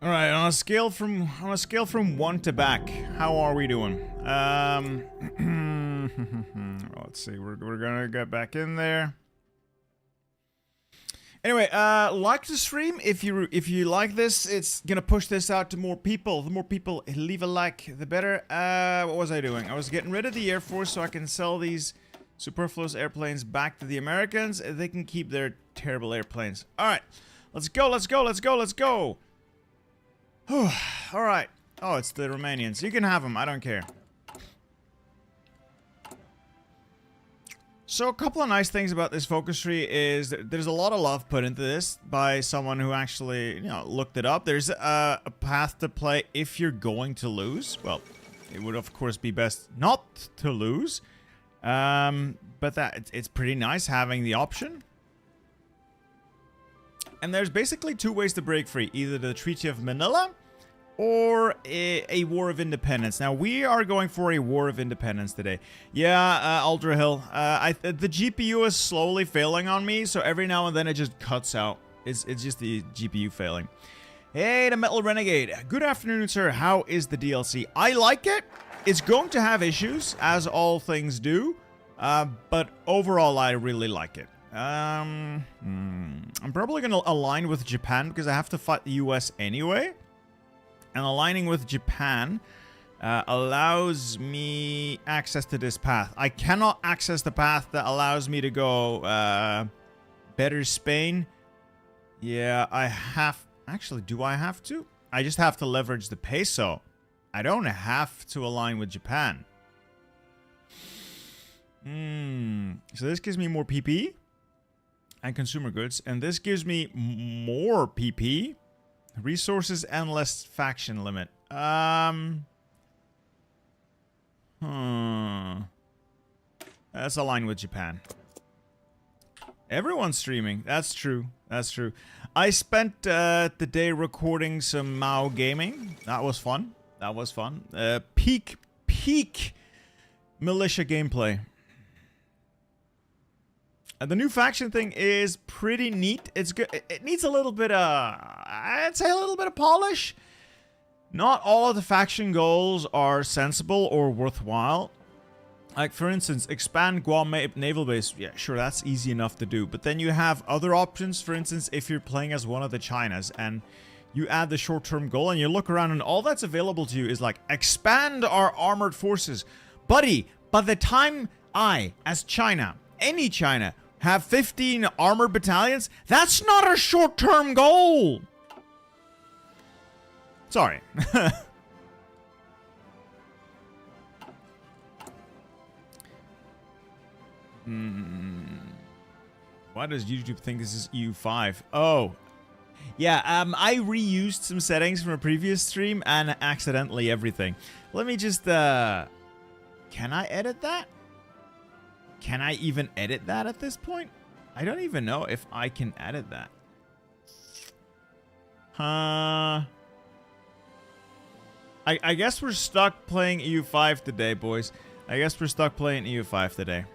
All right, on a scale from 1 to back, how are we doing? Let's see. We're gonna get back in there. Anyway, like the stream if you like this. It's gonna push this out to more people. The more people leave a like, the better. What was I doing? I was getting rid of the Air Force so I can sell these superfluous airplanes back to the Americans. They can keep their terrible airplanes. All right, let's go. Let's go. Let's go. Let's go. Alright. Oh, it's the Romanians. You can have them. I don't care. So a couple of nice things about this focus tree is that there's a lot of love put into this by someone who actually, looked it up. There's a path to play if you're going to lose. Well, it would of course be best not to lose. But it's pretty nice having the option. And there's basically two ways to break free. Either the Treaty of Manila or a War of Independence. Now, we are going for a War of Independence today. Yeah, Ultra Hill. The GPU is slowly failing on me, so every now and then it just cuts out. It's just the GPU failing. Hey, the Metal Renegade. Good afternoon, sir. How is the DLC? I like it. It's going to have issues, as all things do. But overall, I really like it. I'm probably going to align with Japan because I have to fight the US anyway. And aligning with Japan allows me access to this path. I cannot access the path that allows me to go better Spain. Yeah, I have... Actually, do I have to? I just have to leverage the peso. I don't have to align with Japan. So this gives me more PP. And consumer goods, and this gives me more PP, resources, and less faction limit. Let's align with Japan. Everyone's streaming. That's true. That's true. I spent the day recording some Mao gaming. That was fun. That was fun. Peak militia gameplay. The new faction thing is pretty neat. It's good. It needs a little bit I'd say a little bit of polish. Not all of the faction goals are sensible or worthwhile. Like, for instance, expand Guam naval base. Yeah, sure, that's easy enough to do. But then you have other options. For instance, if you're playing as one of the Chinas and you add the short-term goal and you look around and all that's available to you is like, expand our armored forces. Buddy, by the time I, as China, any China, have 15 armored battalions, that's not a short-term goal. Sorry. Why does YouTube think this is EU5? Oh. Yeah, I reused some settings from a previous stream and accidentally everything. Let me just, can I edit that? Can I even edit that at this point? I don't even know if I can edit that. I guess we're stuck playing EU5 today, boys. I guess we're stuck playing EU5 today.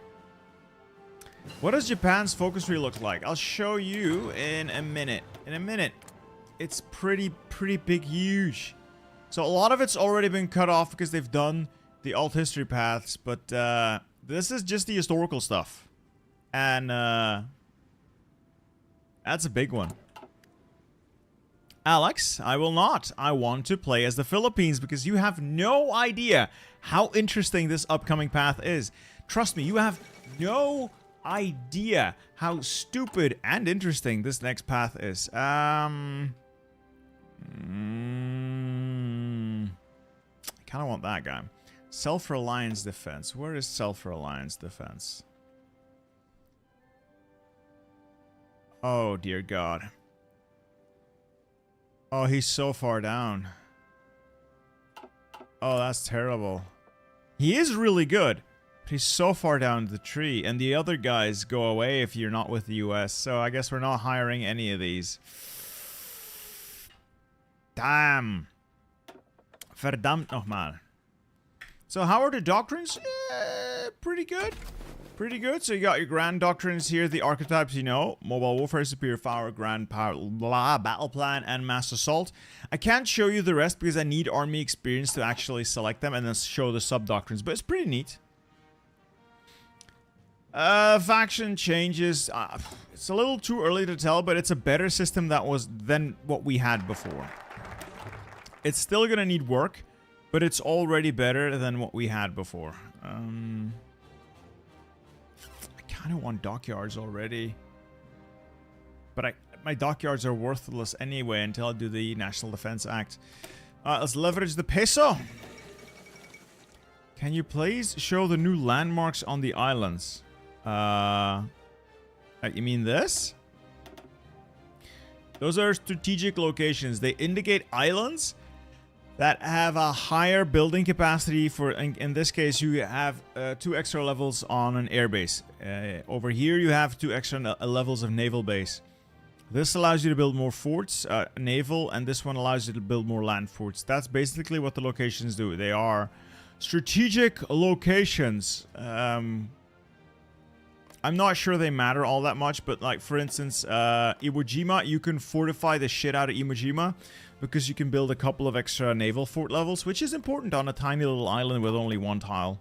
What does Japan's focus tree look like? I'll show you in a minute. In a minute. It's pretty big, huge. So a lot of it's already been cut off because they've done the alt history paths, but this is just the historical stuff. And that's a big one. Alex, I will not. I want to play as the Philippines because you have no idea how interesting this upcoming path is. Trust me, you have no idea how stupid and interesting this next path is. I kind of want that guy. Self-reliance defense. Where is self-reliance defense? Oh, dear God. Oh, he's so far down. Oh, that's terrible. He is really good, but he's so far down the tree, and the other guys go away if you're not with the US, so I guess we're not hiring any of these. Damn. Verdammt nochmal. So how are the doctrines? Pretty good. Pretty good. So you got your grand doctrines here, the archetypes, you know, mobile warfare, superior power, grand power, blah, battle plan, and mass assault. I can't show you the rest because I need army experience to actually select them and then show the sub doctrines, but it's pretty neat. Faction changes. It's a little too early to tell, but it's a better system than what we had before. It's still gonna need work, but it's already better than what we had before. I kind of want dockyards already. But my dockyards are worthless anyway until I do the National Defense Act. Let's leverage the peso. Can you please show the new landmarks on the islands? You mean this? Those are strategic locations. They indicate islands that have a higher building capacity for, in this case, you have 2 extra levels on an airbase. Over here, you have 2 extra levels of naval base. This allows you to build more forts, naval, and this one allows you to build more land forts. That's basically what the locations do. They are strategic locations. I'm not sure they matter all that much, but like, for instance, Iwo Jima, you can fortify the shit out of Iwo Jima because you can build a couple of extra naval fort levels, which is important on a tiny little island with only 1 tile.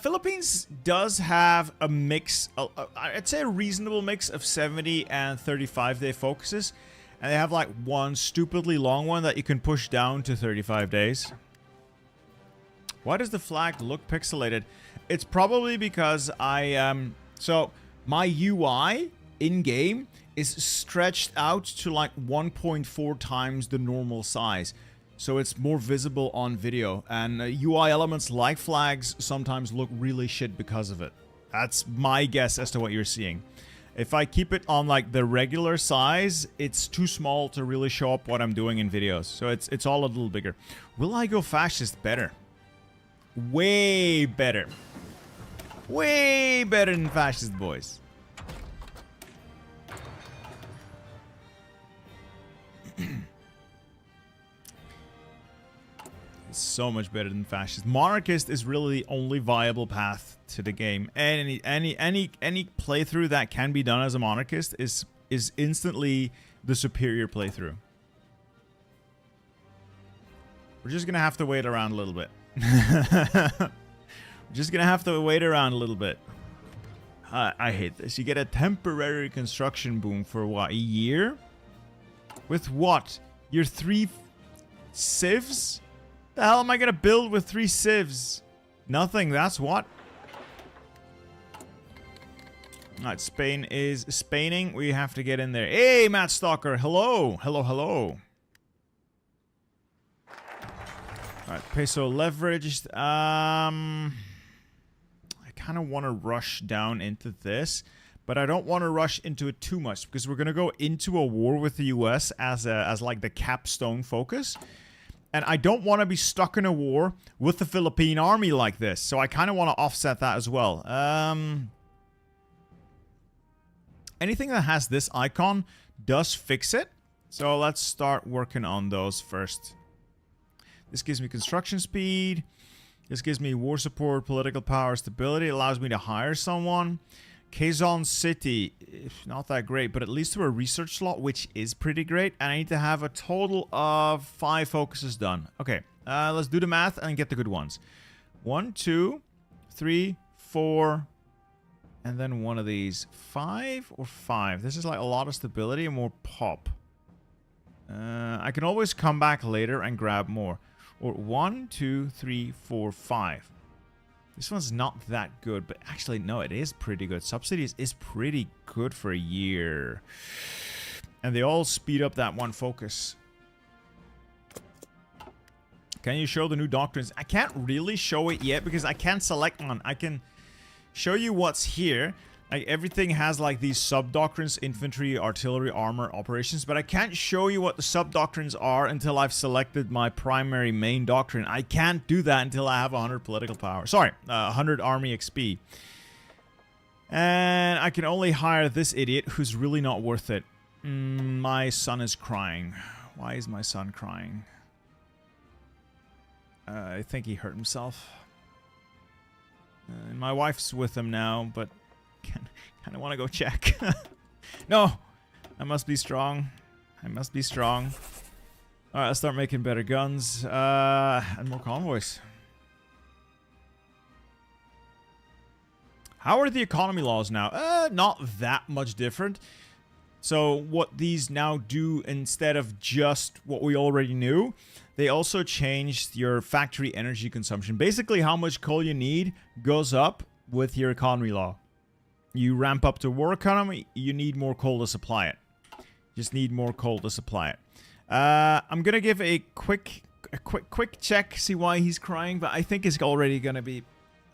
Philippines does have a mix, I'd say a reasonable mix of 70 and 35-day focuses. And they have like one stupidly long one that you can push down to 35 days. Why does the flag look pixelated? It's probably because so my UI in-game is stretched out to like 1.4 times the normal size. So it's more visible on video. And UI elements like flags sometimes look really shit because of it. That's my guess as to what you're seeing. If I keep it on like the regular size, it's too small to really show up what I'm doing in videos. So it's all a little bigger. Will I go fascist? Better. Way better. Way better than fascist, boys. So much better than fascist. Monarchist is really the only viable path to the game. And any playthrough that can be done as a monarchist is instantly the superior playthrough. We're just gonna have to wait around a little bit. We're just gonna have to wait around a little bit. I hate this. You get a temporary construction boom for what, a year? With what? Your 3 civs? The hell am I gonna build with 3 civs? Nothing, that's what. Alright, Spain is Spaining. We have to get in there. Hey, Matt Stalker, hello. Hello, hello. Alright, peso leveraged. I kind of want to rush down into this, but I don't want to rush into it too much because we're gonna go into a war with the US as like the capstone focus. And I don't want to be stuck in a war with the Philippine army like this. So I kind of want to offset that as well. Anything that has this icon does fix it. So let's start working on those first. This gives me construction speed. This gives me war support, political power, stability. It allows me to hire someone. Quezon City, not that great, but at least to a research slot, which is pretty great. And I need to have a total of 5 focuses done. Okay, let's do the math and get the good ones. 1, 2, 3, 4, and then one of these. 5 or 5? This is like a lot of stability and more pop. I can always come back later and grab more. Or 1, 2, 3, 4, 5. This one's not that good, but actually, no, it is pretty good. Subsidies is pretty good for a year. And they all speed up that one focus. Can you show the new doctrines? I can't really show it yet because I can't select one. I can show you what's here. Like, everything has like these sub-doctrines, infantry, artillery, armor, operations, but I can't show you what the sub-doctrines are until I've selected my primary main doctrine. I can't do that until I have 100 political power. Sorry, 100 army XP. And I can only hire this idiot who's really not worth it. My son is crying. Why is my son crying? I think he hurt himself. My wife's with him now, but kind of want to go check. No! I must be strong. I must be strong. Alright, let's start making better guns. And more convoys. How are the economy laws now? Not that much different. So what these now do, instead of just what we already knew, they also changed your factory energy consumption. Basically, how much coal you need goes up with your economy law. You ramp up to war economy, you need more coal to supply it. Just need more coal to supply it. I'm gonna give a quick check, see why he's crying, but I think it's already gonna be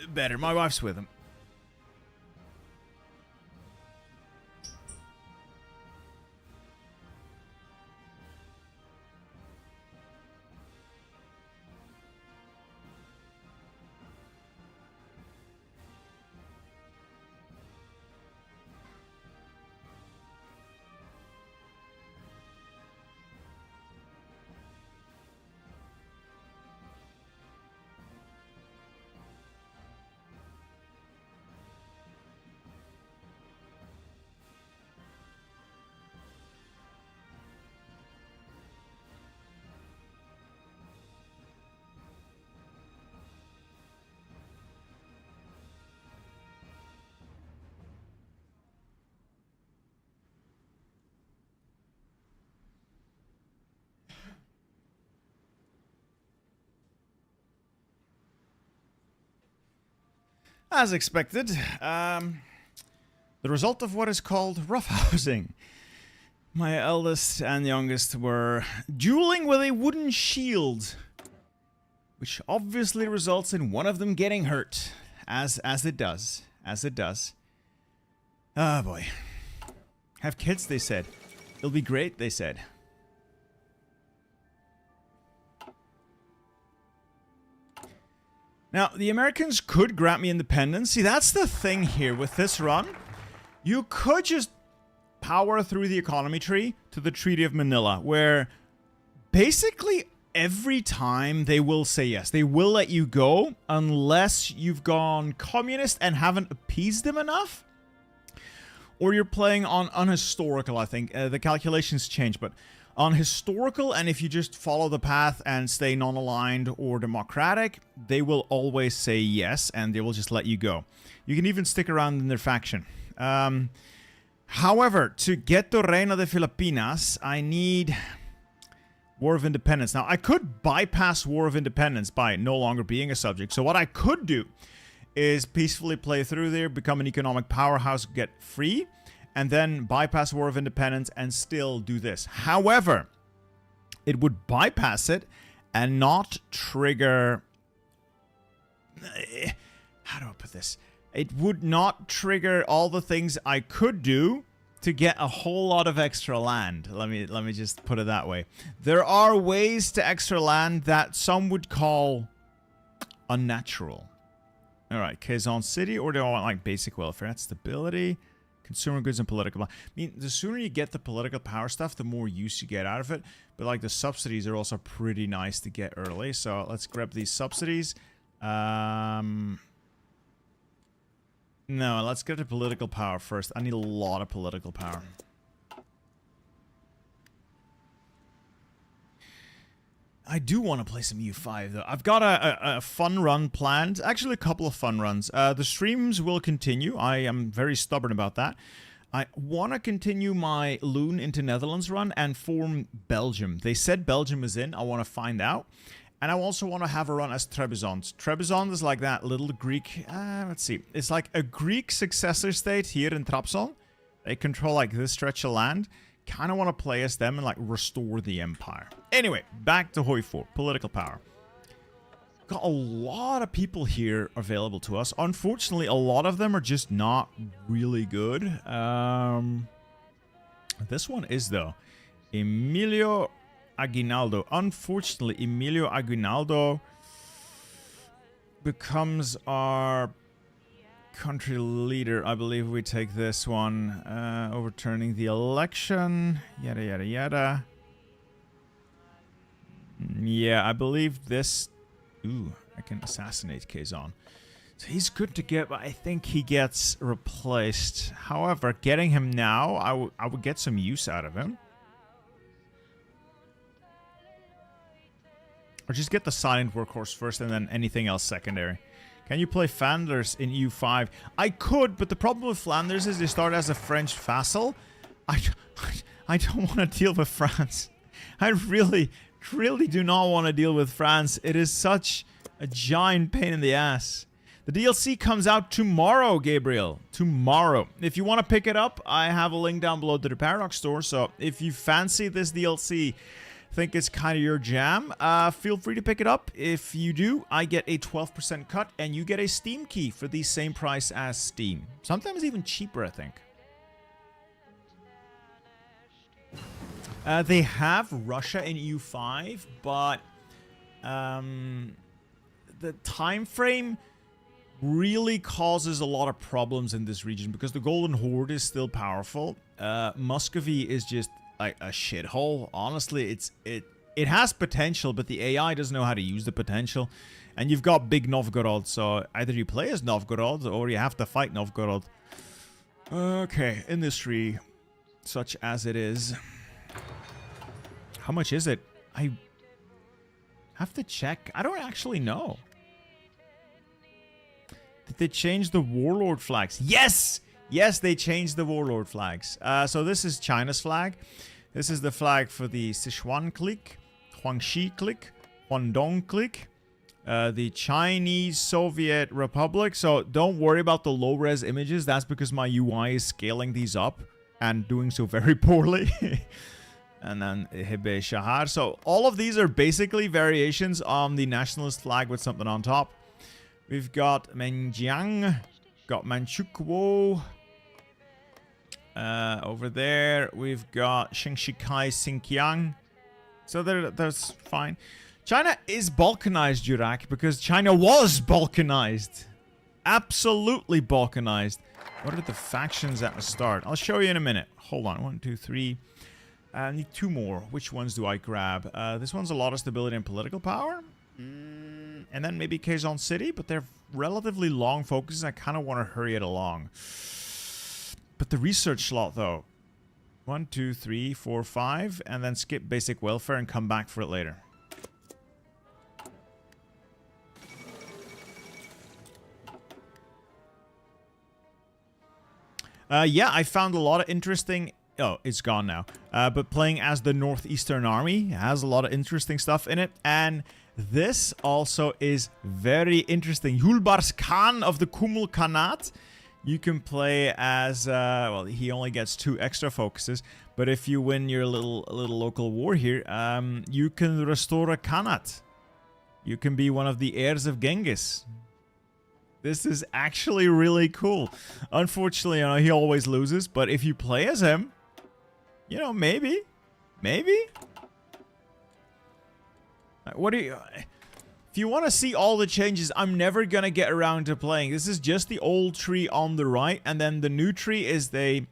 better. My wife's with him. As expected, the result of what is called roughhousing. My eldest and youngest were dueling with a wooden shield, which obviously results in one of them getting hurt, as it does. Ah, boy. Have kids, they said. It'll be great, they said. Now, the Americans could grant me independence. See, that's the thing here with this run. You could just power through the economy tree to the Treaty of Manila, where basically every time they will say yes. They will let you go unless you've gone communist and haven't appeased them enough. Or you're playing on unhistorical, I think. The calculations change, but on historical, and if you just follow the path and stay non-aligned or democratic, they will always say yes, and they will just let you go. You can even stick around in their faction. However, to get to Reino de Filipinas, I need War of Independence. Now, I could bypass War of Independence by no longer being a subject. So what I could do is peacefully play through there, become an economic powerhouse, get free, and then bypass War of Independence and still do this. However, it would bypass it and not trigger... How do I put this? It would not trigger all the things I could do to get a whole lot of extra land. Let me just put it that way. There are ways to extra land that some would call unnatural. Alright, Quezon City, or do I want like basic welfare? That's stability. Consumer goods and political. I mean, the sooner you get the political power stuff, the more use you get out of it. But like the subsidies are also pretty nice to get early. So let's grab these subsidies. No, let's get to political power first. I need a lot of political power. I do want to play some U5 though. I've got a fun run planned. Actually, a couple of fun runs. The streams will continue. I am very stubborn about that. I want to continue my Loon into Netherlands run and form Belgium. They said Belgium is in. I want to find out. And I also want to have a run as Trebizond. Trebizond is like that little Greek... let's see. It's like a Greek successor state here in Trabzon. They control like this stretch of land. Kind of want to play as them and like restore the empire. Anyway, back to Hoi 4. Political power. Got a lot of people here available to us. Unfortunately, a lot of them are just not really good. This one is though. Emilio Aguinaldo. Unfortunately, Emilio Aguinaldo becomes our country leader. I believe we take this one. Overturning the election. Yada, yada, yada. Yeah, I believe this... Ooh, I can assassinate Quezon. So he's good to get, but I think he gets replaced. However, getting him now, I would get some use out of him. Or just get the silent workhorse first and then anything else secondary. Can you play Flanders in EU5? I could, but the problem with Flanders is they start as a French vassal. I don't want to deal with France. I really do not want to deal with France. It is such a giant pain in the ass. The DLC comes out tomorrow, Gabriel. Tomorrow. If you want to pick it up, I have a link down below to the Paradox store. So if you fancy this DLC, think it's kind of your jam, feel free to pick it up. If you do, I get a 12% cut and you get a Steam key for the same price as Steam. Sometimes even cheaper, I think. They have Russia in EU5, but the time frame really causes a lot of problems in this region because the Golden Horde is still powerful. Muscovy is just like a shithole. Honestly, it has potential, but the AI doesn't know how to use the potential. And you've got big Novgorod, so either you play as Novgorod or you have to fight Novgorod. Okay, industry, such as it is. How much is it? I have to check. I don't actually know. Did they change the Warlord flags? Yes! Yes, they changed the Warlord flags. So this is China's flag. This is the flag for the Sichuan clique, Huangxi clique, Guangdong clique, the Chinese Soviet Republic. So don't worry about the low-res images. That's because my UI is scaling these up and doing so very poorly. And then Hebei Shahar. So all of these are basically variations on the nationalist flag with something on top. We've got Menjiang, got Manchukuo. Over there, we've got Shingshikai Xinjiang. So that's fine. China is balkanized, Jurak, because China was balkanized. Absolutely balkanized. What are the factions at the start? I'll show you in a minute. Hold on. 1, 2, 3. I need 2 more. Which ones do I grab? This one's a lot of stability and political power. And then maybe Quezon City, but they're relatively long focuses. I kind of want to hurry it along. But the research slot, though. 1, 2, 3, 4, 5. And then skip basic welfare and come back for it later. Yeah, I found a lot of interesting... Oh, it's gone now. But playing as the Northeastern Army has a lot of interesting stuff in it. And this also is very interesting. Yulbars Khan of the Kumul Khanat. You can play as... well, he only gets 2 extra focuses. But if you win your little local war here, you can restore a Khanat. You can be one of the heirs of Genghis. This is actually really cool. Unfortunately, you know, he always loses. But if you play as him... You know, maybe. Maybe? What do you... If you want to see all the changes, I'm never going to get around to playing. This is just the old tree on the right. And then the new tree is they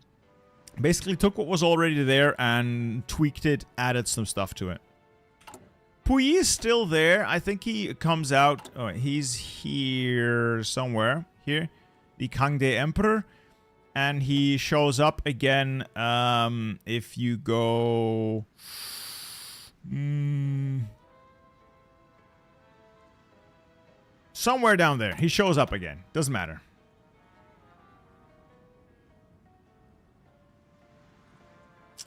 basically took what was already there and tweaked it, added some stuff to it. Puyi is still there. I think he comes out... Oh, he's here somewhere. Here. The Kangde Emperor. And he shows up again if you go... somewhere down there. He shows up again. Doesn't matter.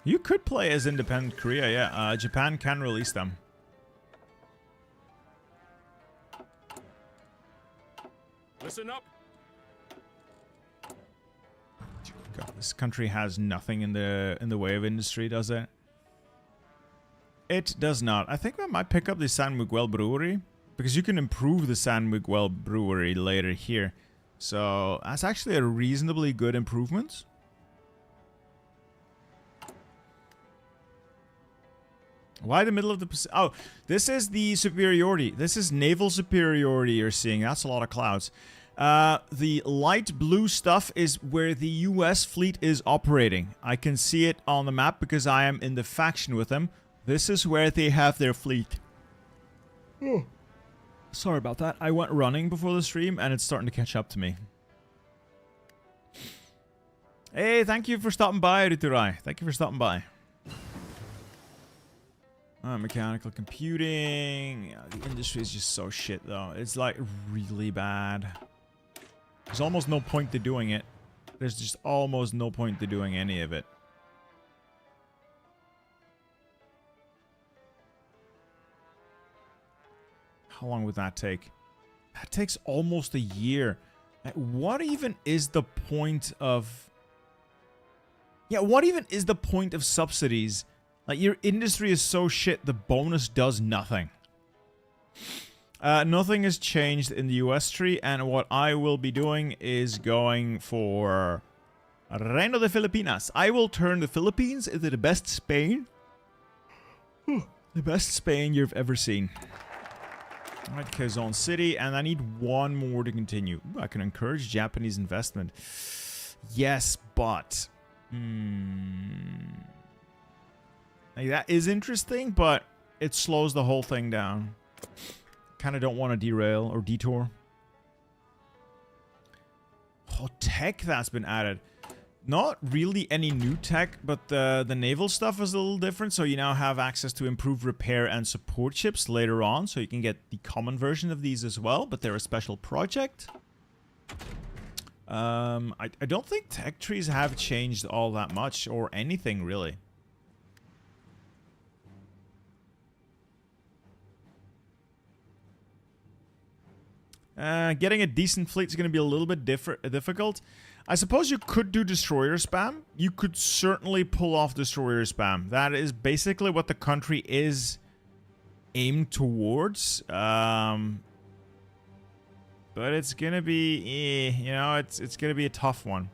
You could play as independent Korea, yeah. Japan can release them. Listen up. God, this country has nothing in the way of industry, does it? It does not. I think I might pick up the San Miguel Brewery because you can improve the San Miguel Brewery later here. So that's actually a reasonably good improvement. Why the middle of the Pacific? Oh, this is the superiority. This is naval superiority you're seeing. That's a lot of clouds. The light blue stuff is where the US fleet is operating. I can see it on the map because I am in the faction with them. This is where they have their fleet. Sorry about that. I went running before the stream, and it's starting to catch up to me. Hey, thank you for stopping by, Riturai. Thank you for stopping by. Mechanical computing. Yeah, the industry is just so shit, though. It's, like, really bad. There's almost no point to doing it. There's just almost no point to doing any of it. How long would that take? That takes almost a year. Like, what even is the point of... Yeah, what even is the point of subsidies? Like, your industry is so shit, the bonus does nothing. Nothing has changed in the US tree, and what I will be doing is going for Reino de Filipinas. I will turn the Philippines into the best Spain. The best Spain you've ever seen. Alright, Quezon City, and I need one more to continue. Ooh, I can encourage Japanese investment. Yes, but... Like, that is interesting, but it slows the whole thing down. Kind of don't want to derail or detour. Oh, tech that's been added. Not really any new tech, but the naval stuff is a little different. So you now have access to improved repair and support ships later on. So you can get the common version of these as well, but they're a special project. I don't think tech trees have changed all that much or anything really. Getting a decent fleet is going to be a little bit difficult. I suppose you could do destroyer spam. You could certainly pull off destroyer spam. That is basically what the country is aimed towards. But it's going to be, you know, it's going to be a tough one.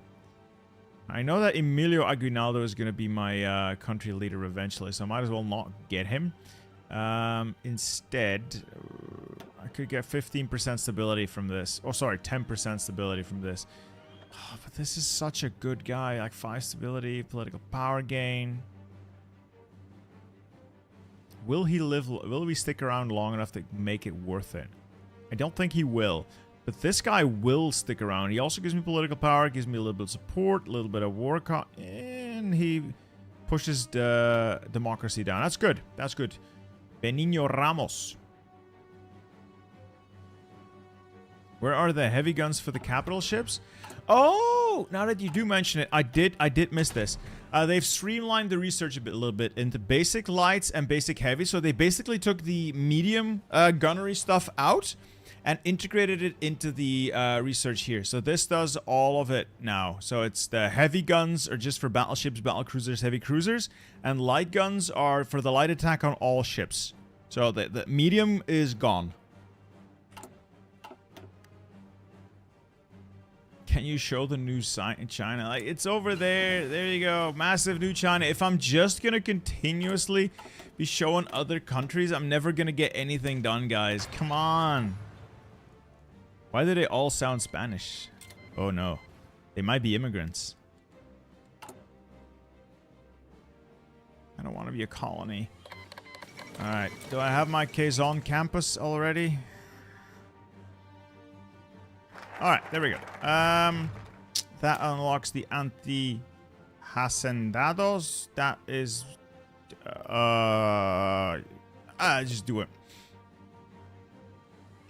I know that Emilio Aguinaldo is going to be my country leader eventually, so I might as well not get him. Instead, I could get 15% stability from this. Oh, sorry, 10% stability from this. Oh, but this is such a good guy. Like 5 stability, political power gain. Will he live? Will we stick around long enough to make it worth it? I don't think he will. But this guy will stick around. He also gives me political power, gives me a little bit of support, a little bit of war cost, and he pushes the democracy down. That's good. That's good. Benigno Ramos. Where are the heavy guns for the capital ships? Oh, now that you do mention it, I did miss this. They've streamlined the research a little bit into basic lights and basic heavy. So they basically took the medium gunnery stuff out and integrated it into the research here. So this does all of it now. So it's the heavy guns are just for battleships, battle cruisers, heavy cruisers, and light guns are for the light attack on all ships. So the medium is gone. Can you show the new sign in China? Like, it's over there. There you go. Massive new China. If I'm just going to continuously be showing other countries, I'm never going to get anything done, guys. Come on. Why do they all sound Spanish? Oh, no. They might be immigrants. I don't want to be a colony. Alright. Do I have my Quezon campus already? Alright, there we go. That unlocks the anti-hacendados. That is... just do it.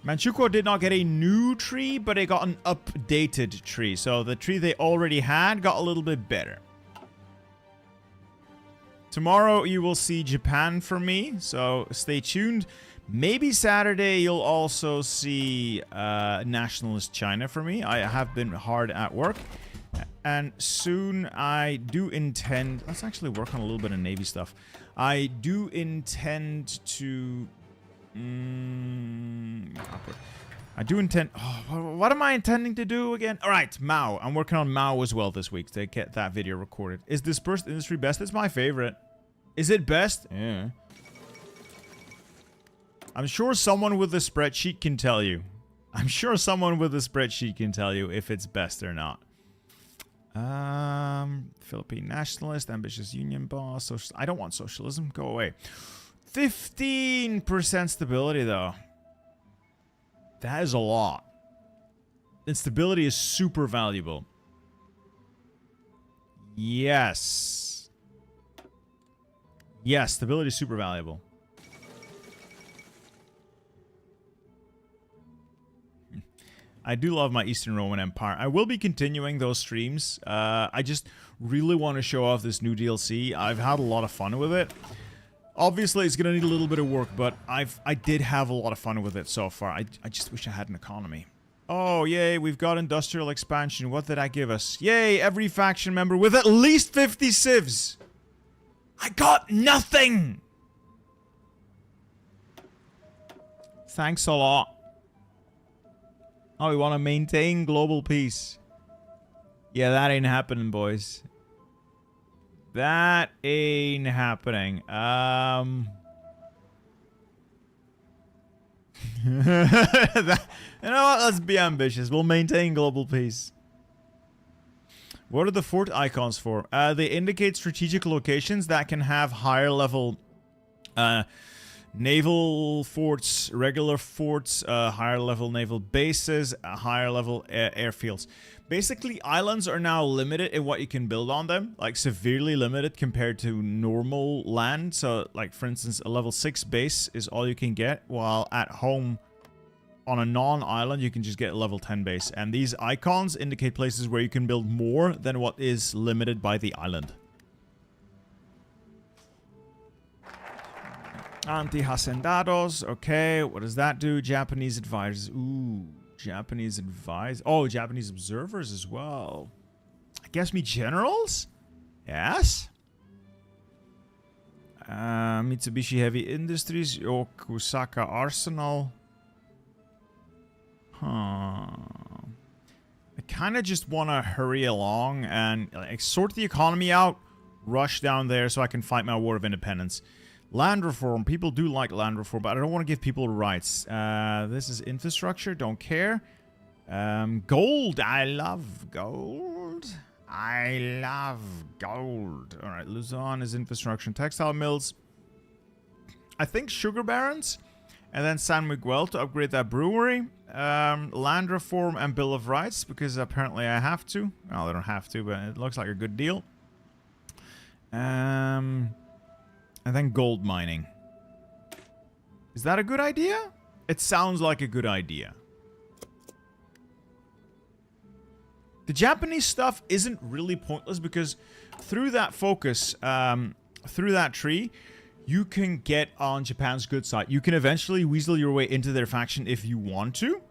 Manchukuo did not get a new tree, but it got an updated tree. So the tree they already had got a little bit better. Tomorrow you will see Japan from me, so stay tuned. Maybe Saturday you'll also see Nationalist China for me. I have been hard at work. And soon I do intend... Let's actually work on a little bit of Navy stuff. I do intend to... I do intend... Oh, what am I intending to do again? Alright, Mao. I'm working on Mao as well this week to get that video recorded. Is Dispersed Industry best? It's my favorite. Is it best? Yeah. I'm sure someone with a spreadsheet can tell you. I'm sure someone with a spreadsheet can tell you if it's best or not. Philippine nationalist, ambitious union boss. I don't want socialism. Go away. 15% stability, though. That is a lot. Instability is super valuable. Yes. Yes, stability is super valuable. I do love my Eastern Roman Empire. I will be continuing those streams. I just really want to show off this new DLC. I've had a lot of fun with it. Obviously, it's going to need a little bit of work, but I did have a lot of fun with it so far. I just wish I had an economy. Oh, yay, we've got industrial expansion. What did that give us? Yay, every faction member with at least 50 civs. I got nothing. Thanks a lot. Oh, we want to maintain global peace. Yeah, that ain't happening, boys. That ain't happening. You know what? Let's be ambitious. We'll maintain global peace. What are the fort icons for? They indicate strategic locations that can have higher level naval forts, regular forts, higher level naval bases, higher level airfields. Basically, islands are now limited in what you can build on them, like severely limited compared to normal land. So, like for instance, a level 6 base is all you can get, while at home on a non-island you can just get a level 10 base. And these icons indicate places where you can build more than what is limited by the island. Anti-hacendados. Okay, what does that do? Japanese advisors. Ooh, Japanese advisors. Oh, Japanese observers as well. I guess me generals? Yes. Mitsubishi Heavy Industries. Yokusaka Arsenal. Huh. I kind of just want to hurry along and like, sort the economy out. Rush down there so I can fight my war of independence. Land reform. People do like land reform, but I don't want to give people rights. This is infrastructure. Don't care. Gold. I love gold. I love gold. Alright, Luzon is infrastructure and textile mills. I think sugar barons. And then San Miguel to upgrade that brewery. Land reform and Bill of Rights, because apparently I have to. Well, I don't have to, but it looks like a good deal. And then gold mining. Is that a good idea? It sounds like a good idea. The Japanese stuff isn't really pointless because through that focus, through that tree, you can get on Japan's good side. You can eventually weasel your way into their faction if you want to.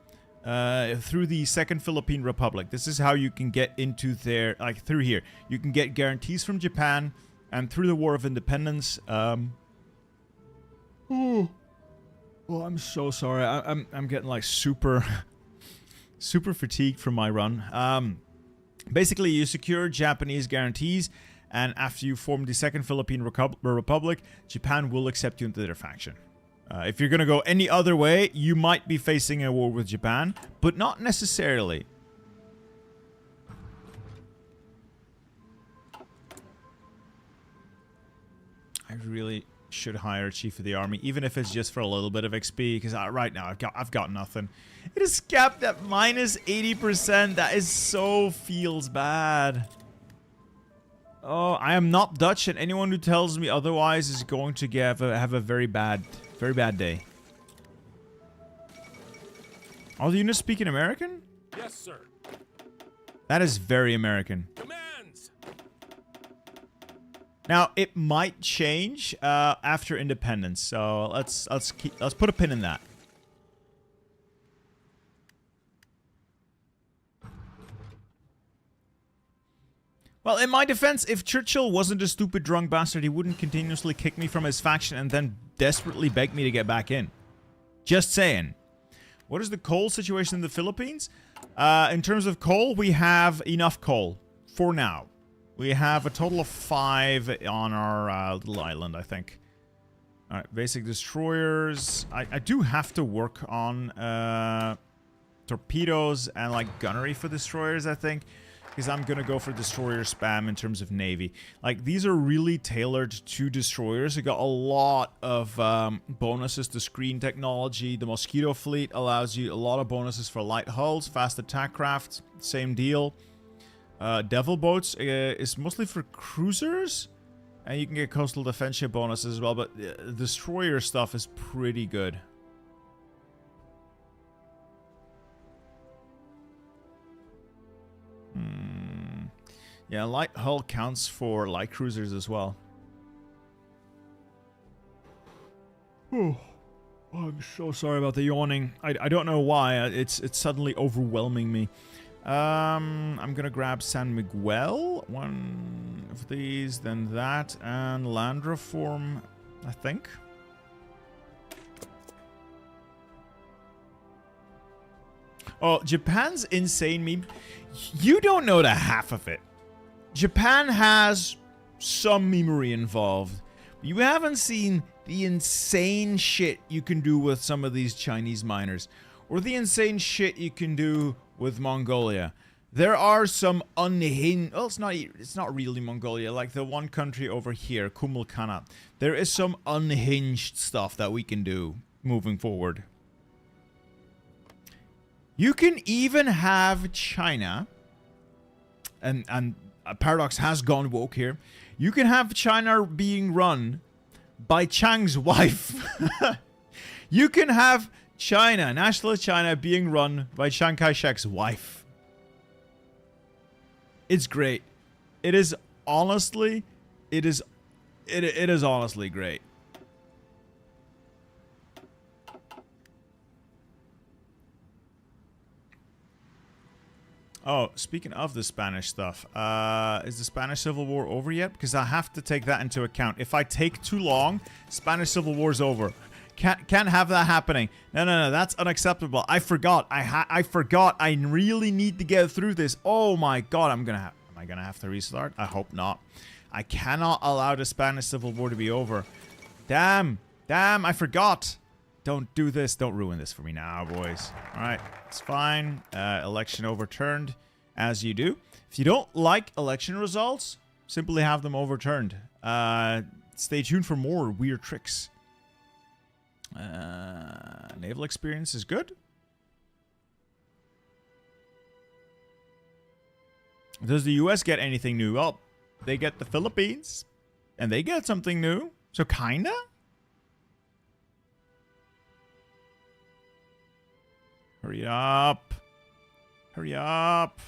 Through the Second Philippine Republic. This is how you can get into their... Like, through here. You can get guarantees from Japan... And through the War of Independence, oh, I'm so sorry. I'm getting like super fatigued from my run. Basically, you secure Japanese guarantees, and after you form the Second Philippine Republic, Japan will accept you into their faction. If you're gonna go any other way, you might be facing a war with Japan, but not necessarily. I really should hire a chief of the army, even if it's just for a little bit of XP, because right now I've got nothing. It is capped at minus 80%. That is so feels bad. Oh, I am not Dutch, and anyone who tells me otherwise is going to have a very bad day. All the units speaking American? Yes, sir. That is very American. Commands. Now it might change after independence, so let's put a pin in that. Well, in my defense, if Churchill wasn't a stupid drunk bastard, he wouldn't continuously kick me from his faction and then desperately beg me to get back in. Just saying. What is the coal situation in the Philippines? In terms of coal, we have enough coal. For now. We have a total of 5 on our little island, I think. Alright, basic destroyers. I do have to work on torpedoes and like gunnery for destroyers, I think. because I'm gonna go for destroyer spam in terms of navy. Like, these are really tailored to destroyers. You got a lot of bonuses to screen technology. The Mosquito fleet allows you a lot of bonuses for light hulls, fast attack crafts, same deal. Devil boats is mostly for cruisers, and you can get coastal defense ship bonuses as well, but destroyer stuff is pretty good. Yeah, light hull counts for light cruisers as well. Oh, I'm so sorry about the yawning. I don't know why. It's suddenly overwhelming me. I'm gonna grab San Miguel. One of these, then that, and land reform, I think. Oh, Japan's insane meme. You don't know the half of it. Japan has some memery involved. You haven't seen the insane shit you can do with some of these Chinese miners, or the insane shit you can do with Mongolia. There are some unhinged... Well, it's not really Mongolia. Like the one country over here, Kumulkana. There is some unhinged stuff that we can do moving forward. You can even have China, and Paradox has gone woke here. You can have China being run by Chang's wife. You can have China, nationalist China, being run by Chiang Kai-shek's wife. It's great. It is honestly, it is honestly great. Oh, speaking of the Spanish stuff, is the Spanish Civil War over yet? Because I have to take that into account. If I take too long, Spanish Civil War's over. Can't have that happening. No, that's unacceptable. I forgot. I forgot. I really need to get through this. Oh my god, am I gonna have to restart? I hope not. I cannot allow the Spanish Civil War to be over. Damn, I forgot. Don't do this. Don't ruin this for me now, boys. Alright, it's fine. Election overturned, as you do. If you don't like election results, simply have them overturned. Stay tuned for more weird tricks. Naval experience is good. Does the US get anything new? Well, they get the Philippines, and they get something new. So kinda? Hurry up. Hurry up.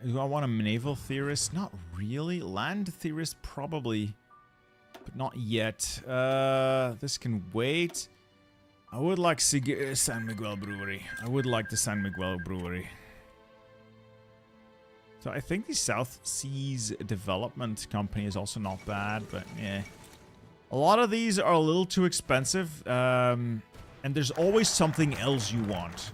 Do I want a naval theorist? Not really. Land theorist, probably. But not yet. This can wait. I would like San Miguel Brewery. I would like the San Miguel Brewery. So I think the South Seas Development Company is also not bad, but yeah. A lot of these are a little too expensive, and there's always something else you want.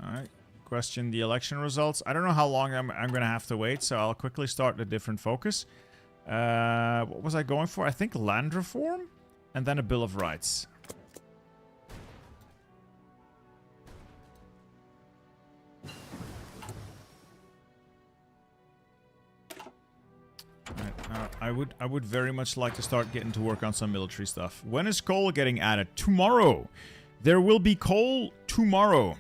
Alright, question the election results. I don't know how long I'm going to have to wait, so I'll quickly start a different focus. What was I going for? I think land reform, and then a Bill of Rights. I would very much like to start getting to work on some military stuff. When is coal getting added? Tomorrow. There will be coal tomorrow.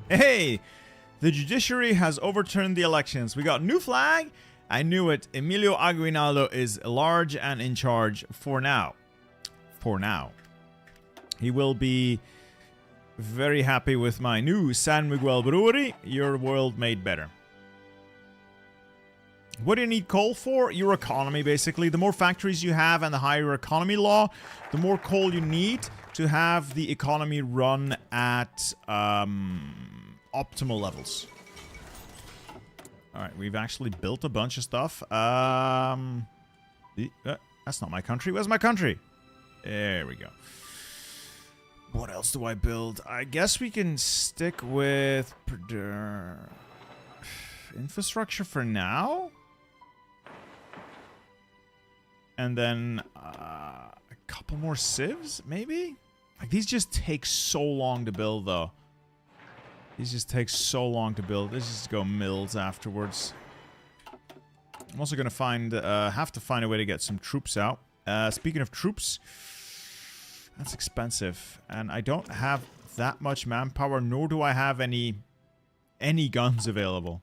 Hey, the judiciary has overturned the elections. We got new flag. I knew it. Emilio Aguinaldo is large and in charge for now. For now. He will be very happy with my new San Miguel Brewery. Your world made better. What do you need coal for? Your economy, basically. The more factories you have and the higher your economy law, the more coal you need to have the economy run at optimal levels. Alright, we've actually built a bunch of stuff. That's not my country. Where's my country? There we go. What else do I build? I guess we can stick with infrastructure for now. And then a couple more civs, maybe? Like, these just take so long to build, though. These just take so long to build. Let's just go mills afterwards. I'm also gonna have to find a way to get some troops out. Speaking of troops, that's expensive, and I don't have that much manpower, nor do I have any guns available.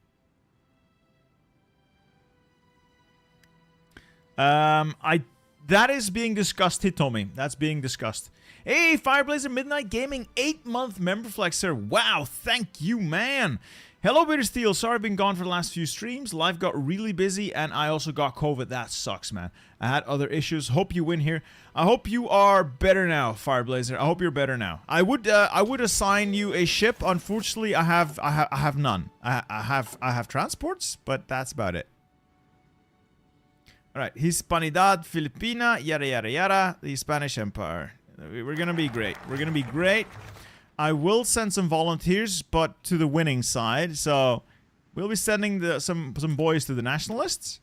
That is being discussed, Hitomi. That's being discussed. Hey, Fireblazer Midnight Gaming, 8-month member flexer. Wow, thank you, man. Hello, Bitter Steel. Sorry I've been gone for the last few streams. Life got really busy, and I also got COVID. That sucks, man. I had other issues. Hope you win here. I hope you are better now, Fireblazer. I hope you're better now. I would assign you a ship. Unfortunately, I have none. I have transports, but that's about it. All right, Hispanidad, Filipina, yada yada yada. The Hispanic Empire. We're gonna be great. We're gonna be great. I will send some volunteers, but to the winning side. So we'll be sending some boys to the nationalists.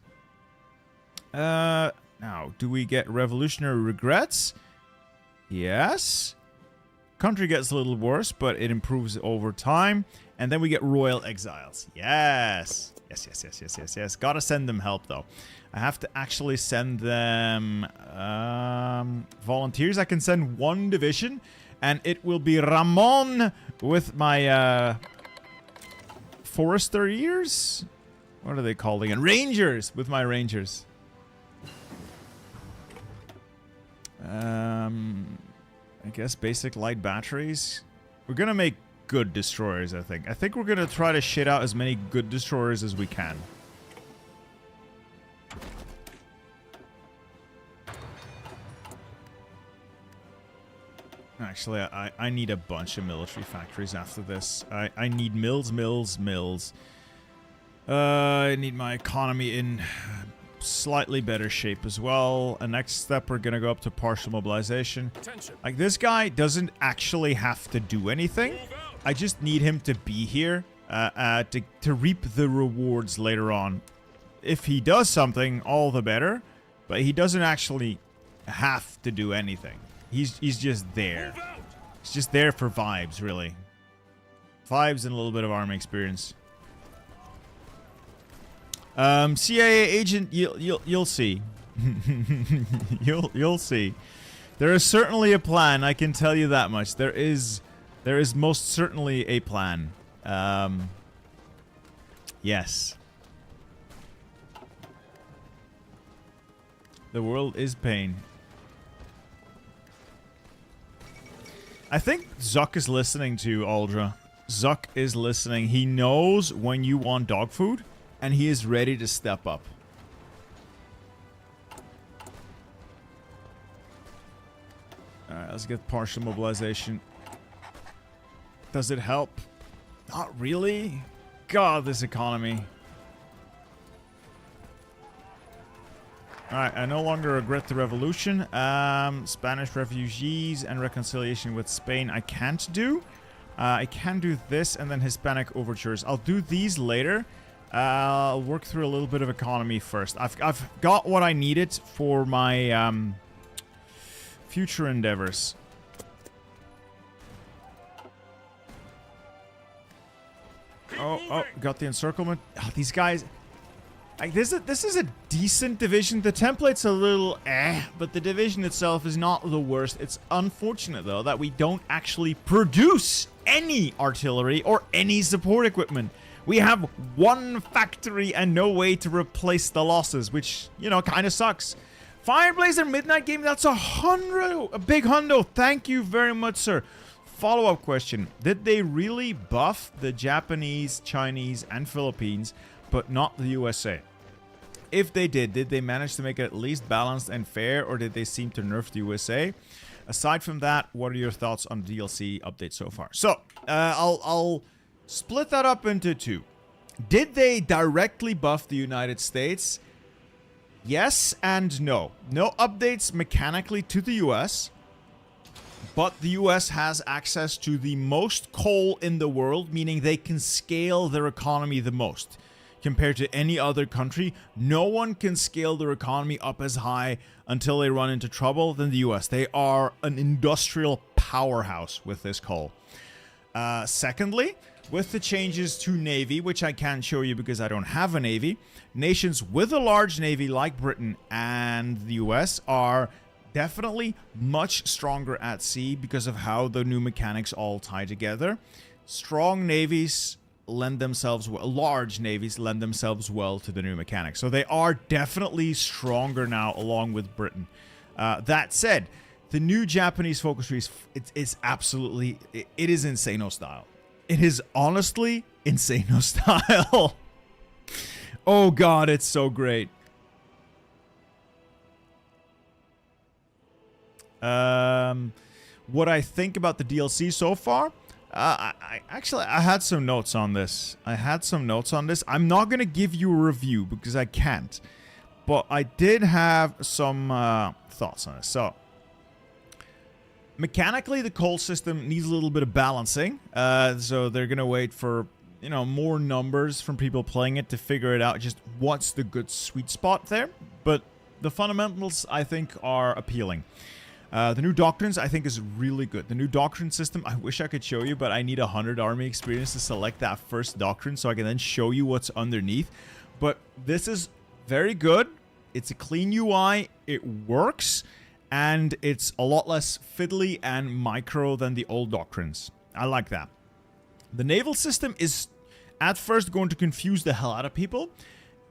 Now, do we get revolutionary regrets? Yes. Country gets a little worse, but it improves over time. And then we get royal exiles. Yes. Yes. Gotta send them help, though. I have to actually send them volunteers. I can send one division, and it will be Ramon with my forester years? What are they called again? Rangers! With my rangers. I guess basic light batteries. We're gonna make good destroyers, I think. I think we're gonna try to shit out as many good destroyers as we can. Actually, I need a bunch of military factories after this. I need mills. I need my economy in slightly better shape as well. A next step, we're gonna go up to partial mobilization. Attention. Like, this guy doesn't actually have to do anything. I just need him to be here to reap the rewards later on. If he does something, all the better. But he doesn't actually have to do anything. He's just there. He's just there for vibes, really. Vibes and a little bit of army experience. CIA agent, you'll see. you'll see. There is certainly a plan. I can tell you that much. There is most certainly a plan. Yes. The world is pain. I think Zuck is listening to Aldra. Zuck is listening. He knows when you want dog food, and he is ready to step up. Alright, let's get partial mobilization. Does it help? Not really. God, this economy. Alright, I no longer regret the revolution. Spanish refugees and reconciliation with Spain I can't do. I can do this and then Hispanic overtures. I'll do these later. I'll work through a little bit of economy first. I've got what I needed for my future endeavors. Oh, got the encirclement. Oh, these guys... Like, this is a decent division. The template's a little but the division itself is not the worst. It's unfortunate, though, that we don't actually produce any artillery or any support equipment. We have one factory and no way to replace the losses, which, you know, kind of sucks. Fireblazer Midnight Game, that's a big hundo. Thank you very much, sir. Follow-up question. Did they really buff the Japanese, Chinese, and Philippines, but not the USA? If they did they manage to make it at least balanced and fair, or did they seem to nerf the USA? Aside from that, what are your thoughts on the DLC update so far? So, I'll split that up into two. Did they directly buff the United States? Yes and no. No updates mechanically to the US, But the US has access to the most coal in the world, meaning they can scale their economy the most. Compared to any other country, no one can scale their economy up as high until they run into trouble than the US. They are an industrial powerhouse with this coal. Secondly, with the changes to Navy, which I can't show you because I don't have a Navy, nations with a large Navy like Britain and the US are definitely much stronger at sea because of how the new mechanics all tie together. Strong navies lend themselves well, large navies lend themselves well to the new mechanics. So they are definitely stronger now along with Britain. That said, the new Japanese focus trees, it's absolutely, it is insano style. It is honestly insano style. Oh god, it's so great. What I think about the DLC so far, I had some notes on this. I'm not going to give you a review because I can't. But I did have some thoughts on it. So, mechanically, the coal system needs a little bit of balancing. So they're going to wait for, you know, more numbers from people playing it to figure it out. Just what's the good sweet spot there. But the fundamentals, I think, are appealing. The new doctrines, I think, is really good. The new doctrine system, I wish I could show you, but I need 100 army experience to select that first doctrine so I can then show you what's underneath. But this is very good. It's a clean UI. It works. And it's a lot less fiddly and micro than the old doctrines. I like that. The naval system is at first going to confuse the hell out of people.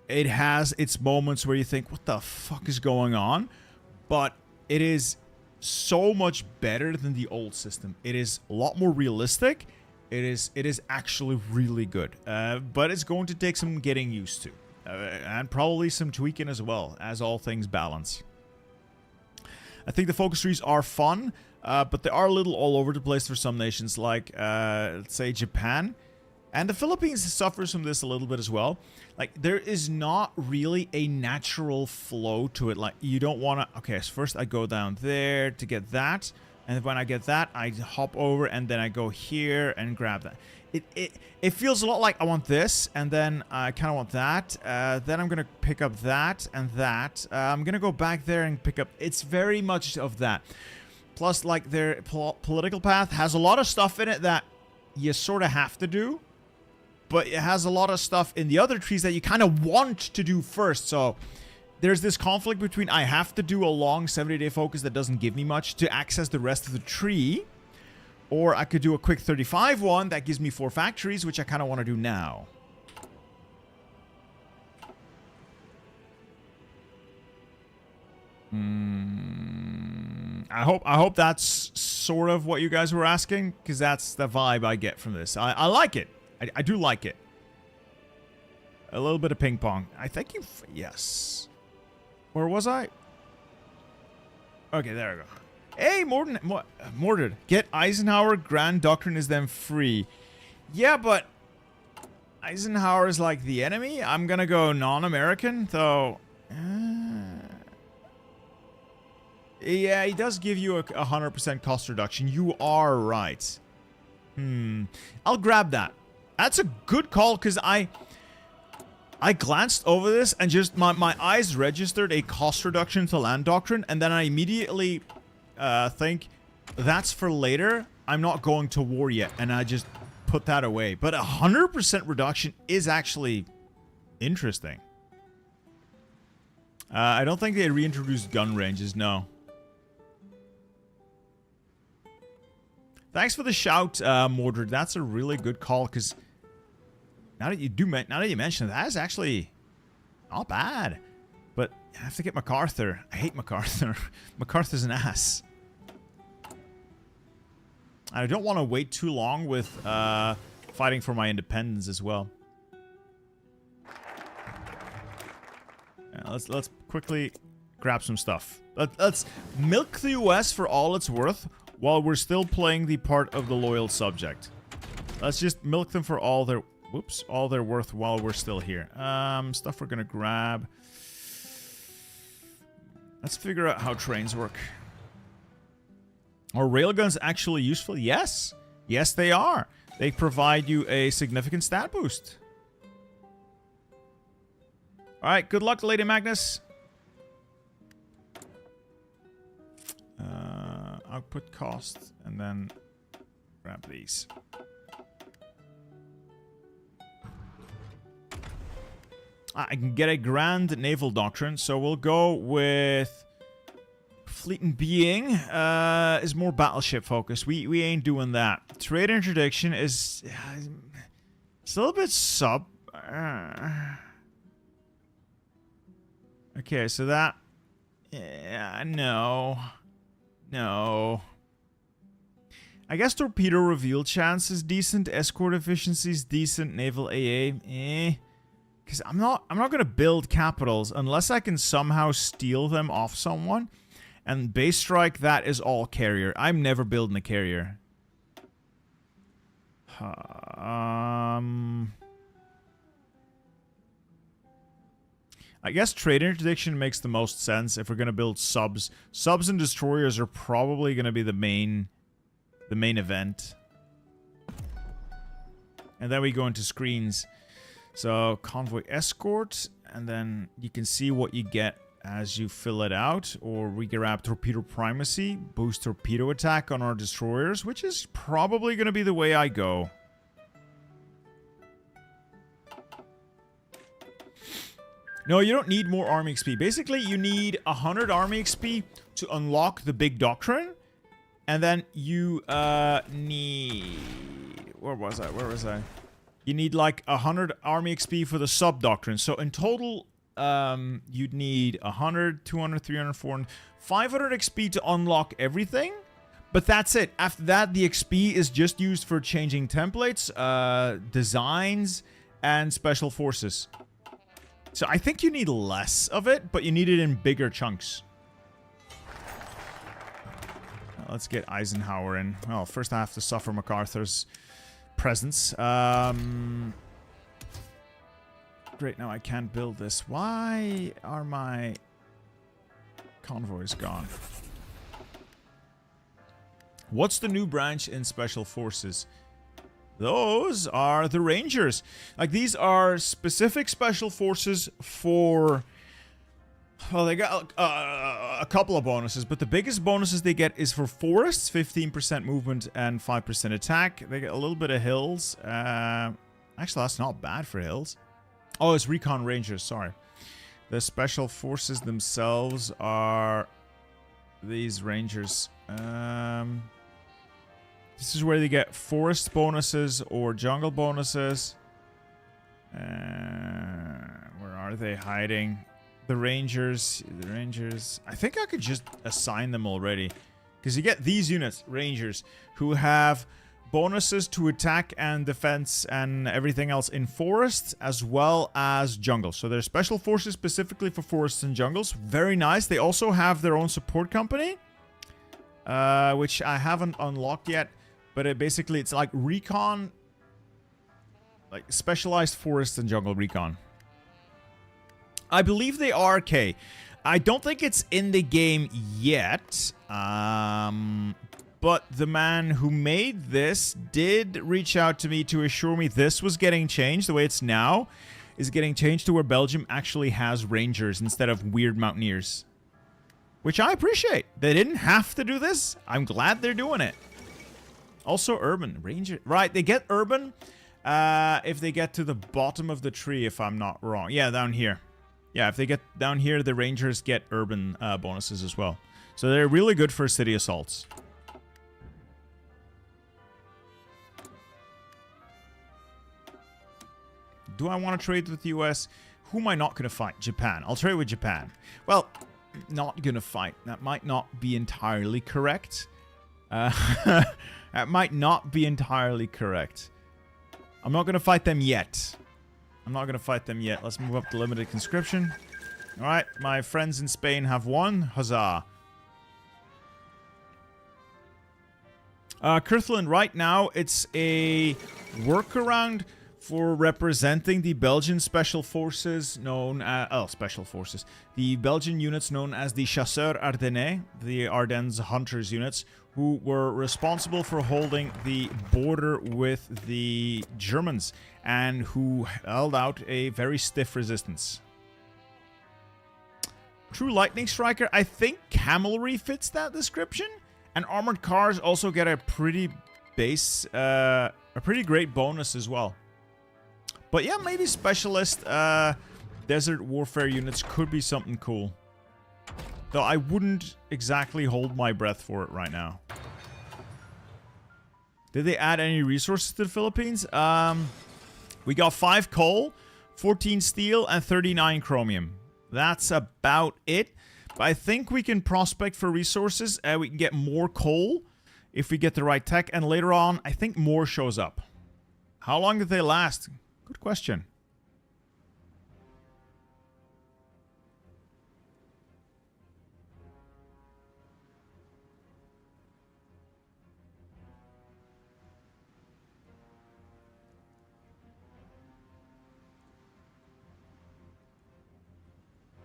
It has its moments where you think, what the fuck is going on? But it is so much better than the old system. It is a lot more realistic. It is actually really good. But it's going to take some getting used to. And probably some tweaking as well, as all things balance. I think the focus trees are fun, but they are a little all over the place for some nations like, let's say, Japan. And the Philippines suffers from this a little bit as well. Like, there is not really a natural flow to it. Like, you don't want to... Okay, so first I go down there to get that. And when I get that, I hop over and then I go here and grab that. It feels a lot like I want this, and then I kind of want that. Then I'm going to pick up that and that. I'm going to go back there and pick up... It's very much of that. Plus, like, their political path has a lot of stuff in it that you sort of have to do. But it has a lot of stuff in the other trees that you kind of want to do first. So there's this conflict between I have to do a long 70-day focus that doesn't give me much to access the rest of the tree. Or I could do a quick 35 one that gives me 4 factories, which I kind of want to do now. I hope that's sort of what you guys were asking, because that's the vibe I get from this. I like it. I do like it. A little bit of ping pong. I think you... Yes. Where was I? Okay, there we go. Hey, Mordred. Get Eisenhower. Grand Doctrine is then free. Yeah, but... Eisenhower is like the enemy? I'm gonna go non-American, though... Yeah, he does give you a 100% cost reduction. You are right. I'll grab that. That's a good call, because I glanced over this and just my eyes registered a cost reduction to land doctrine, and then I immediately think that's for later. I'm not going to war yet, and I just put that away. But 100% reduction is actually interesting. I don't think they reintroduced gun ranges, no. Thanks for the shout, Mordred. That's a really good call, because now that you mention it, that is actually not bad. But I have to get MacArthur. I hate MacArthur. MacArthur's an ass. I don't want to wait too long with fighting for my independence as well. Let's quickly grab some stuff. Let's milk the US for all it's worth, while we're still playing the part of the loyal subject. Let's just milk them for all their... Whoops. All their worth while we're still here. Stuff we're gonna grab. Let's figure out how trains work. Are railguns actually useful? Yes. Yes, they are. They provide you a significant stat boost. Alright, good luck, Lady Magnus. Output cost, and then grab these. I can get a grand naval doctrine, so we'll go with Fleet and Being. Is more battleship focused. We ain't doing that. Trade interdiction is it's a little bit sub. Okay, so that no. I guess torpedo reveal chance is decent. Escort efficiency is decent. Naval AA, because I'm not gonna build capitals unless I can somehow steal them off someone. And base strike, that is all carrier. I'm never building a carrier. I guess trade interdiction makes the most sense if we're gonna build subs. Subs and destroyers are probably gonna be the main event. And then we go into screens. So convoy escort, and then you can see what you get as you fill it out. Or we grab torpedo primacy, boost torpedo attack on our destroyers, which is probably gonna be the way I go. No, you don't need more army XP. Basically, you need 100 army XP to unlock the big doctrine. And then you need... Where was I? You need like 100 army XP for the sub-doctrine. So in total, you'd need 100, 200, 300, 400, 500 XP to unlock everything. But that's it. After that, the XP is just used for changing templates, designs, and special forces. So I think you need less of it, but you need it in bigger chunks. Let's get Eisenhower in. Well, first I have to suffer MacArthur's presence. Great, now I can't build this. Why are my convoys gone? What's the new branch in Special Forces? Those are the Rangers. Like, these are specific special forces for... Well, they got a couple of bonuses, but the biggest bonuses they get is for forests, 15% movement and 5% attack. They get a little bit of hills. Actually, that's not bad for hills. Oh, it's Recon Rangers, sorry. The special forces themselves are these Rangers. This is where they get forest bonuses or jungle bonuses. Where are they hiding? The Rangers. I think I could just assign them already. Because you get these units, Rangers, who have bonuses to attack and defense and everything else in forests as well as jungles. So they're special forces specifically for forests and jungles. Very nice. They also have their own support company, which I haven't unlocked yet. But it's like recon, like specialized forest and jungle recon. I believe they are K. I don't think it's in the game yet. But the man who made this did reach out to me to assure me this was getting changed. The way it's now is getting changed to where Belgium actually has Rangers instead of weird Mountaineers. Which I appreciate. They didn't have to do this. I'm glad they're doing it. Also urban. Ranger. Right, they get urban if they get to the bottom of the tree, if I'm not wrong. Yeah, down here. Yeah, if they get down here, the Rangers get urban bonuses as well. So they're really good for city assaults. Do I want to trade with the US? Who am I not going to fight? Japan. I'll trade with Japan. Well, not going to fight. That might not be entirely correct. That might not be entirely correct. I'm not going to fight them yet. Let's move up to limited conscription. Alright, my friends in Spain have won. Huzzah. Kirthland, right now, it's a workaround for representing the Belgian Special Forces known as... Special Forces. The Belgian units known as the Chasseurs Ardennais, the Ardennes Hunters units, who were responsible for holding the border with the Germans and who held out a very stiff resistance. True Lightning Striker, I think Cavalry fits that description. And Armored Cars also get a pretty a pretty great bonus as well. But yeah, maybe Specialist Desert Warfare units could be something cool. Though I wouldn't exactly hold my breath for it right now. Did they add any resources to the Philippines? We got 5 coal, 14 steel, and 39 chromium. That's about it. But I think we can prospect for resources. We can get more coal if we get the right tech. And later on, I think more shows up. How long did they last? Good question.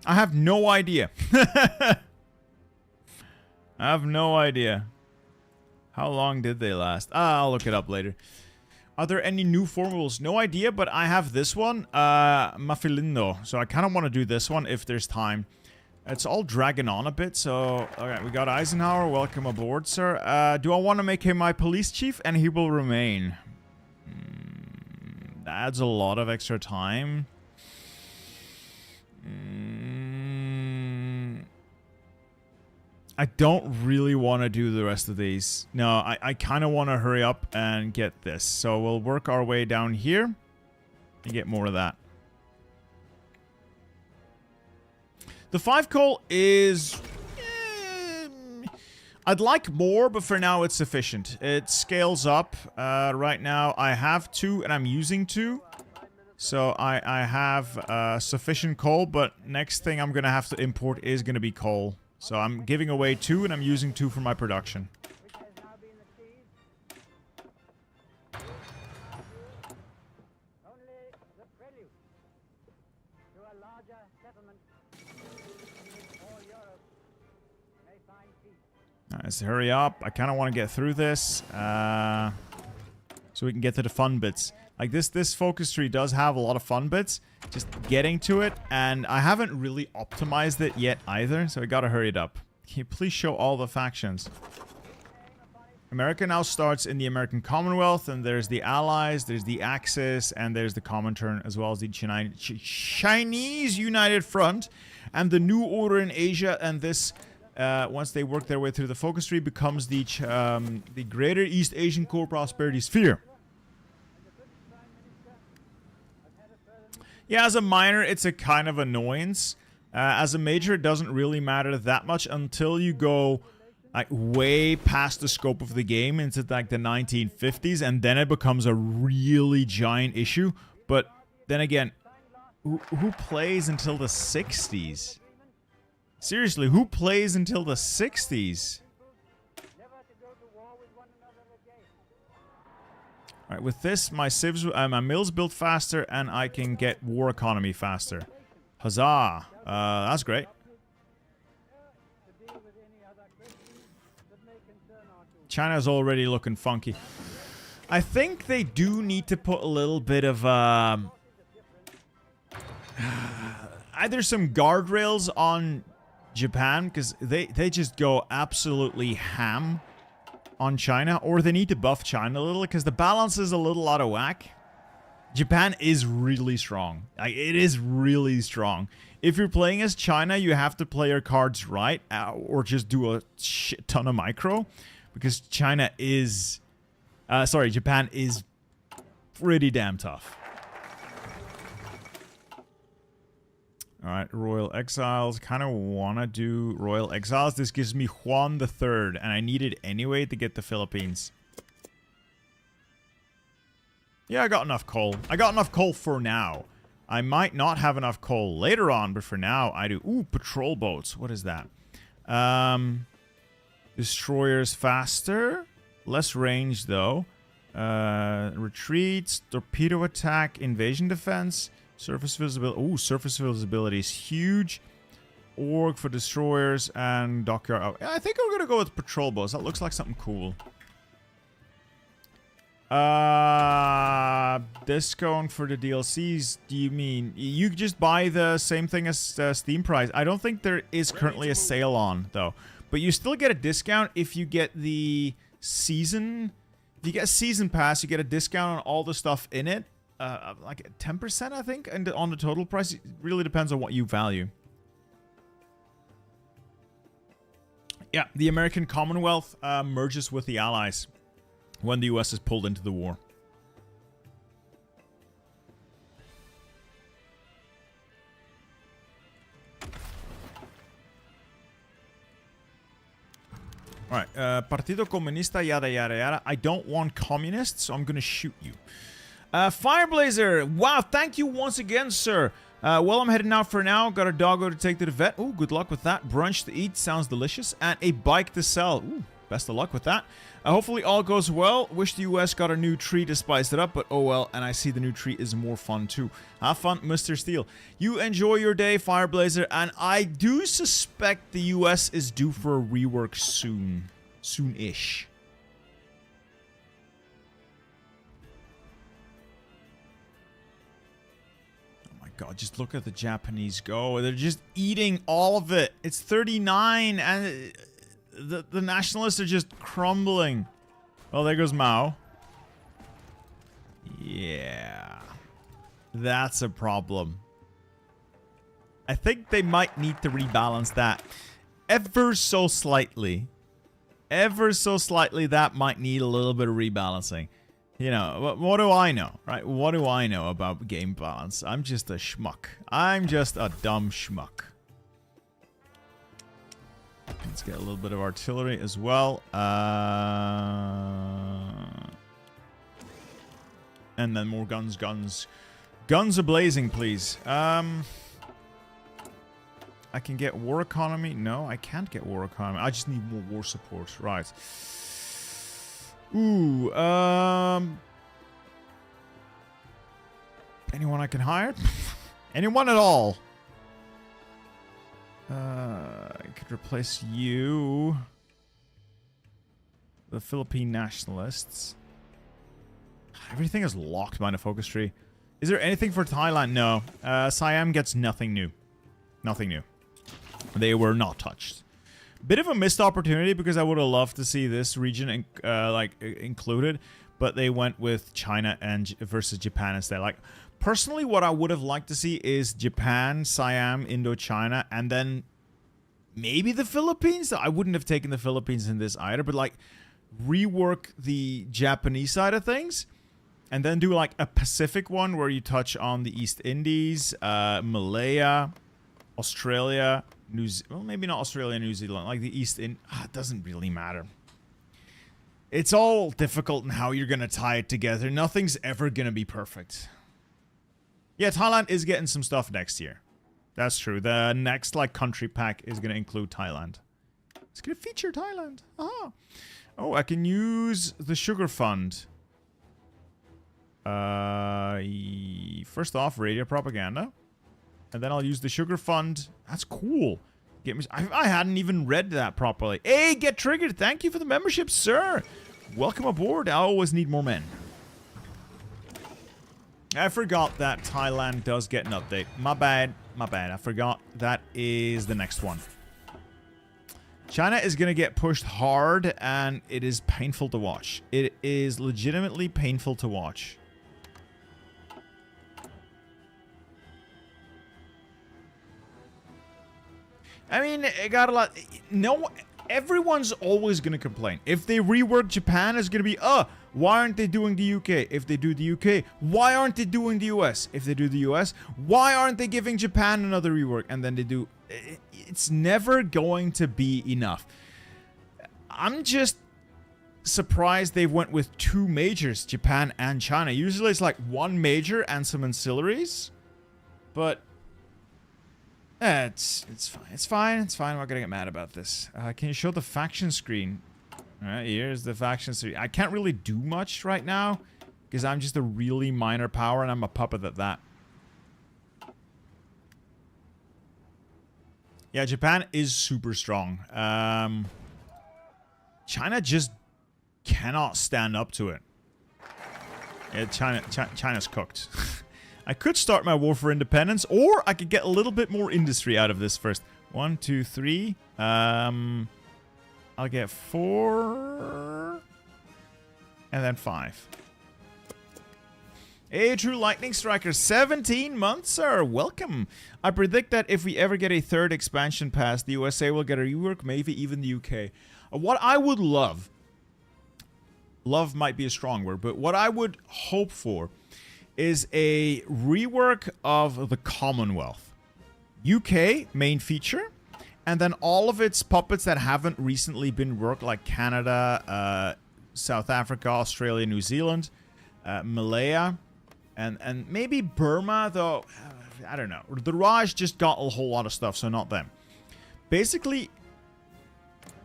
I have no idea. I have no idea. How long did they last? I'll look it up later. Are there any new formulas? No idea, but I have this one. Mafilindo. So I kind of want to do this one if there's time. It's all dragging on a bit, so... Alright, we got Eisenhower. Welcome aboard, sir. Do I want to make him my police chief? And he will remain. That adds a lot of extra time. I don't really want to do the rest of these. No, I kind of want to hurry up and get this. So we'll work our way down here and get more of that. The 5 coal is... I'd like more, but for now it's sufficient. It scales up. Right now I have 2 and I'm using 2. So I have sufficient coal, but next thing I'm going to have to import is going to be coal. So I'm giving away 2 and I'm using 2 for my production. Let's hurry up. I kind of want to get through this. So we can get to the fun bits. Like this focus tree does have a lot of fun bits. Just getting to it. And I haven't really optimized it yet either. So we gotta hurry it up. Can you please show all the factions? America now starts in the American Commonwealth. And there's the Allies. There's the Axis. And there's the Comintern. As well as the Chinese United Front. And the New Order in Asia. And this... once they work their way through the focus tree, becomes the Greater East Asian Core Prosperity Sphere. Yeah, as a minor, it's a kind of annoyance. As a major, it doesn't really matter that much until you go like way past the scope of the game into like the 1950s, and then it becomes a really giant issue. But then again, who plays until the 60s? Seriously, who plays until the 60s? Alright, with this, my civs, my mills built faster, and I can get war economy faster. Huzzah! That's great. China's already looking funky. I think they do need to put a little bit of, either some guardrails on Japan, because they just go absolutely ham on China, or they need to buff China a little, because the balance is a little out of whack. Japan is really strong. Like, it is really strong. If you're playing as China, you have to play your cards right, or just do a shit ton of micro, because Japan is pretty damn tough. Alright, Royal Exiles. Kind of want to do Royal Exiles. This gives me Juan III, and I need it anyway to get the Philippines. Yeah, I got enough coal. I got enough coal for now. I might not have enough coal later on, but for now, I do. Ooh, patrol boats. What is that? Destroyers faster. Less range, though. Retreats, torpedo attack, invasion defense, surface visibility. Oh, surface visibility is huge. Org for destroyers and dockyard. Oh, I think I'm gonna go with patrol boats. That looks like something cool. Discount for the DLCs. Do you mean you just buy the same thing as Steam price? I don't think there is currently a sale on though, but you still get a discount if you get the season. If you get a season pass, you get a discount on all the stuff in it, like 10%, I think, and on the total price. It really depends on what you value. Yeah, the American Commonwealth merges with the Allies when the US is pulled into the war. Alright, Partido Comunista, yada yada yada. I don't want communists, so I'm gonna shoot you. Fireblazer, wow, thank you once again, sir. Well, I'm heading out for now. Got a doggo to take to the vet. Oh, good luck with that. Brunch to eat, sounds delicious. And a bike to sell. Ooh, best of luck with that. Hopefully all goes well. Wish the US got a new tree to spice it up, but oh well. And I see the new tree is more fun too. Have fun, Mr. Steele. You enjoy your day, Fireblazer. And I do suspect the US is due for a rework soon. Soon-ish. God, just look at the Japanese go. They're just eating all of it. It's 39 and the nationalists are just crumbling. Well, there goes Mao. Yeah. That's a problem. I think they might need to rebalance that ever so slightly. Ever so slightly, that might need a little bit of rebalancing. You know, what do I know, right? What do I know about game balance? I'm just a schmuck. I'm just a dumb schmuck. Let's get a little bit of artillery as well. And then more guns. Guns a-blazing, please. I can get war economy. No, I can't get war economy. I just need more war support. Right. Ooh, anyone I can hire? Anyone at all? I could replace you. The Philippine nationalists. Everything is locked behind a focus tree. Is there anything for Thailand? No. Siam gets nothing new. Nothing new. They were not touched. Bit of a missed opportunity because I would have loved to see this region included, but they went with China and versus Japan instead. Like, personally, what I would have liked to see is Japan, Siam, Indochina, and then maybe the Philippines. I wouldn't have taken the Philippines in this either, but like rework the Japanese side of things, and then do like a Pacific one where you touch on the East Indies, Malaya, Australia. Well, maybe not Australia, New Zealand, like the East in. It doesn't really matter. It's all difficult in how you're going to tie it together. Nothing's ever going to be perfect. Yeah, Thailand is getting some stuff next year. That's true. The next, like, country pack is going to include Thailand. It's going to feature Thailand. Aha. Oh, I can use the sugar fund. First off, radio propaganda. And then I'll use the sugar fund. That's cool. Get me. I hadn't even read that properly. Hey, get triggered. Thank you for the membership, sir. Welcome aboard. I always need more men. I forgot that Thailand does get an update. My bad. My bad. I forgot that is the next one. China is going to get pushed hard, and it is painful to watch. It is legitimately painful to watch. I mean, it got a lot. No, everyone's always going to complain. If they rework Japan, it's going to be, why aren't they doing the UK? If they do the UK, why aren't they doing the US? If they do the US, why aren't they giving Japan another rework? And then they do. It's never going to be enough. I'm just surprised they went with two majors, Japan and China. Usually it's like one major and some ancillaries. But it's fine. It's fine. It's fine. I'm not gonna get mad about this. Can you show the faction screen? Alright, here's the factions. I can't really do much right now because I'm just a really minor power and I'm a puppet at that. Yeah, Japan is super strong. China just cannot stand up to it. Yeah, China's cooked. I could start my war for independence, or I could get a little bit more industry out of this first. 1, 2, 3. I'll get 4. And then 5. A true lightning striker, 17 months, sir. Welcome. I predict that if we ever get a third expansion pass, the USA will get a rework, maybe even the UK. What I would love might be a strong word, but what I would hope for is a rework of the Commonwealth. UK, main feature, and then all of its puppets that haven't recently been worked, like Canada, South Africa, Australia, New Zealand, Malaya, and maybe Burma, though, I don't know. The Raj just got a whole lot of stuff, so not them. Basically,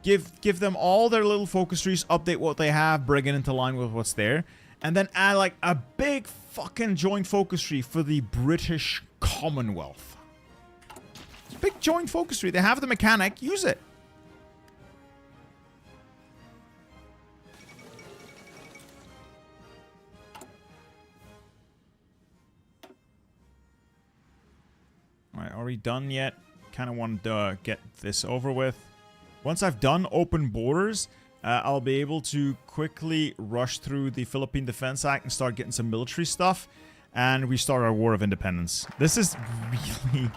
give them all their little focus trees, update what they have, bring it into line with what's there, and then add like a big fucking joint focus tree for the British Commonwealth. It's a big joint focus tree. They have the mechanic. Use it. Alright, are we done yet? Kind of want to get this over with. Once I've done open borders, I'll be able to quickly rush through the Philippine Defense Act and start getting some military stuff. And we start our War of Independence. This is really,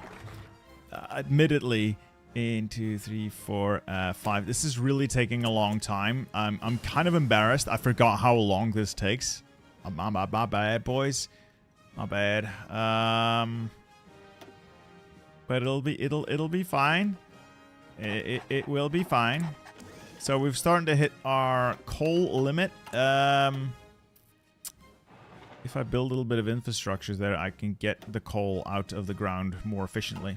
admittedly, 1, 2, 3, 4, 5. This is really taking a long time. I'm kind of embarrassed. I forgot how long this takes. My bad, boys. My bad. But it'll be fine. It will be fine. So we've started to hit our coal limit. If I build a little bit of infrastructure there, I can get the coal out of the ground more efficiently.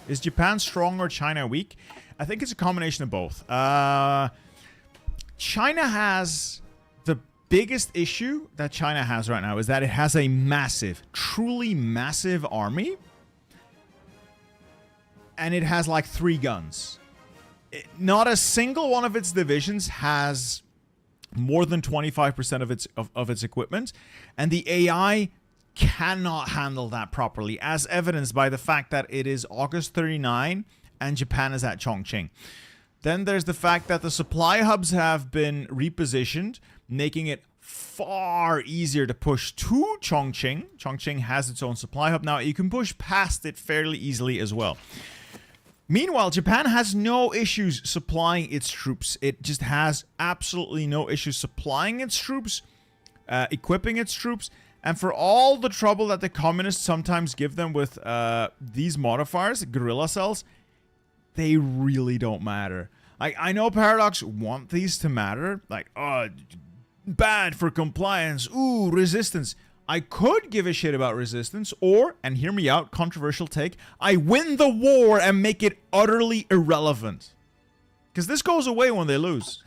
Is Japan strong or China weak? I think it's a combination of both. China has... The biggest issue that China has right now is that it has a massive, truly massive army. And it has like 3 guns. Not a single one of its divisions has more than 25% of its equipment, and the AI cannot handle that properly, as evidenced by the fact that it is August 39 and Japan is at Chongqing. Then there's the fact that the supply hubs have been repositioned, making it far easier to push to Chongqing. Chongqing has its own supply hub now. You can push past it fairly easily as well. Meanwhile, Japan has no issues supplying its troops. It just has absolutely no issues supplying its troops, equipping its troops, and for all the trouble that the communists sometimes give them with these modifiers, guerrilla cells, they really don't matter. Like, I know Paradox want these to matter. Like, bad for compliance. Ooh, resistance. I could give a shit about resistance, or, and hear me out, controversial take, I win the war and make it utterly irrelevant. Because this goes away when they lose.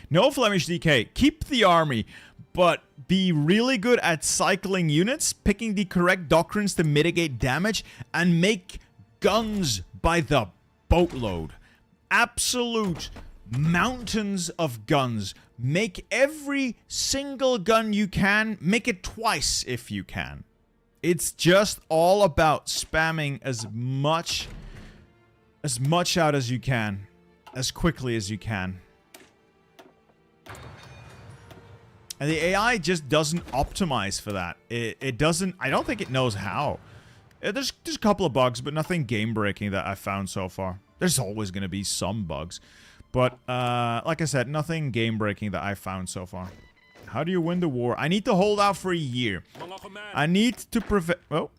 No Flemish DK. Keep the army, but be really good at cycling units, picking the correct doctrines to mitigate damage, and make guns by the boatload. Absolute mountains of guns. Make every single gun you can. Make it twice if you can. It's just all about spamming as much out as you can, as quickly as you can. And the AI just doesn't optimize for that. It doesn't... I don't think it knows how. There's a couple of bugs, but nothing game-breaking that I've found so far. There's always going to be some bugs. But, like I said, nothing game-breaking that I've found so far. How do you win the war? I need to hold out for a year. I need to prevent... Oh.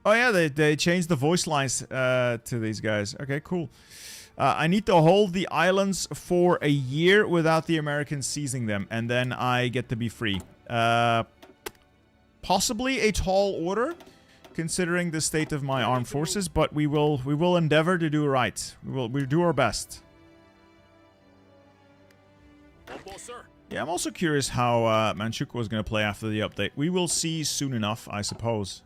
Oh yeah, they changed the voice lines to these guys. Okay, cool. I need to hold the islands for a year without the Americans seizing them, and then I get to be free. Possibly a tall order, considering the state of my armed forces, but we will endeavor to do right. We'll do our best. Almost, sir. Yeah, I'm also curious how Manchukuo is going to play after the update. We will see soon enough, I suppose.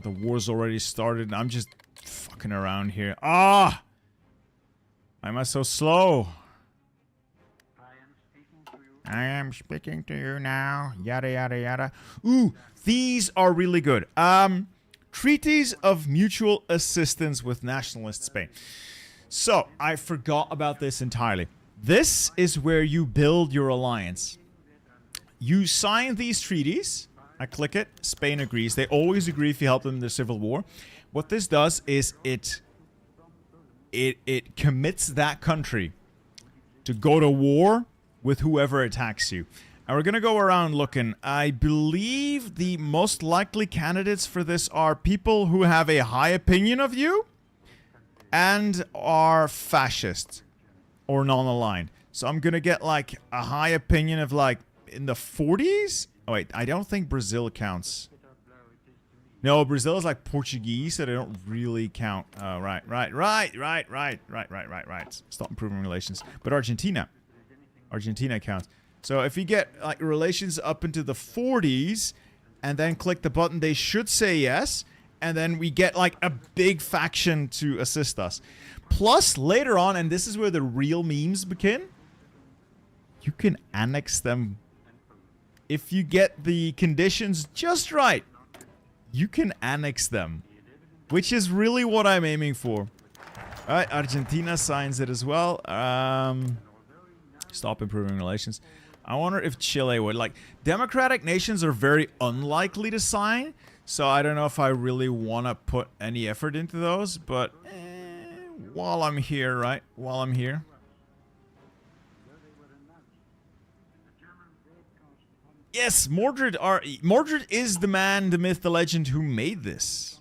The war's already started, and I'm just fucking around here. Ah! Why am I so slow? I am speaking to you now. Yada, yada, yada. Ooh, these are really good. Treaties of mutual assistance with nationalist Spain. So, I forgot about this entirely. This is where you build your alliance. You sign these treaties. I click it. Spain agrees. They always agree if you help them in the civil war. What this does is it commits that country to go to war with whoever attacks you. And we're gonna go around looking. I believe the most likely candidates for this are people who have a high opinion of you and are fascist or non-aligned. So I'm gonna get like a high opinion of like in the 40s? Oh wait, I don't think Brazil counts. No, Brazil is like Portuguese, so they don't really count. Right. Stop improving relations. But Argentina counts. So if you get like relations up into the 40s and then click the button, they should say yes. And then we get like a big faction to assist us. Plus, later on, and this is where the real memes begin, you can annex them. If you get the conditions just right, you can annex them. Which is really what I'm aiming for. Alright, Argentina signs it as well. Stop improving relations. I wonder if Chile would. Like, democratic nations are very unlikely to sign. So I don't know if I really want to put any effort into those. But while I'm here, right? While I'm here. Yes, Mordred is the man, the myth, the legend who made this.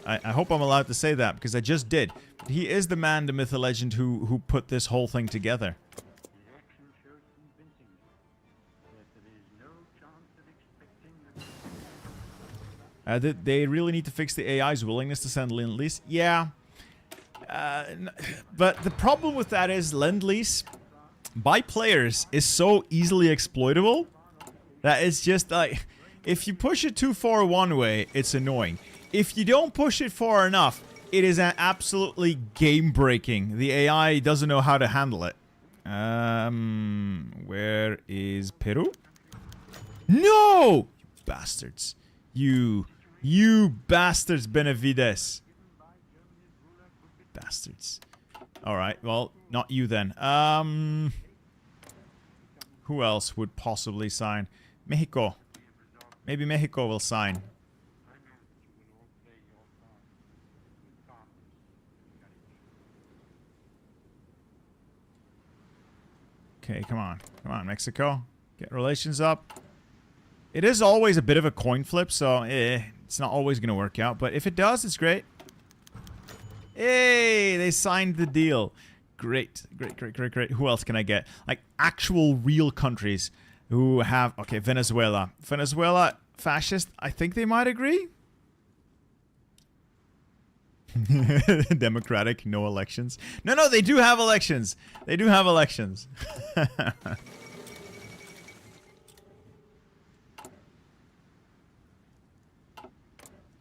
I hope I'm allowed to say that because I just did. He is the man, the myth, the legend who put this whole thing together. They really need to fix the AI's willingness to send Lend-Lease. Yeah. But the problem with that is Lend-Lease by players is so easily exploitable that it's just like, if you push it too far one way, it's annoying. If you don't push it far enough, it is absolutely game-breaking. The AI doesn't know how to handle it. Where is Peru? No! You bastards. You bastards, Benavides. Bastards. Alright, well, not you then. Who else would possibly sign? Mexico. Maybe Mexico will sign. Okay, come on. Come on, Mexico. Get relations up. It is always a bit of a coin flip, so it's not always going to work out. But if it does, it's great. Hey, they signed the deal. Great. Great. Who else can I get? Like, actual real countries who have... Okay, Venezuela. Venezuela, fascist. I think they might agree. Democratic, no elections. No, they do have elections. They do have elections.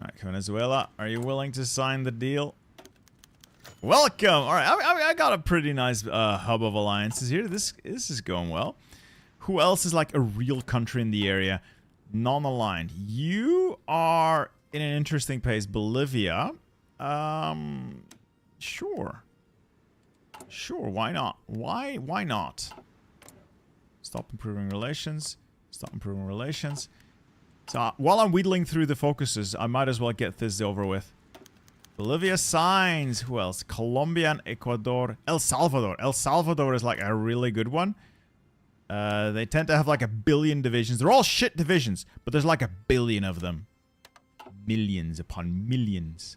Alright, Venezuela, are you willing to sign the deal? Welcome! Alright, I got a pretty nice hub of alliances here. This is going well. Who else is like a real country in the area? Non-aligned. You are in an interesting place. Bolivia. Sure. Sure, why not? Why not? Stop improving relations. Stop improving relations. So, while I'm wheedling through the focuses, I might as well get this over with. Bolivia signs. Who else? Colombia and Ecuador. El Salvador. El Salvador is like a really good one. They tend to have like 1 billion divisions. They're all shit divisions, but there's like 1 billion of them. Millions upon millions.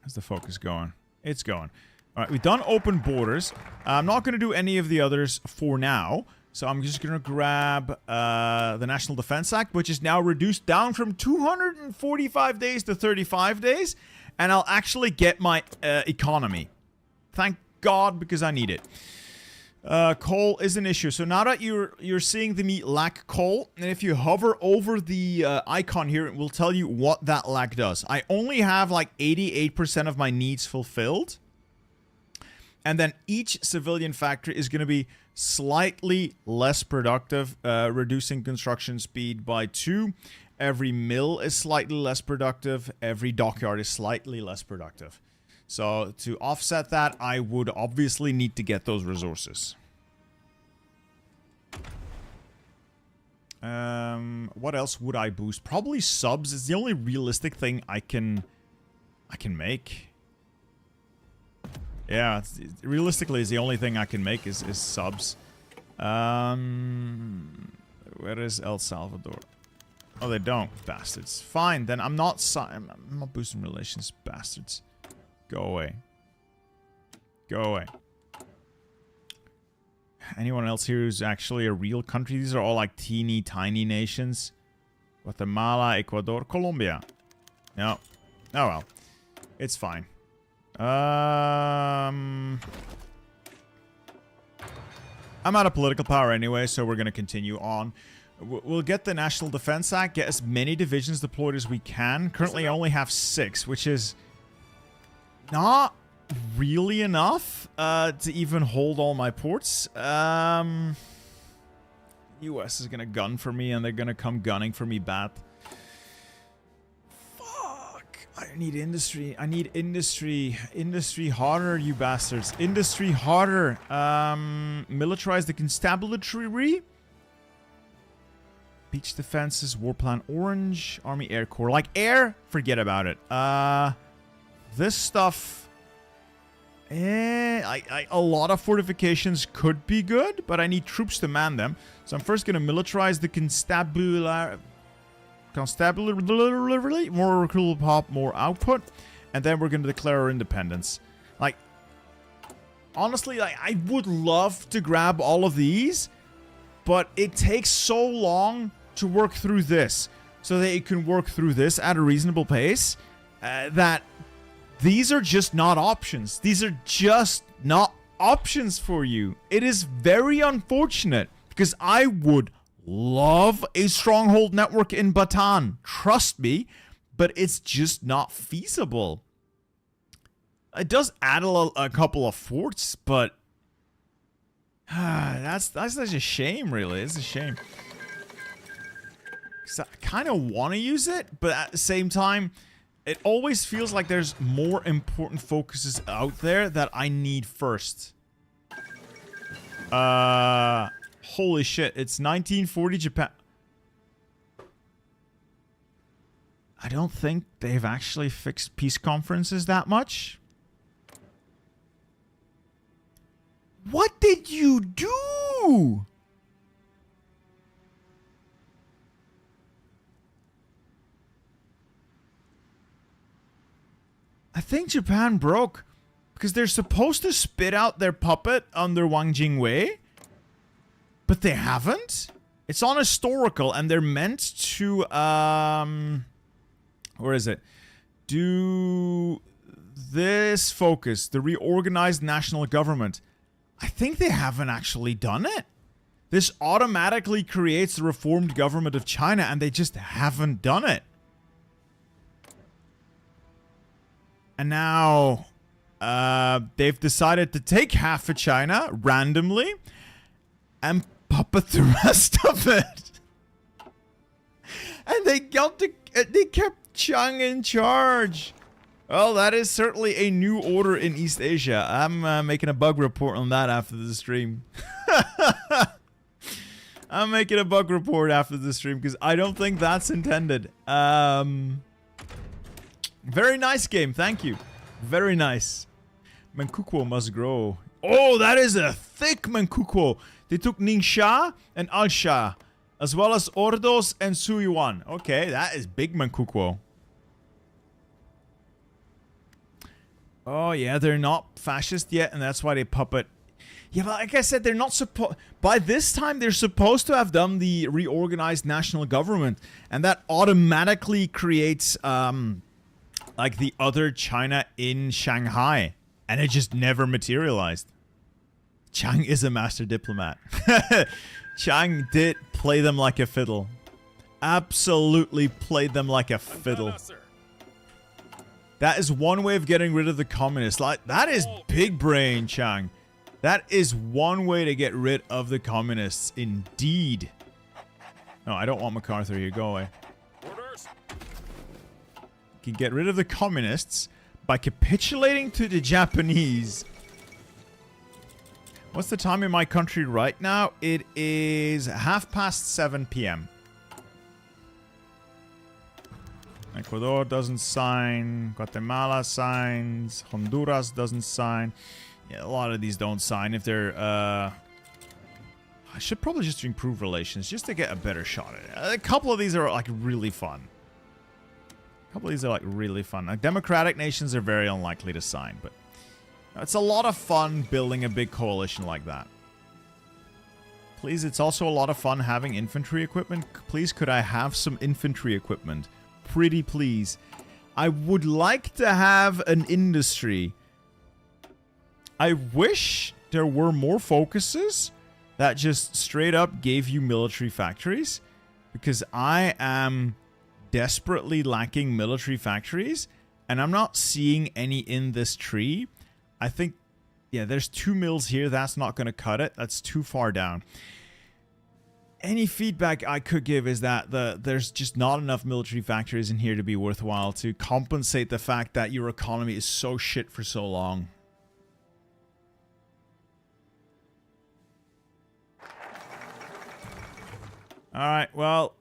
How's the focus going? It's going. Alright, we've done open borders. I'm not going to do any of the others for now. So I'm just going to grab the National Defense Act, which is now reduced down from 245 days to 35 days. And I'll actually get my economy. Thank God, because I need it. Coal is an issue. So now that you're seeing the me lack coal, and if you hover over the icon here, it will tell you what that lack does. I only have like 88% of my needs fulfilled. And then each civilian factory is going to be slightly less productive, reducing construction speed by 2. Every mill is slightly less productive. Every dockyard is slightly less productive. So to offset that, I would obviously need to get those resources. What else would I boost? Probably subs is the only realistic thing I can make. Yeah, realistically, is the only thing I can make is subs. Where is El Salvador? Oh, they don't, bastards. Fine, then I'm not boosting relations, bastards. Go away. Go away. Anyone else here who's actually a real country? These are all like teeny tiny nations. Guatemala, Ecuador, Colombia. No. Oh well. It's fine. I'm out of political power anyway, so we're going to continue on. We'll get the National Defense Act, get as many divisions deployed as we can. Currently, I only have 6, which is not really enough to even hold all my ports. US is going to gun for me, and they're going to come gunning for me bad. I need industry. I need industry. Industry harder, you bastards. Industry harder. Militarize the constabulary. Beach defenses. War plan orange. Army Air Corps. Like air, forget about it. This stuff. A lot of fortifications could be good, but I need troops to man them. So I'm first going to militarize the constabulary. More recruitable pop, more output, and then we're going to declare our independence. Like, honestly, like, I would love to grab all of these, but it takes so long to work through this, so that you can work through this at a reasonable pace, that these are just not options. These are just not options for you. It is very unfortunate, because I would love a stronghold network in Bataan. Trust me, but it's just not feasible. It does add a couple of forts, but that's such a shame, really. It's a shame. 'Cause I kind of want to use it, but at the same time, it always feels like there's more important focuses out there that I need first. Holy shit, it's 1940 Japan. I don't think they've actually fixed peace conferences that much. What did you do? I think Japan broke because they're supposed to spit out their puppet under Wang Jingwei. But they haven't? It's on historical, and they're meant to, where is it? Do this focus, the reorganized national government. I think they haven't actually done it. This automatically creates the reformed government of China, and they just haven't done it. And now, they've decided to take half of China, randomly, and puppet the rest of it. And they kept Chiang in charge. Well, that is certainly a new order in East Asia. I'm making a bug report on that after the stream. I'm making a bug report after the stream because I don't think that's intended. Very nice game, thank you. Very nice. Manchukuo must grow. Oh, that is a thick Manchukuo. They took Ningxia and Alsha, as well as Ordos and Suyuan. Okay, that is big Manchukuo. Oh, yeah, they're not fascist yet, and that's why they puppet. Yeah, but like I said, they're not supposed... By this time, they're supposed to have done the reorganized national government, and that automatically creates, like, the other China in Shanghai, and it just never materialized. Chiang is a master diplomat. Chiang did play them like a fiddle. Absolutely played them like a fiddle. That is one way of getting rid of the communists. Like, that is big brain, Chiang. That is one way to get rid of the communists, indeed. No, I don't want MacArthur here. Go away. Orders. You can get rid of the communists by capitulating to the Japanese. What's the time in my country right now? It is 7:30 p.m. Ecuador doesn't sign. Guatemala signs. Honduras doesn't sign. Yeah, a lot of these don't sign if they're, I should probably just improve relations just to get a better shot at it. A couple of these are, like, really fun. A couple of these are, like, really fun. Like, democratic nations are very unlikely to sign, but it's a lot of fun building a big coalition like that. Please, it's also a lot of fun having infantry equipment. Please, could I have some infantry equipment? Pretty please. I would like to have an industry. I wish there were more focuses that just straight up gave you military factories, because I am desperately lacking military factories, and I'm not seeing any in this tree. I think, yeah, there's 2 mills here. That's not going to cut it. That's too far down. Any feedback I could give is that there's just not enough military factories in here to be worthwhile to compensate the fact that your economy is so shit for so long. Alright, well,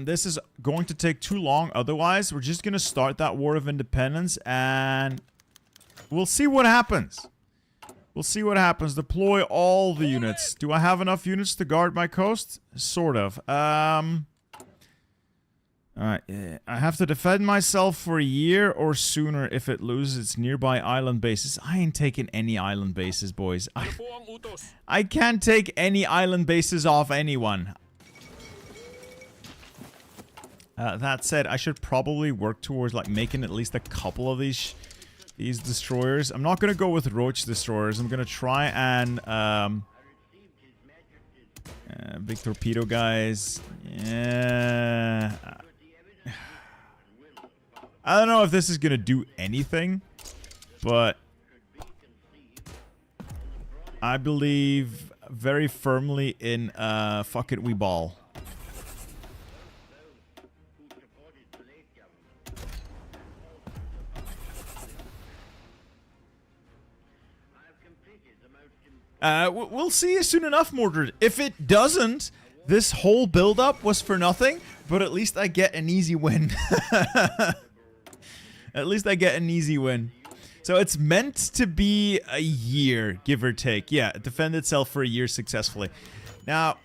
this is going to take too long. Otherwise, we're just going to start that War of Independence, and we'll see what happens. We'll see what happens. Deploy all the units. Do I have enough units to guard my coast? Sort of. Alright, I have to defend myself for a year or sooner if it loses its nearby island bases. I ain't taking any island bases, boys. I can't take any island bases off anyone. That said, I should probably work towards, like, making at least a couple of these destroyers. I'm not gonna go with roach destroyers. I'm gonna try and big torpedo guys. Yeah, I don't know if this is gonna do anything, but I believe very firmly in fuck it, we ball. We'll see you soon enough, Mordred. If it doesn't, this whole build-up was for nothing, but at least I get an easy win. At least I get an easy win. So it's meant to be a year, give or take. Yeah, defend itself for a year successfully. Now,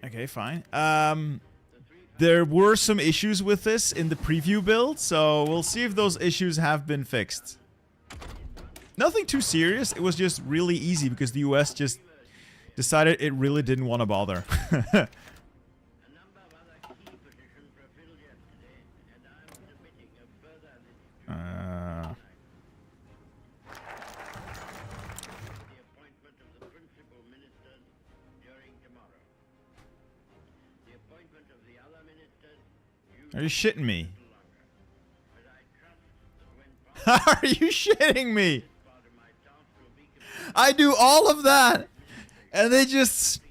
okay, fine. There were some issues with this in the preview build, so we'll see if those issues have been fixed. Nothing too serious. It was just really easy because the US just decided it really didn't want to bother. Are you shitting me? Are you shitting me? I do all of that, and they just...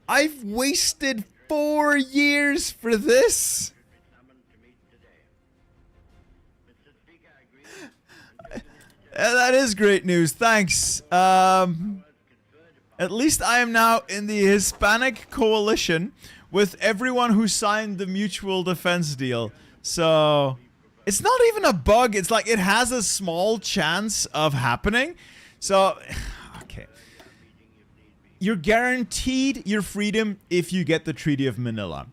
I've wasted 4 years for this. That is great news. Thanks. At least I am now in the Hispanic coalition with everyone who signed the mutual defense deal. So it's not even a bug. It's like it has a small chance of happening. So, okay. You're guaranteed your freedom if you get the Treaty of Manila.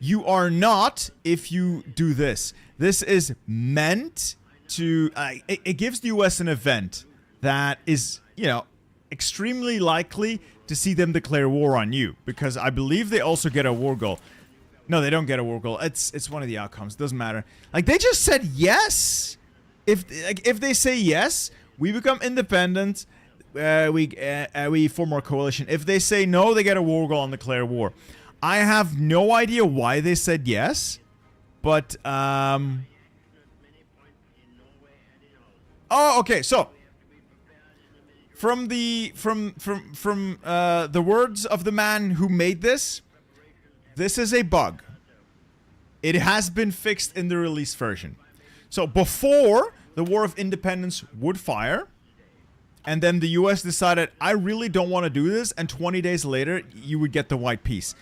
You are not if you do this. This is meant to... it gives the US an event that is, you know, extremely likely to see them declare war on you. Because I believe they also get a war goal. No, they don't get a war goal. It's one of the outcomes. It doesn't matter. Like, they just said yes. If they say yes, we become independent. We form our coalition. If they say no, they get a war goal and declare war. I have no idea why they said yes, but oh, okay. So from the words of the man who made this is a bug. It has been fixed in the release version. So before, the War of Independence would fire. And then the US decided, I really don't want to do this. And 20 days later, you would get the white peace.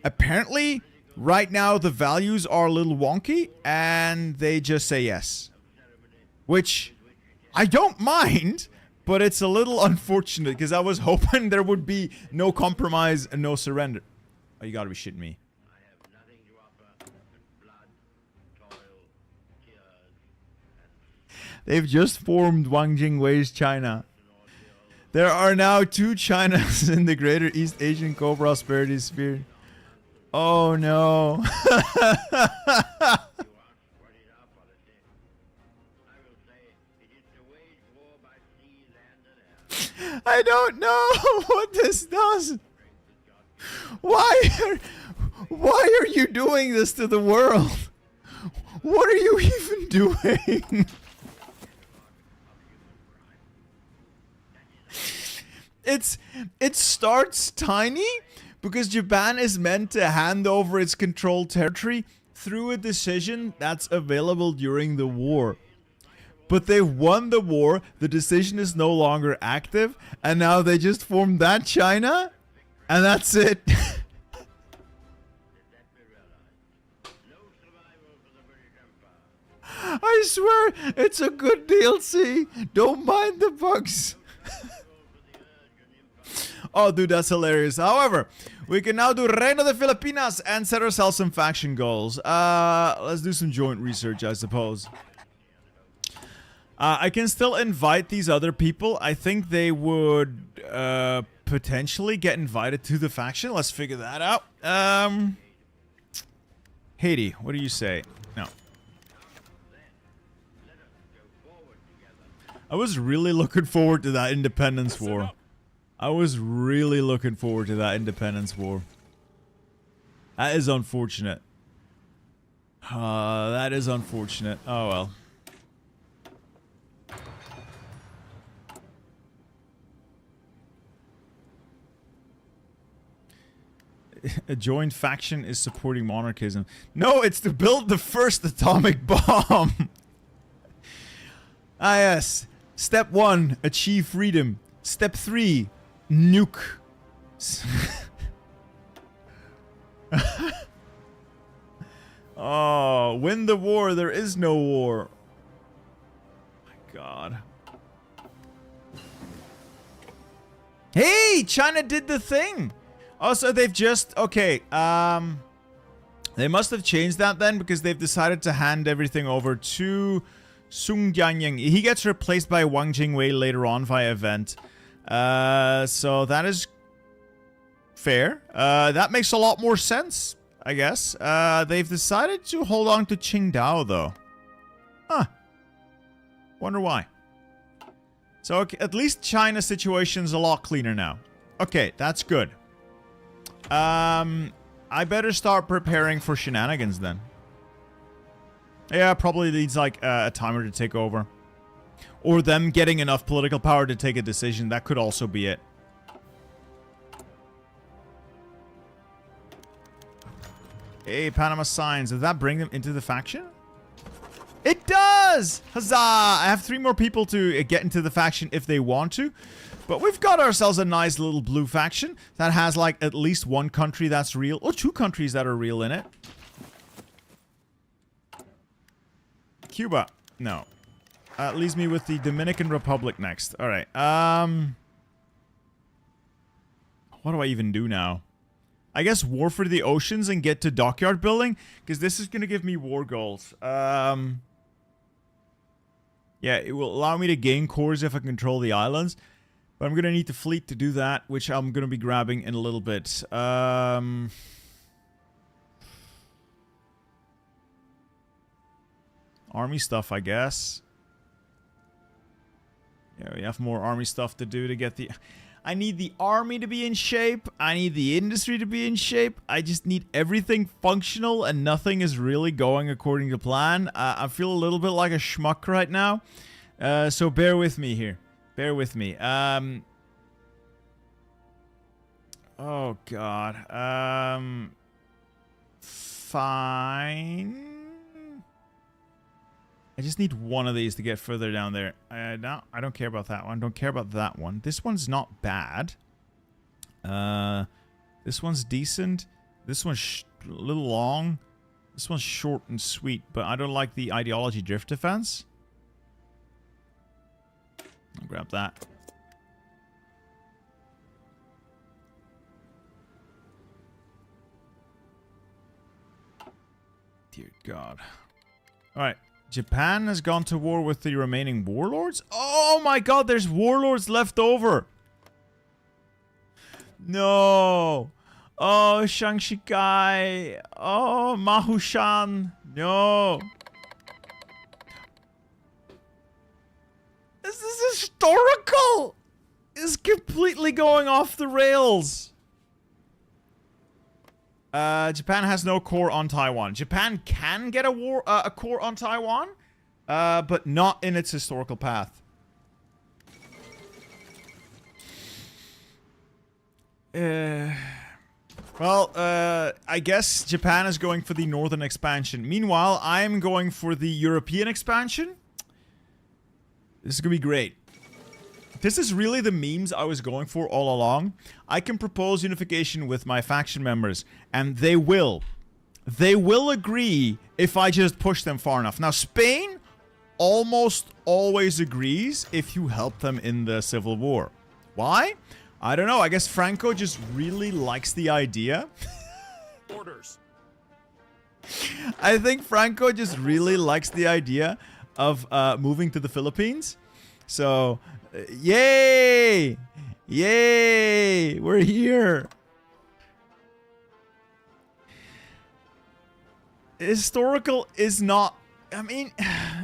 Apparently, right now, the values are a little wonky. And they just say yes. Which, I don't mind. But it's a little unfortunate. Because I was hoping there would be no compromise and no surrender. Oh, you gotta be shitting me. They've just formed Wang Jingwei's China. There are now 2 Chinas in the Greater East Asian Co-Prosperity Sphere. Oh no. I don't know what this does. Why are you doing this to the world? What are you even doing? It starts tiny because Japan is meant to hand over its controlled territory through a decision that's available during the war. But they won the war, the decision is no longer active, and now they just formed that China, and that's it. I swear, it's a good DLC. Don't mind the bugs. Oh, dude, that's hilarious. However, we can now do Reino de Filipinas and set ourselves some faction goals. Let's do some joint research, I suppose. I can still invite these other people. I think they would potentially get invited to the faction. Let's figure that out. Haiti, what do you say? No. I was really looking forward to that independence war. I was really looking forward to that independence war. That is unfortunate. That is unfortunate. Oh well. A joint faction is supporting monarchism. No, it's to build the first atomic bomb. Ah yes. Step 1, achieve freedom. Step 3, nuke. Oh, win the war. There is no war. Oh my God. Hey, China did the thing. Also, they've just... Okay, they must have changed that then because they've decided to hand everything over to Sung Jianying. He gets replaced by Wang Jingwei later on via event. So that is fair. That makes a lot more sense, I guess. They've decided to hold on to Qingdao, though. Huh. Wonder why. So, okay, at least China's situation's a lot cleaner now. Okay, that's good. I better start preparing for shenanigans then. Yeah, probably needs like a timer to take over. Or them getting enough political power to take a decision. That could also be it. Hey, Panama Signs. Does that bring them into the faction? It does! Huzzah! I have 3 more people to get into the faction if they want to. But we've got ourselves a nice little blue faction that has like at least 1 country that's real. Or 2 countries that are real in it. Cuba. No. Leaves me with the Dominican Republic next. Alright. What do I even do now? I guess war for the oceans and get to dockyard building, because this is going to give me war goals. Yeah, it will allow me to gain cores if I control the islands, but I'm going to need the fleet to do that, which I'm going to be grabbing in a little bit. Army stuff, I guess. Yeah, we have more army stuff to do to get the... I need the army to be in shape. I need the industry to be in shape. I just need everything functional and nothing is really going according to plan. I feel a little bit like a schmuck right now. So bear with me here. Bear with me. Oh, God. Fine. I just need one of these to get further down there. No, I don't care about that one. Don't care about that one. This one's not bad. This one's decent. This one's a little long. This one's short and sweet, but I don't like the ideology drift defense. I'll grab that. Dear God. Alright. Japan has gone to war with the remaining warlords? Oh my God, there's warlords left over. No. Oh, Shangshikai. Oh, Mahushan. No. This is historical. This is completely going off the rails. Japan has no core on Taiwan. Japan can get a core on Taiwan, but not in its historical path. Well, I guess Japan is going for the northern expansion. Meanwhile, I'm going for the European expansion. This is gonna be great. This is really the memes I was going for all along. I can propose unification with my faction members, and they will. They will agree if I just push them far enough. Now, Spain almost always agrees if you help them in the Civil War. Why? I don't know. I guess Franco just really likes the idea. Orders. I think Franco just really likes the idea of moving to the Philippines. So... yay! Yay! We're here! Historical is not... I mean,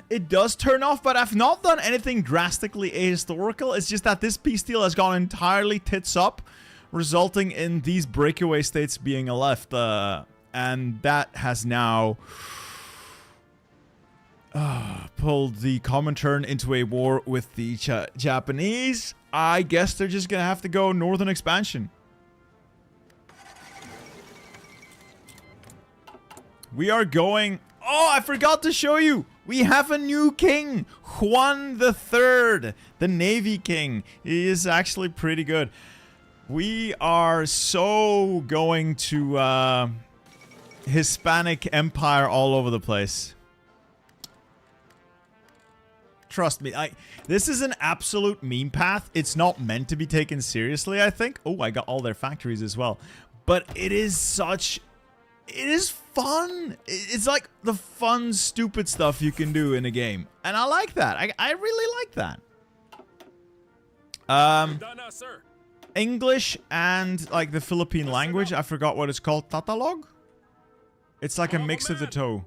it does turn off, but I've not done anything drastically ahistorical. It's just that this peace deal has gone entirely tits up, resulting in these breakaway states being left. And that has now... pulled the Comintern into a war with the Japanese. I guess they're just gonna have to go northern expansion. We are going... Oh, I forgot to show you! We have a new king! Juan III, the Navy King. He is actually pretty good. We are so going to Hispanic Empire all over the place. Trust me, this is an absolute meme path. It's not meant to be taken seriously, I think. Oh, I got all their factories as well. But it is such... It is fun. It's like the fun, stupid stuff you can do in a game. And I like that. I really like that. Sir. English and, like, the Philippine language. I forgot what it's called. Tagalog? It's like a mix of the two.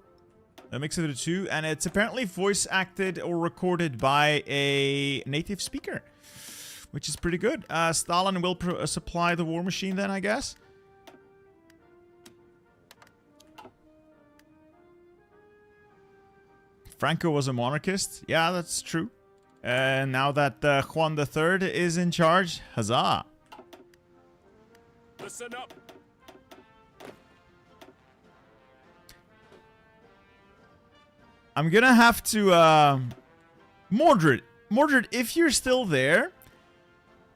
A mix of the two, and it's apparently voice acted or recorded by a native speaker, which is pretty good. Stalin will supply the war machine then, I guess. Franco was a monarchist. Yeah, that's true. And now that Juan III is in charge, huzzah. Listen up. I'm gonna have to, Mordred, if you're still there,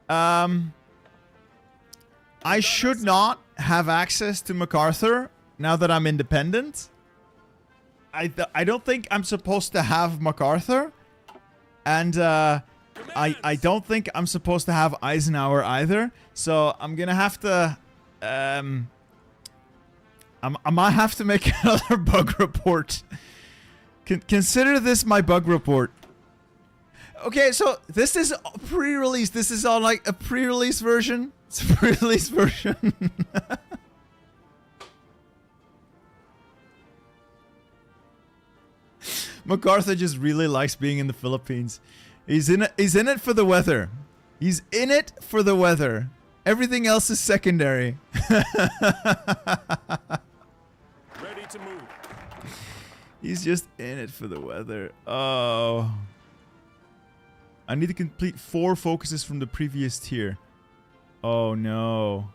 I should not have access to MacArthur now that I'm independent. I don't think I'm supposed to have MacArthur, and, I don't think I'm supposed to have Eisenhower either, so I'm gonna have to, I might have to make another bug report. Consider this my bug report. Okay, so this is pre-release. This is on like a pre-release version. It's a pre-release version. MacArthur just really likes being in the Philippines. He's in it for the weather. He's in it for the weather. Everything else is secondary. Ready to move. He's just in it for the weather. Oh. I need to complete 4 focuses from the previous tier. Oh no.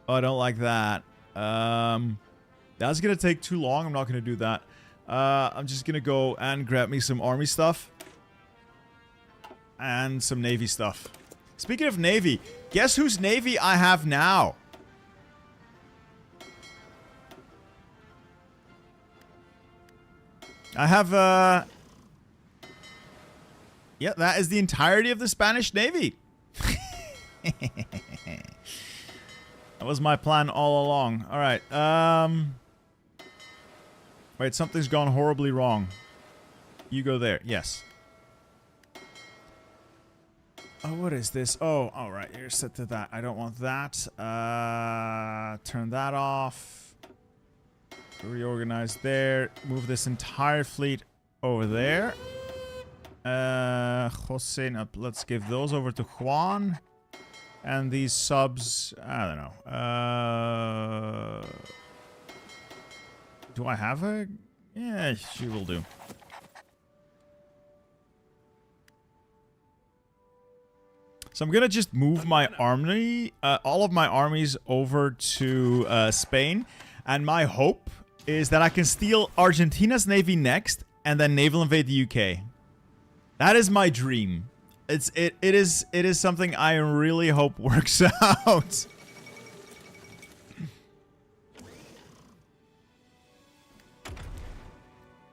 Oh, I don't like that. That's gonna take too long. I'm not gonna do that. I'm just gonna go and grab me some army stuff. And some navy stuff. Speaking of navy, guess whose navy I have now? I have, yeah, that is the entirety of the Spanish Navy. That was my plan all along. Alright, wait, something's gone horribly wrong. You go there, yes. Oh, what is this? Oh, alright, you're set to that. I don't want that. Turn that off. Reorganize there. Move this entire fleet over there. Jose, let's give those over to Juan. And these subs, I don't know. Do I have a... Yeah, she will do. So I'm gonna just move my army, all of my armies over to Spain. And my hope is that I can steal Argentina's navy next and then naval invade the UK. That is my dream. It is something I really hope works out.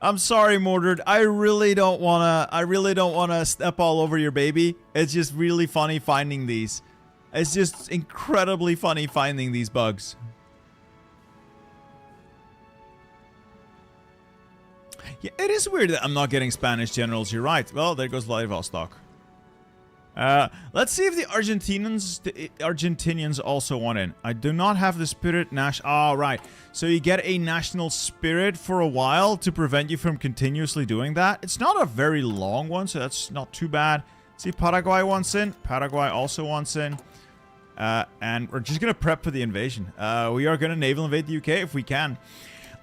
I'm sorry, Mordred. I really don't wanna step all over your baby. It's just really funny finding these. It's just incredibly funny finding these bugs. Yeah, it is weird that I'm not getting Spanish generals. You're right. Well, there goes Vladivostok. Let's see if the Argentinians also want in. I do not have the spirit oh, right. So you get a national spirit for a while to prevent you from continuously doing that. It's not a very long one, so that's not too bad. See, Paraguay wants in. Paraguay also wants in. And we're just gonna prep for the invasion. We are gonna naval invade the UK if we can.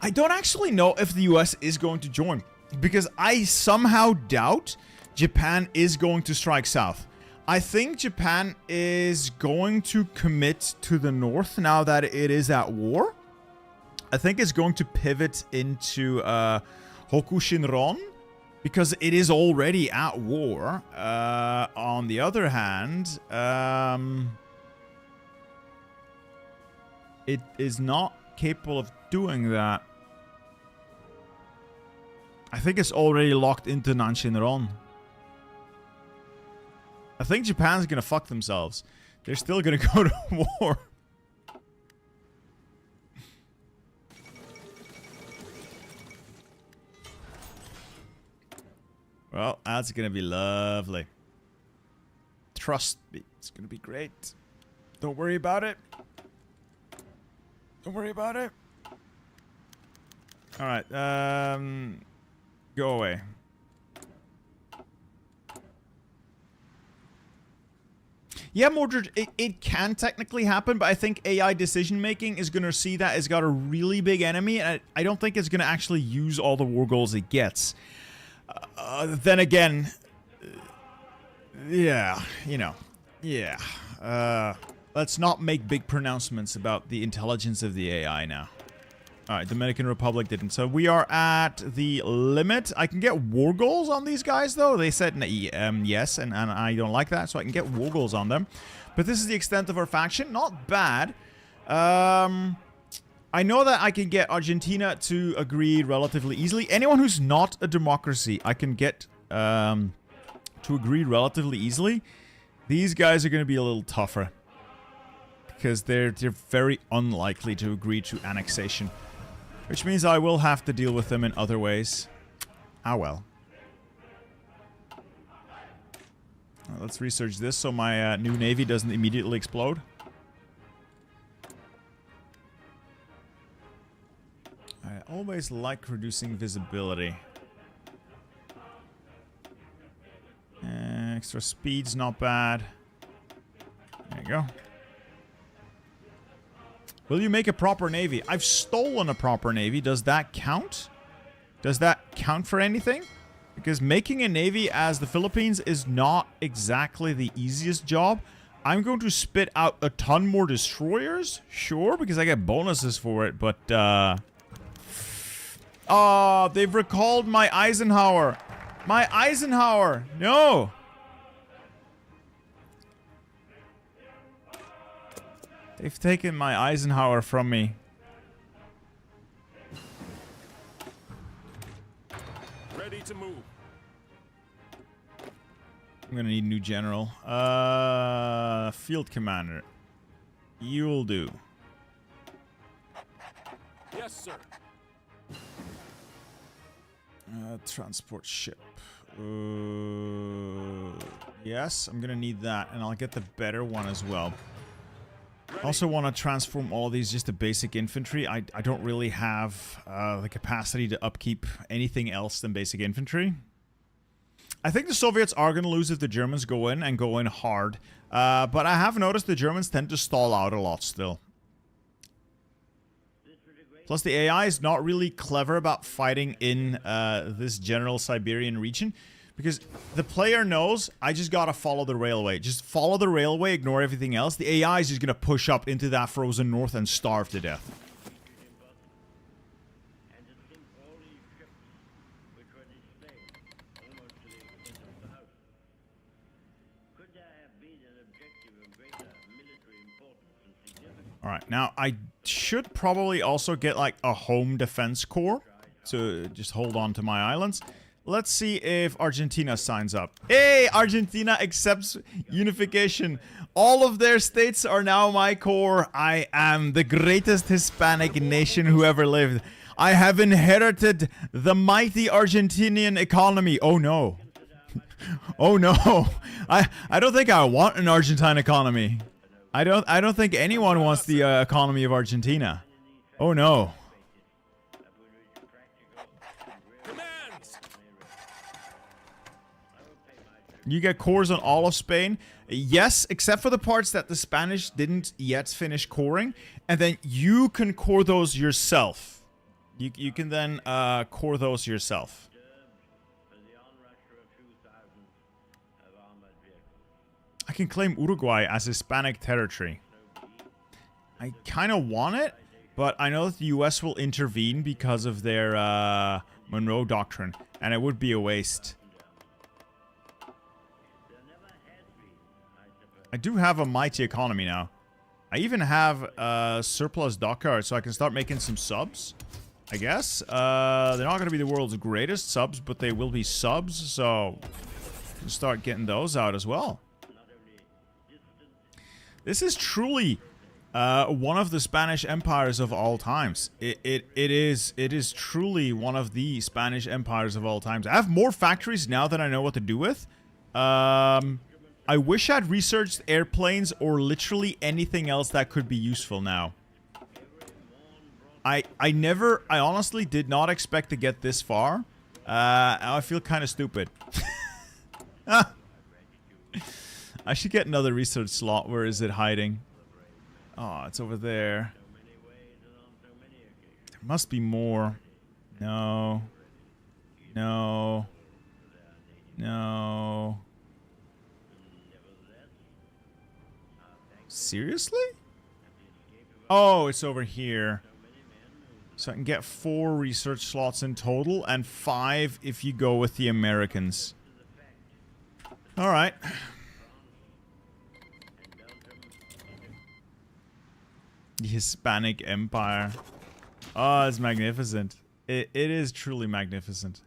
I don't actually know if the US is going to join, because I somehow doubt Japan is going to strike south. I think Japan is going to commit to the north now that it is at war. I think it's going to pivot into Hokushinron, because it is already at war. On the other hand, it is not capable of doing that. I think it's already locked into Nanshinron. I think Japan's gonna fuck themselves. They're still gonna go to war. Well, that's gonna be lovely. Trust me, it's gonna be great. Don't worry about it. Don't worry about it. Alright, go away. Yeah, Mordred, it can technically happen, but I think AI decision-making is going to see that it's got a really big enemy, and I don't think it's going to actually use all the war goals it gets. Then again, yeah, you know, yeah. Let's not make big pronouncements about the intelligence of the AI now. Alright, Dominican Republic didn't. So we are at the limit. I can get war goals on these guys, though. They said yes, and I don't like that, so I can get war goals on them. But this is the extent of our faction. Not bad. I know that I can get Argentina to agree relatively easily. Anyone who's not a democracy, I can get to agree relatively easily. These guys are going to be a little tougher. because they're very unlikely to agree to annexation. Which means I will have to deal with them in other ways. Ah well. Let's research this so my new navy doesn't immediately explode. I always like reducing visibility. Extra speed's not bad. There you go. Will you make a proper navy? I've stolen a proper navy. Does that count? Does that count for anything? Because making a navy as the Philippines is not exactly the easiest job. I'm going to spit out a ton more destroyers. Sure, because I get bonuses for it. But, oh, they've recalled my Eisenhower. My Eisenhower. No. They've taken my Eisenhower from me. Ready to move. I'm gonna need a new general. Field commander. You'll do. Yes, sir. Transport ship. Yes, I'm gonna need that, and I'll get the better one as well. I also want to transform all these just to basic infantry. I don't really have the capacity to upkeep anything else than basic infantry. I think the Soviets are going to lose if the Germans go in and go in hard. But I have noticed the Germans tend to stall out a lot still. Plus the AI is not really clever about fighting in this general Siberian region. Because the player knows, I just gotta follow the railway. Just follow the railway, ignore everything else. The AI is just gonna push up into that frozen north and starve to death. Alright, now I should probably also get like a home defense corps to just hold on to my islands. Let's see if Argentina signs up. Hey, Argentina accepts unification. All of their states are now my core. I am the greatest Hispanic nation who ever lived. I have inherited the mighty Argentinian economy. Oh no. Oh no. I don't think I want an Argentine economy. I don't think anyone wants the economy of Argentina. Oh no. You get cores on all of Spain. Yes, except for the parts that the Spanish didn't yet finish coring. And then you can core those yourself. You can then core those yourself. I can claim Uruguay as Hispanic territory. I kind of want it, but I know that the US will intervene because of their Monroe Doctrine. And it would be a waste. I do have a mighty economy now. I even have surplus dockyards, so I can start making some subs, I guess. They're not going to be the world's greatest subs, but they will be subs, so I can start getting those out as well. This is truly one of the Spanish empires of all times. It is truly one of the Spanish empires of all times. I have more factories now that I know what to do with. I wish I'd researched airplanes or literally anything else that could be useful now. I honestly did not expect to get this far. I feel kind of stupid. I should get another research slot. Where is it hiding? Oh, it's over there. There must be more. No. No. No. Seriously? Oh, it's over here. So I can get 4 research slots in total and 5 if you go with the Americans. Alright. The Hispanic Empire. Oh, it's magnificent. It is truly magnificent.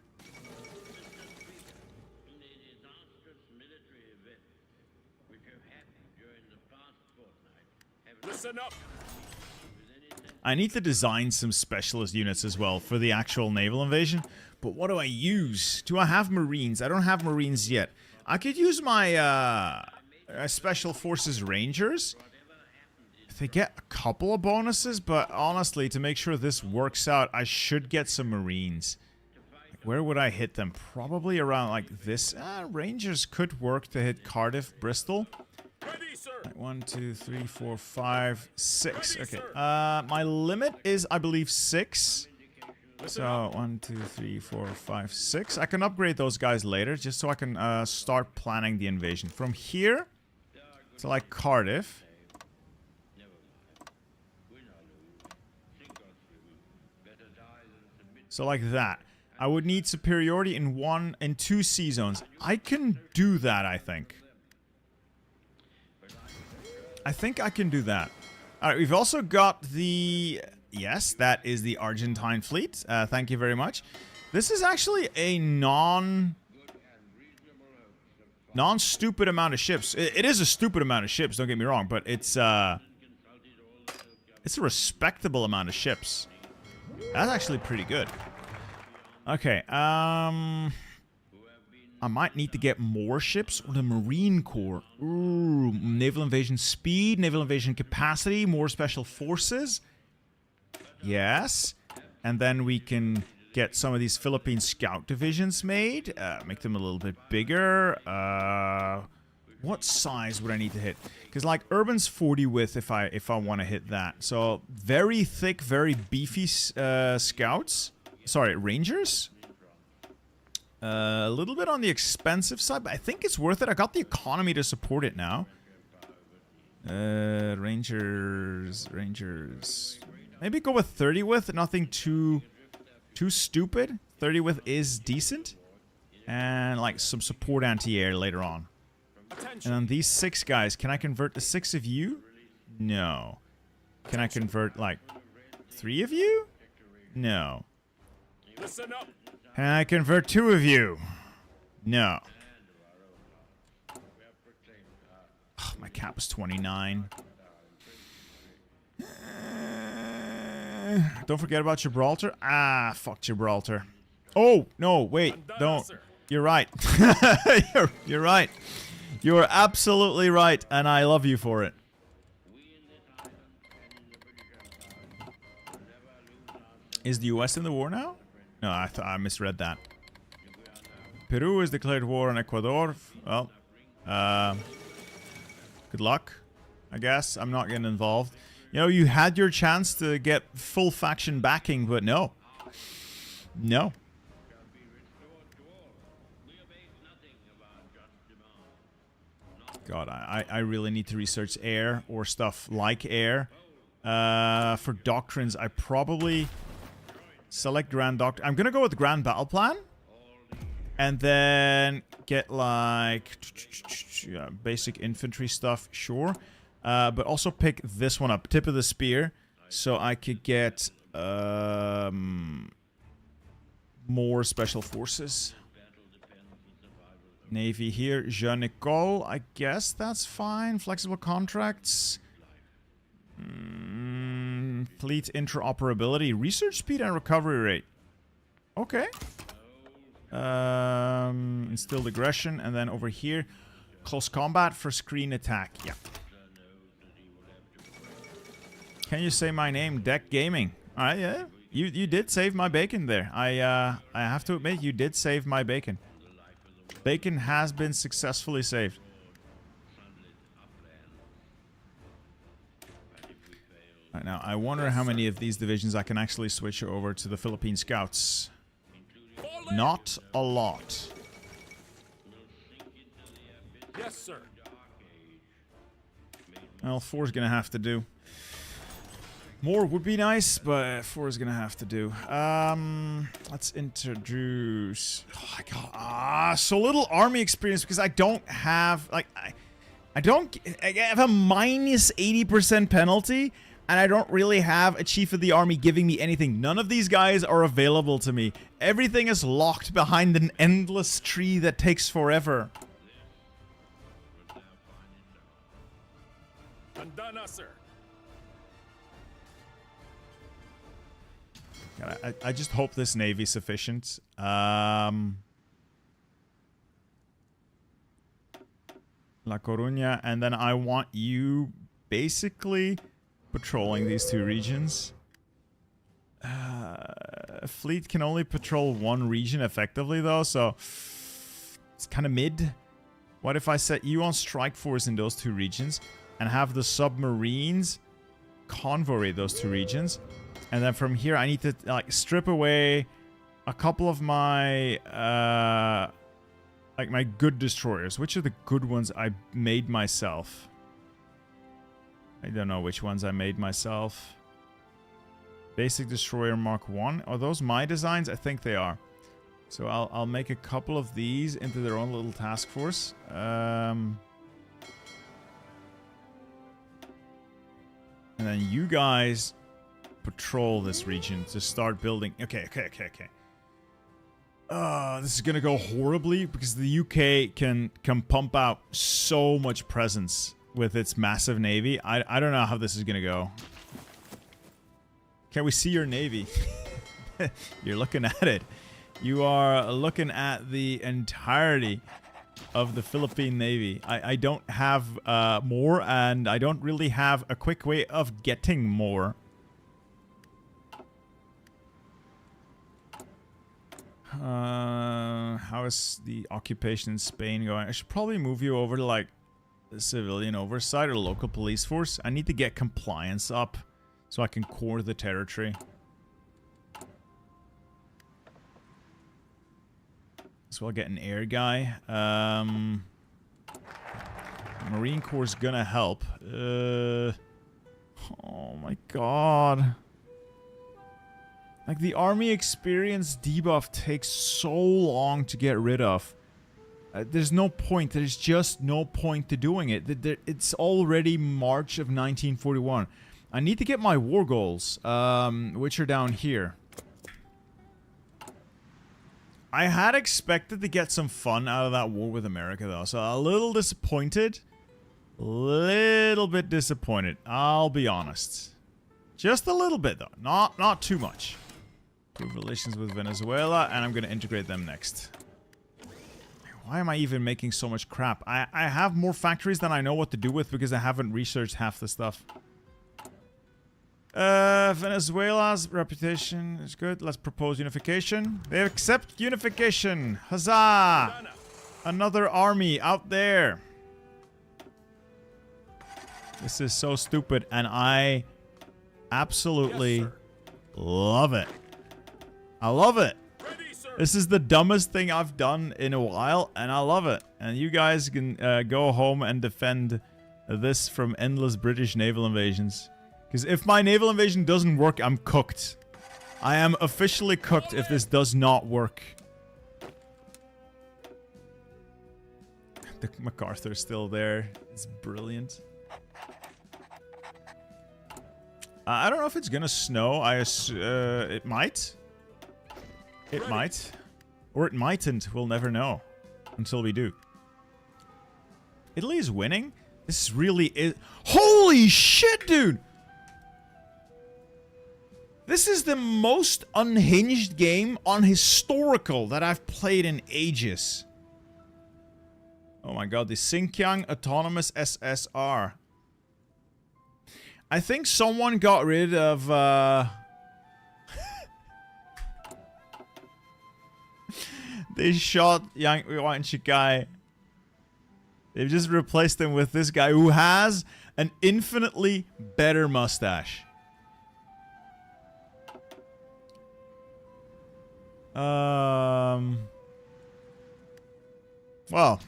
Listen up. I need to design some specialist units as well for the actual naval invasion. But what do I use? Do I have Marines? I don't have Marines yet. I could use my Special Forces Rangers. They get a couple of bonuses, but honestly, to make sure this works out, I should get some Marines. Where would I hit them? Probably around like this. Rangers could work to hit Cardiff, Bristol. Ready, sir. Right, 1, 2, 3, 4, 5, 6. Okay. My limit is, I believe, 6. So 1, 2, 3, 4, 5, 6. I can upgrade those guys later, just so I can start planning the invasion. From here to like Cardiff. So like that. I would need superiority in 2 sea zones. I can do that, I think. I think I can do that. Alright, we've also got the... Yes, that is the Argentine fleet. Thank you very much. This is actually a non-stupid amount of ships. It is a stupid amount of ships, don't get me wrong, but it's a respectable amount of ships. That's actually pretty good. Okay, I might need to get more ships or the Marine Corps. Ooh, naval invasion speed, naval invasion capacity, more special forces. Yes. And then we can get some of these Philippine scout divisions made. Make them a little bit bigger. What size would I need to hit? Because like Urban's 40 width if I want to hit that. So very thick, very beefy scouts. Sorry, Rangers. A little bit on the expensive side, but I think it's worth it. I got the economy to support it now. Rangers. Maybe go with 30 width. Nothing too stupid. 30 width is decent. And like some support anti-air later on. And then these 6 guys, can I convert to 6 of you? No. Can I convert like 3 of you? No. Listen up. Can I convert 2 of you? No. Oh, my cap is 29. Don't forget about Gibraltar. Ah, fuck Gibraltar. Oh, no, wait. Don't. You're right. You're right. You're absolutely right, and I love you for it. Is the US in the war now? No, I misread that. Peru has declared war on Ecuador. Well, good luck, I guess. I'm not getting involved. You know, you had your chance to get full faction backing, but no. No. God, I really need to research air or stuff like air. For doctrines, I probably... Select Grand Doctrine. I'm gonna go with the Grand Battle Plan. And then get like... Yeah, basic infantry stuff, sure. But also pick this one up, Tip of the Spear. So I could get... more special forces. Navy here. Jean Nicole, I guess that's fine. Flexible contracts. Fleet interoperability, research speed and recovery rate. Okay. Instilled aggression, and then over here, close combat for screen attack. Yeah. Can you say my name? Deck Gaming. All right, yeah. You did save my bacon there. I have to admit, you did save my bacon. Bacon has been successfully saved. Right, now, I wonder how many of these divisions I can actually switch over to the Philippine Scouts. Not a lot. Yes, sir. Well, 4 is going to have to do. More would be nice, but 4 is going to have to do. Let's introduce... Oh, I got so little army experience because I don't have... Like, I have a minus 80% penalty, and I don't really have a chief of the army giving me anything. None of these guys are available to me. Everything is locked behind an endless tree that takes forever. Andana, sir. God, I just hope this navy's sufficient. La Coruña, and then I want you basically patrolling these two regions. A fleet can only patrol one region effectively, though, so it's kind of mid. What if I set you on strike force in those two regions and have the submarines convoy those two regions? And then from here, I need to like strip away a couple of my like my good destroyers. Which are the good ones I made myself? I don't know which ones I made myself. Basic Destroyer Mark 1. Are those my designs? I think they are. So I'll make a couple of these into their own little task force. And then you guys patrol this region to start building. Okay. This is gonna go horribly because the UK can pump out so much presence with its massive navy. I don't know how this is gonna go. Can we see your navy? You're looking at it. You are looking at the entirety of the Philippine Navy. I don't have more, and I don't really have a quick way of getting more. How is the occupation in Spain going? I should probably move you over to like the civilian oversight or local police force. I need to get compliance up so I can core the territory. So I'll get an air guy. Marine Corps is gonna help. Oh my god. Like, the army experience debuff takes so long to get rid of. There's no point. There's just no point to doing it. It's already March of 1941. I need to get my war goals, which are down here. I had expected to get some fun out of that war with America, though, so a little disappointed. Little bit disappointed, I'll be honest. Just a little bit, though. Not too much. Improve relations with Venezuela, and I'm gonna integrate them next. Why am I even making so much crap? I have more factories than I know what to do with because I haven't researched half the stuff. Venezuela's reputation is good. Let's propose unification. They accept unification. Huzzah! Another army out there. This is so stupid, and I absolutely love it. I love it. This is the dumbest thing I've done in a while, and I love it. And you guys can go home and defend this from endless British naval invasions. Because if my naval invasion doesn't work, I'm cooked. I am officially cooked if this does not work. The MacArthur's still there. It's brilliant. I don't know if it's gonna snow. It might. It might. Or it mightn't. We'll never know. Until we do. Italy is winning? This really is... Holy shit, dude! This is the most unhinged game on historical that I've played in ages. Oh my god, the Xinjiang Autonomous SSR. I think someone got rid of, they shot Yang Yuan Shikai. They've just replaced him with this guy who has an infinitely better mustache. Well,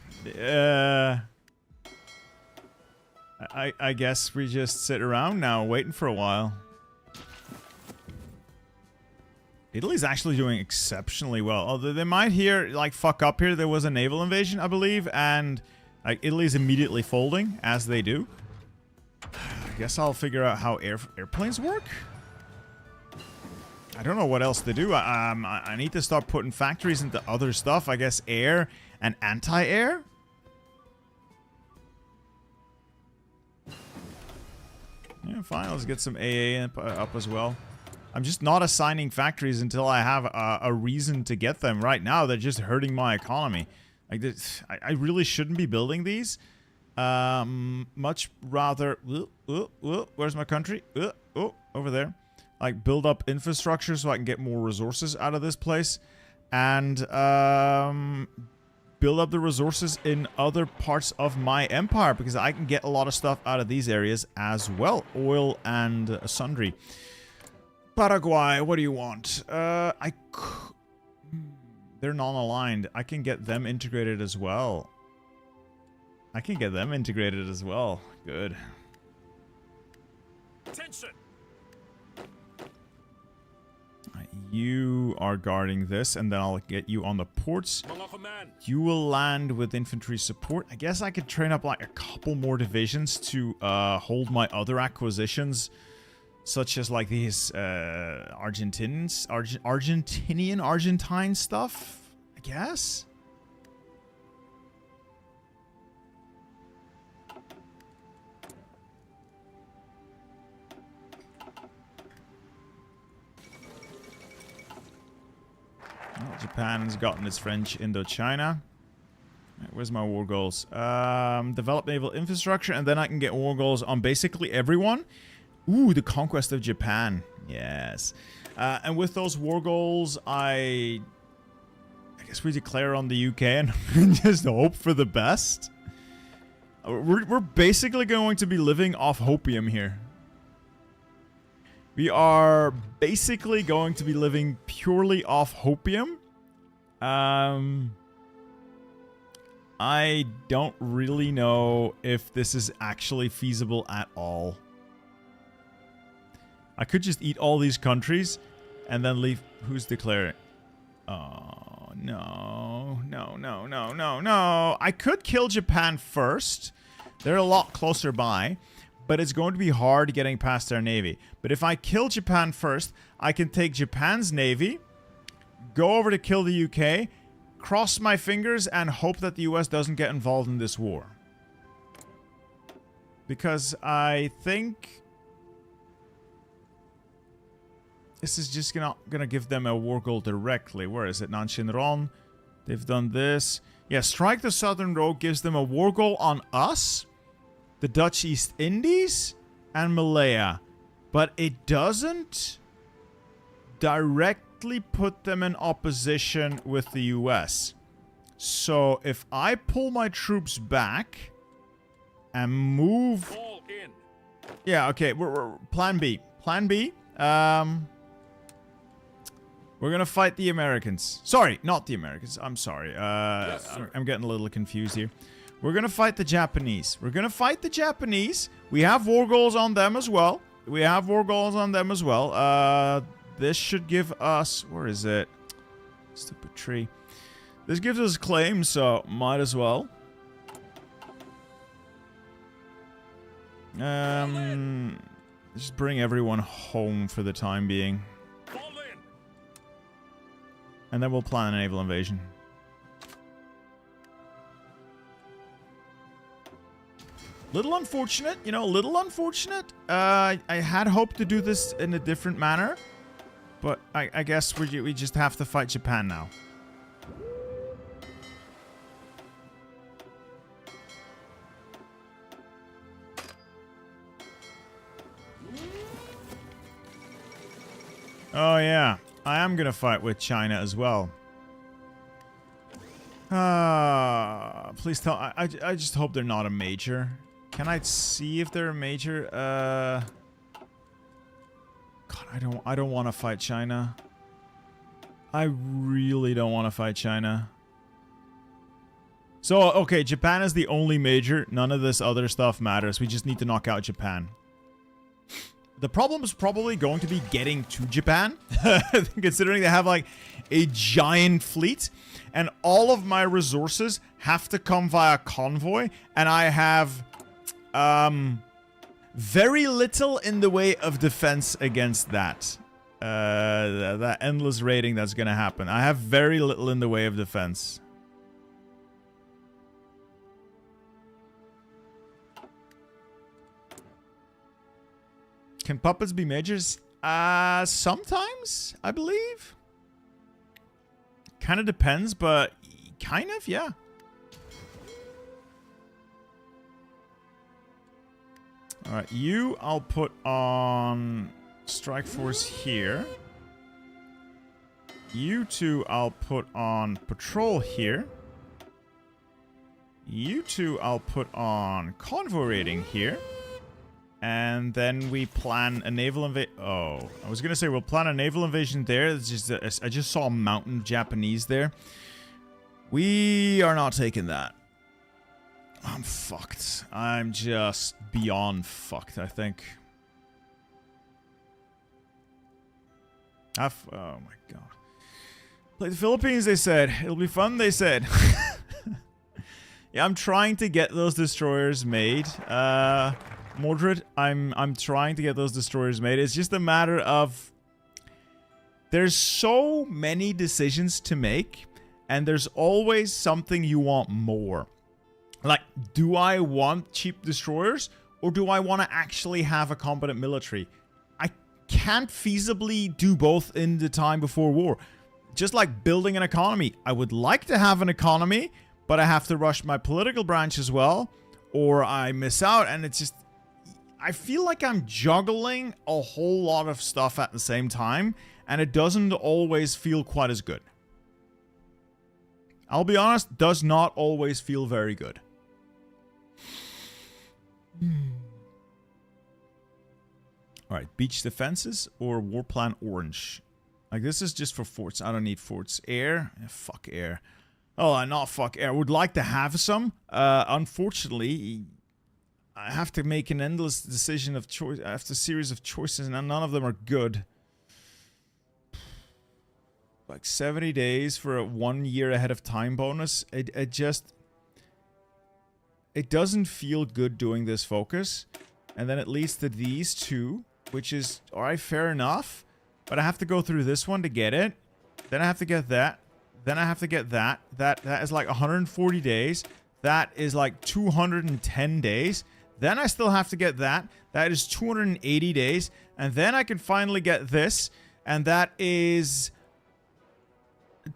I guess we just sit around now waiting for a while. Italy's actually doing exceptionally well. Although they might here, like, fuck up here. There was a naval invasion, I believe, and like Italy's immediately folding, as they do. I guess I'll figure out how airplanes work. I don't know what else to do. I need to start putting factories into other stuff. I guess air and anti-air. Yeah, fine. Let's get some AA up as well. I'm just not assigning factories until I have a reason to get them. Right now, they're just hurting my economy. Like this, I really shouldn't be building these. Much rather... where's my country? Over there. Like, build up infrastructure so I can get more resources out of this place. And, build up the resources in other parts of my empire, because I can get a lot of stuff out of these areas as well. Oil and sundry. Paraguay, what do you want? They're non-aligned. I can get them integrated as well. Good. Attention. You are guarding this, and then I'll get you on the ports. You will land with infantry support. I guess I could train up like a couple more divisions to hold my other acquisitions, such as like these Argentine stuff, I guess. Well, Japan's gotten its French Indochina. Right, where's my war goals? Develop naval infrastructure, and then I can get war goals on basically everyone. Ooh, the conquest of Japan. Yes. And with those war goals, I guess we declare on the UK and just hope for the best. We're basically going to be living off hopium here. We are basically going to be living purely off hopium. I don't really know if this is actually feasible at all. I could just eat all these countries and then leave. Who's declaring? Oh, no. No. I could kill Japan first. They're a lot closer by. But it's going to be hard getting past their navy. But if I kill Japan first, I can take Japan's navy, go over to kill the UK, cross my fingers, and hope that the US doesn't get involved in this war. Because I think this is just gonna give them a war goal directly. Where is it? Nanshinron. They've done this. Yeah, strike the Southern Road gives them a war goal on us, the Dutch East Indies, and Malaya. But it doesn't directly put them in opposition with the US. So if I pull my troops back and move... Fall in. Yeah, okay, we're plan B. Plan B. We're gonna fight the Americans. Sorry, not the Americans. I'm sorry. Yes, I'm getting a little confused here. We're gonna fight the Japanese. We have war goals on them as well. This should give us... Where is it? Stupid tree. This gives us claims, so might as well. Just bring everyone home for the time being. Fall in. And then we'll plan a naval invasion. Little unfortunate, you know, I had hoped to do this in a different manner. But I guess we just have to fight Japan now. Oh yeah, I am gonna fight with China as well. Please tell... I just hope they're not a major. Can I see if they're a major? God, I don't want to fight China. I really don't want to fight China. So, okay, Japan is the only major. None of this other stuff matters. We just need to knock out Japan. The problem is probably going to be getting to Japan, considering they have like a giant fleet, and all of my resources have to come via convoy, and I have very little in the way of defense against that. That endless raiding that's gonna happen. I have very little in the way of defense. Can puppets be majors? Sometimes, I believe. Kind of depends, but kind of, yeah. Alright, you I'll put on Strike Force here. You two I'll put on Patrol here. You two I'll put on Convoy Raiding here. And then we plan a naval invasion. Oh, I was gonna say we'll plan a naval invasion there. It's just I just saw a mountain Japanese there. We are not taking that. I'm fucked. I'm just beyond fucked, I think. Oh my god. Play the Philippines, they said. It'll be fun, they said. Yeah, I'm trying to get those destroyers made. Mordred, I'm trying to get those destroyers made. It's just a matter of there's so many decisions to make, and there's always something you want more. Like, do I want cheap destroyers, or do I want to actually have a competent military? I can't feasibly do both in the time before war. Just like building an economy. I would like to have an economy, but I have to rush my political branch as well, or I miss out, and it's just... I feel like I'm juggling a whole lot of stuff at the same time, and it doesn't always feel quite as good. I'll be honest, does not always feel very good. Alright, beach defenses or war plan orange? Like, this is just for forts. I don't need forts. Air? Fuck air. Oh, not fuck air. I would like to have some. Unfortunately, I have to make an endless decision of choice after a series of choices, and none of them are good. Like 70 days for a 1 year ahead of time bonus. It just... It doesn't feel good doing this focus. And then it leads to these two, which is, alright, fair enough. But I have to go through this one to get it. Then I have to get that. Then I have to get that. That is like 140 days. That is like 210 days. Then I still have to get that. That is 280 days. And then I can finally get this. And that is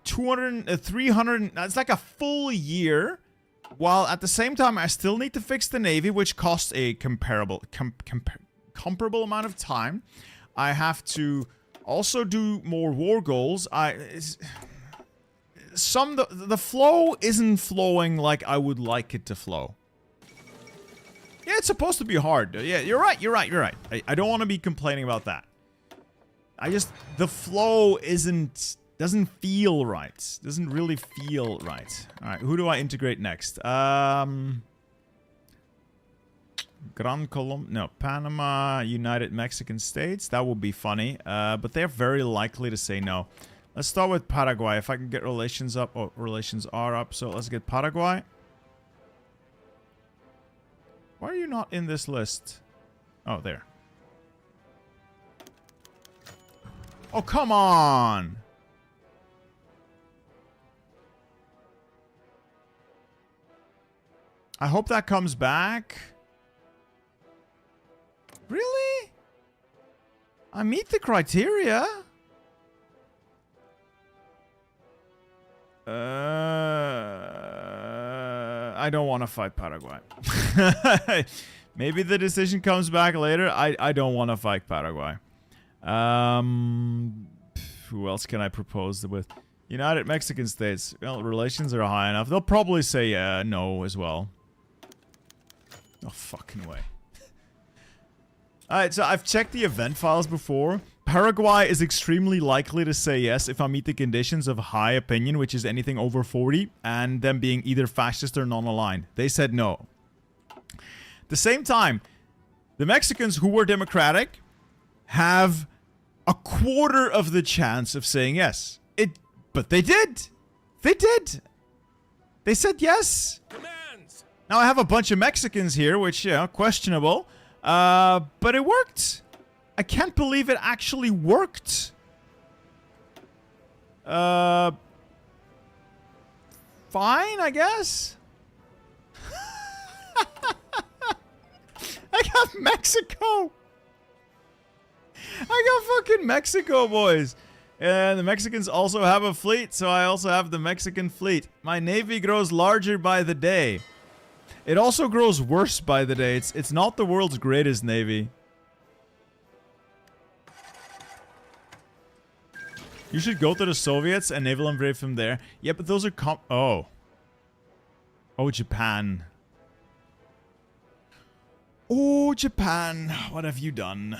300. That's like a full year. While at the same time, I still need to fix the Navy, which costs a comparable amount of time. I have to also do more war goals. The flow isn't flowing like I would like it to flow. Yeah, it's supposed to be hard. Yeah, you're right. I don't want to be complaining about that. The flow doesn't feel right. Doesn't really feel right. Alright, who do I integrate next? Gran Colom... No, Panama, United Mexican States. That would be funny. But they're very likely to say no. Let's start with Paraguay. If I can get relations up... Oh, relations are up. So let's get Paraguay. Why are you not in this list? Oh, there. Oh, come on! I hope that comes back. Really? I meet the criteria. I don't want to fight Paraguay. Maybe the decision comes back later. I don't want to fight Paraguay. Who else can I propose with? United Mexican States. Well, relations are high enough. They'll probably say no as well. No fucking way. Alright, so I've checked the event files before. Paraguay is extremely likely to say yes if I meet the conditions of high opinion, which is anything over 40, and them being either fascist or non-aligned. They said no. At the same time, the Mexicans who were democratic have a quarter of the chance of saying yes. But they did. They did. They said yes. Commands. Now I have a bunch of Mexicans here, which, you know, questionable. But it worked. I can't believe it actually worked. Fine, I guess. I got Mexico. I got fucking Mexico, boys. And the Mexicans also have a fleet, so I also have the Mexican fleet. My navy grows larger by the day. It also grows worse by the day. It's not the world's greatest navy. You should go to the Soviets and naval invade from there. Yeah, but those are oh. Oh, Japan. Oh, Japan. What have you done?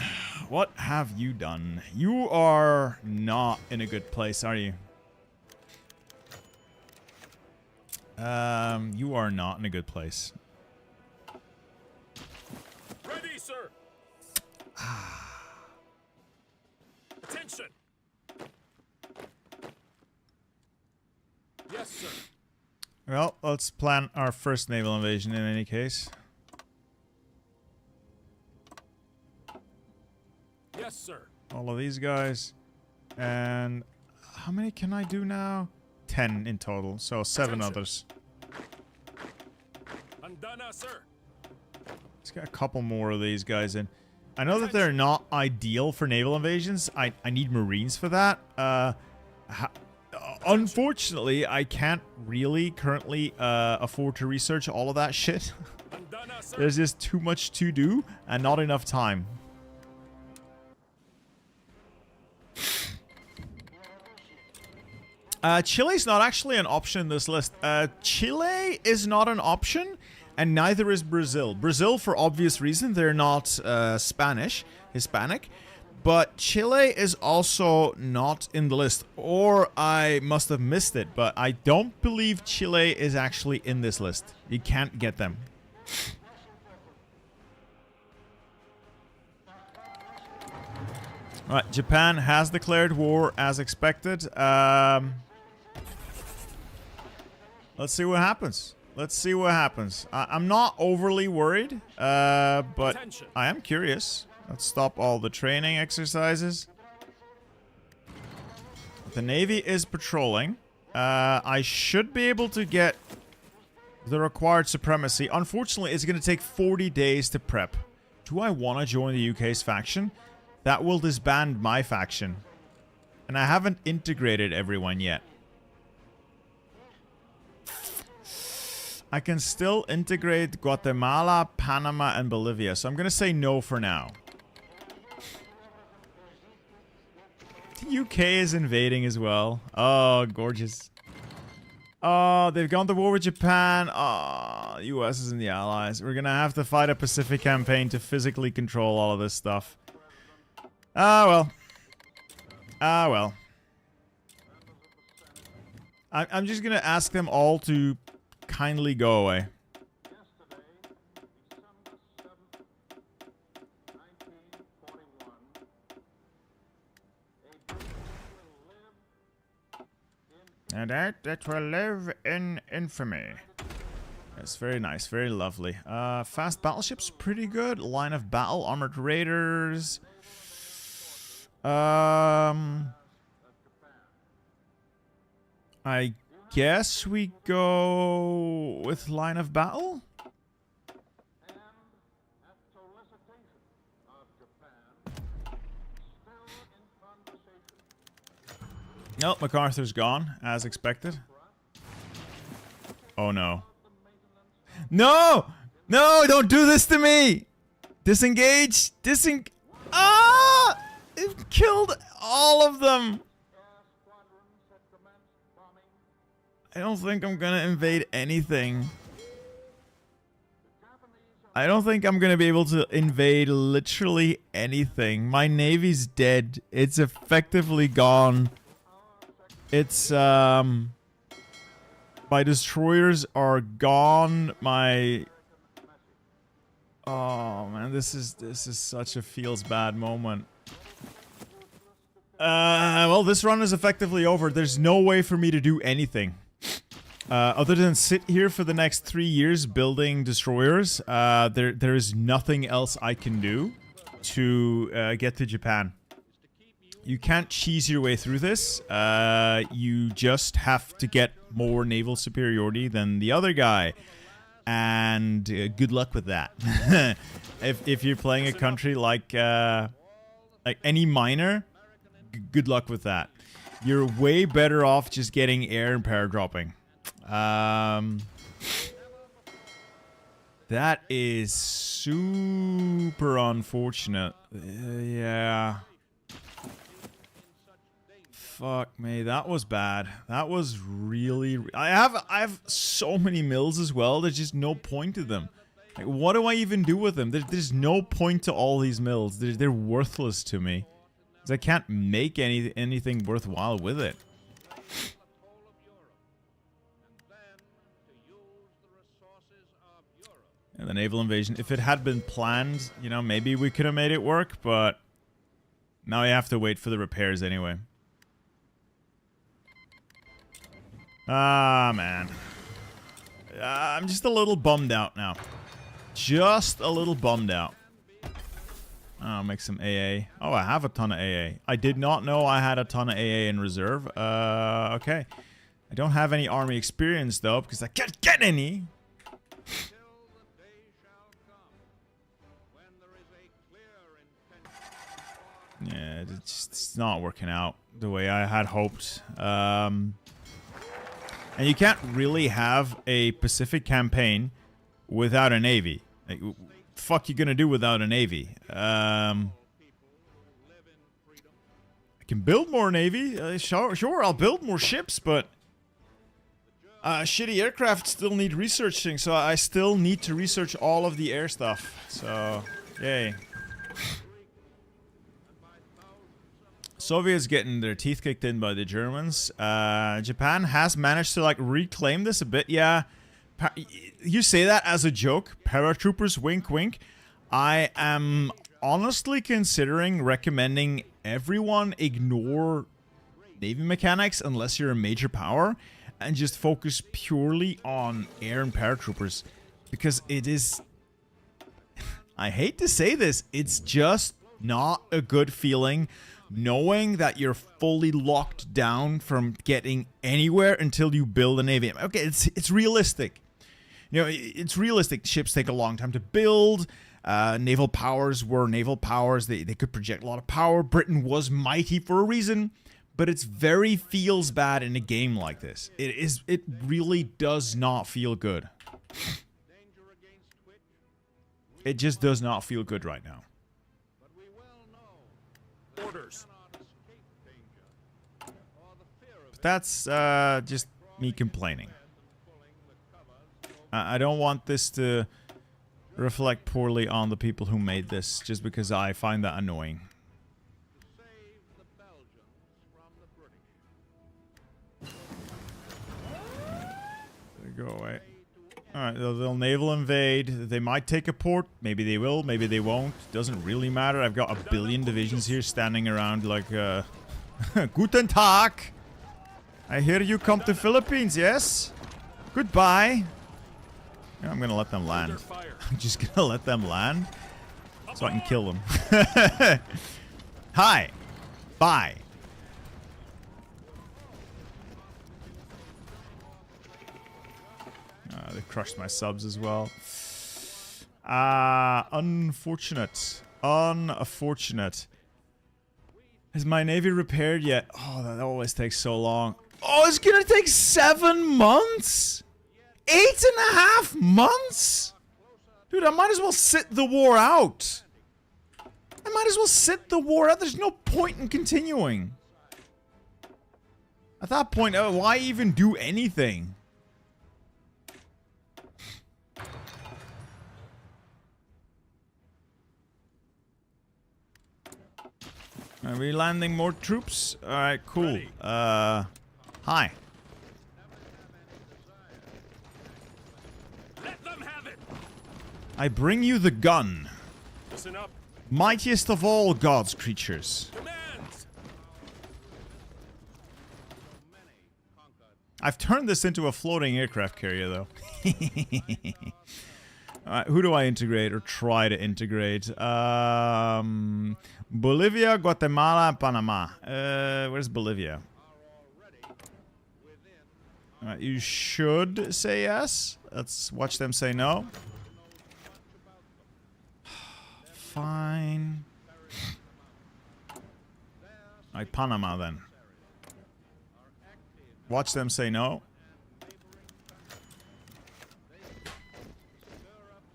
What have you done? You are not in a good place, are you? You are not in a good place. Ready, sir. Attention. Yes, sir. Well, let's plan our first naval invasion in any case. Yes, sir. All of these guys. And how many can I do now? 10 in total, so 7 Attention. others. Andana, sir. Let's get a couple more of these guys in. I know that they're not ideal for naval invasions. I need Marines for that. Unfortunately, I can't really currently afford to research all of that shit. Andana, sir. There's just too much to do and not enough time. Chile's not actually an option in this list. Chile is not an option, and neither is Brazil. Brazil, for obvious reason, they're not Hispanic. But Chile is also not in the list, or I must have missed it, but I don't believe Chile is actually in this list. You can't get them. Right, Japan has declared war as expected. Let's see what happens. Let's see what happens. I'm not overly worried, but Attention. I am curious. Let's stop all the training exercises. The Navy is patrolling. I should be able to get the required supremacy. Unfortunately, it's going to take 40 days to prep. Do I want to join the UK's faction? That will disband my faction. And I haven't integrated everyone yet. I can still integrate Guatemala, Panama, and Bolivia. So I'm going to say no for now. The UK is invading as well. Oh, gorgeous. Oh, they've gone to war with Japan. Oh, US is in the Allies. We're going to have to fight a Pacific campaign to physically control all of this stuff. Ah, well. Ah, well. I'm just going to ask them all to kindly go away. And that will live in infamy. It's very nice, very lovely. Fast battleships, pretty good. Line of battle, armored raiders. I guess we go with line of battle. Nope, MacArthur's gone, as expected. Oh no. No! No, don't do this to me! Disengage! Ah! It killed all of them! I don't think I'm gonna invade anything. I don't think I'm gonna be able to invade literally anything. My navy's dead. It's effectively gone. It's, my destroyers are gone. My... Oh, man, this is such a feels bad moment. Well, this run is effectively over. There's no way for me to do anything. Other than sit here for the next 3 years building destroyers, there is nothing else I can do to get to Japan. You can't cheese your way through this. You just have to get more naval superiority than the other guy. And good luck with that. If you're playing a country like Like, any miner, good luck with that. You're way better off just getting air and paradropping. That is super unfortunate. Yeah. Fuck me, that was bad. That was really... I have so many mills as well, there's just no point to them. Like, what do I even do with them? There's no point to all these mills. They're worthless to me. Because I can't make anything worthwhile with it. And the naval invasion, if it had been planned, you know, maybe we could have made it work, but now I have to wait for the repairs anyway. Ah, man. I'm just a little bummed out now. Just a little bummed out. I'll make some AA. Oh, I have a ton of AA. I did not know I had a ton of AA in reserve. Okay. I don't have any army experience, though, because I can't get any. Yeah, it's not working out the way I had hoped. And you can't really have a Pacific campaign without a navy. Like, what the fuck you gonna do without a navy? I can build more navy. Sure, I'll build more ships, but shitty aircraft still need researching, so I still need to research all of the air stuff. So, yay. Soviets getting their teeth kicked in by the Germans. Japan has managed to, like, reclaim this a bit. Yeah, you say that as a joke. Paratroopers, wink, wink. I am honestly considering recommending everyone ignore Navy mechanics unless you're a major power and just focus purely on air and paratroopers. Because it is... I hate to say this, it's just not a good feeling knowing that you're fully locked down from getting anywhere until you build a navy. Okay, it's realistic. You know, it's realistic. Ships take a long time to build. Naval powers were naval powers. They could project a lot of power. Britain was mighty for a reason. But it's very feels bad in a game like this. It really does not feel good. It just does not feel good right now. Orders. But that's just me complaining. I don't want this to reflect poorly on the people who made this, just because I find that annoying. Go away. Alright, they'll naval invade. They might take a port. Maybe they will, maybe they won't. Doesn't really matter. I've got a billion divisions here standing around like, Guten Tag! I hear you come to Philippines, yes? Goodbye! Yeah, I'm gonna let them land. I'm just gonna let them land so I can kill them. Hi! Bye! They crushed my subs as well. Unfortunate. Unfortunate. Is my navy repaired yet? Oh, that always takes so long. Oh, it's gonna take 7 months? 8.5 months? Dude, I might as well sit the war out. I might as well sit the war out. There's no point in continuing. At that point, why even do anything? Are we landing more troops? Alright, cool. Hi. Let them have it. I bring you the gun. Listen up. Mightiest of all God's creatures. Commands. I've turned this into a floating aircraft carrier, though. Who do I integrate or try to integrate? Bolivia, Guatemala, Panama. Where's Bolivia? You should say yes. Let's watch them say no. Fine. Alright, Panama then. Watch them say no.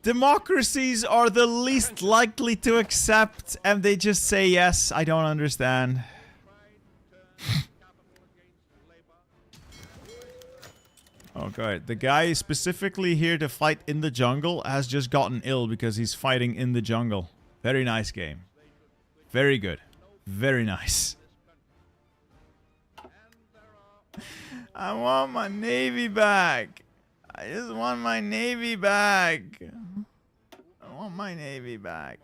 Democracies are the least likely to accept, and they just say yes. I don't understand. Oh god, the guy specifically here to fight in the jungle has just gotten ill because he's fighting in the jungle. Very nice game. Very good. Very nice. I want my navy back. I just want my navy back. I want my navy back.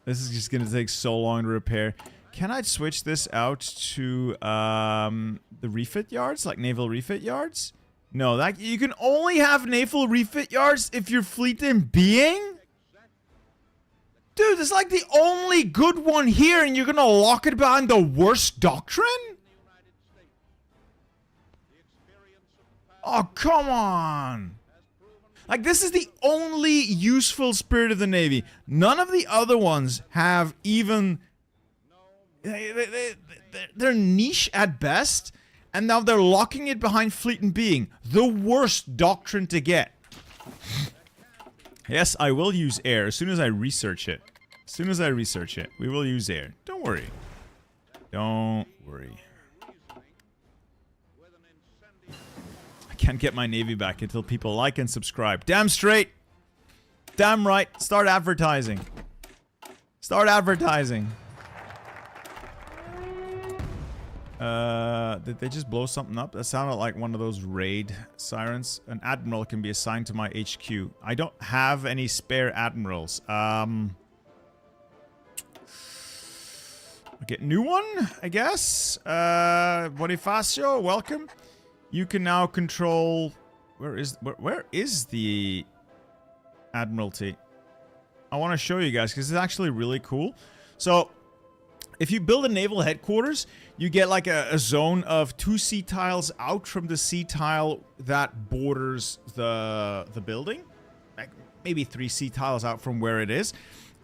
This is just gonna take so long to repair. Can I switch this out to the refit yards, like naval refit yards? No, that you can only have naval refit yards if you're fleet in being. Dude, it's like the only good one here, and you're gonna lock it behind the worst doctrine? Oh, come on. Like, this is the only useful spirit of the Navy. None of the other ones have even... They're niche at best, and now they're locking it behind fleet and being. The worst doctrine to get. Yes, I will use air as soon as I research it. As soon as I research it, we will use air. Don't worry. Don't worry. I can't get my navy back until people like and subscribe. Damn straight. Damn right. Start advertising. Start advertising. Did they just blow something up? That sounded like one of those raid sirens. An admiral can be assigned to my HQ. I don't have any spare admirals. Get new one, I guess. Bonifacio, welcome. You can now control... Where is the Admiralty? I want to show you guys because it's actually really cool. So, if you build a naval headquarters, you get like a zone of 2 sea tiles out from the sea tile that borders the building. Like maybe 3 sea tiles out from where it is.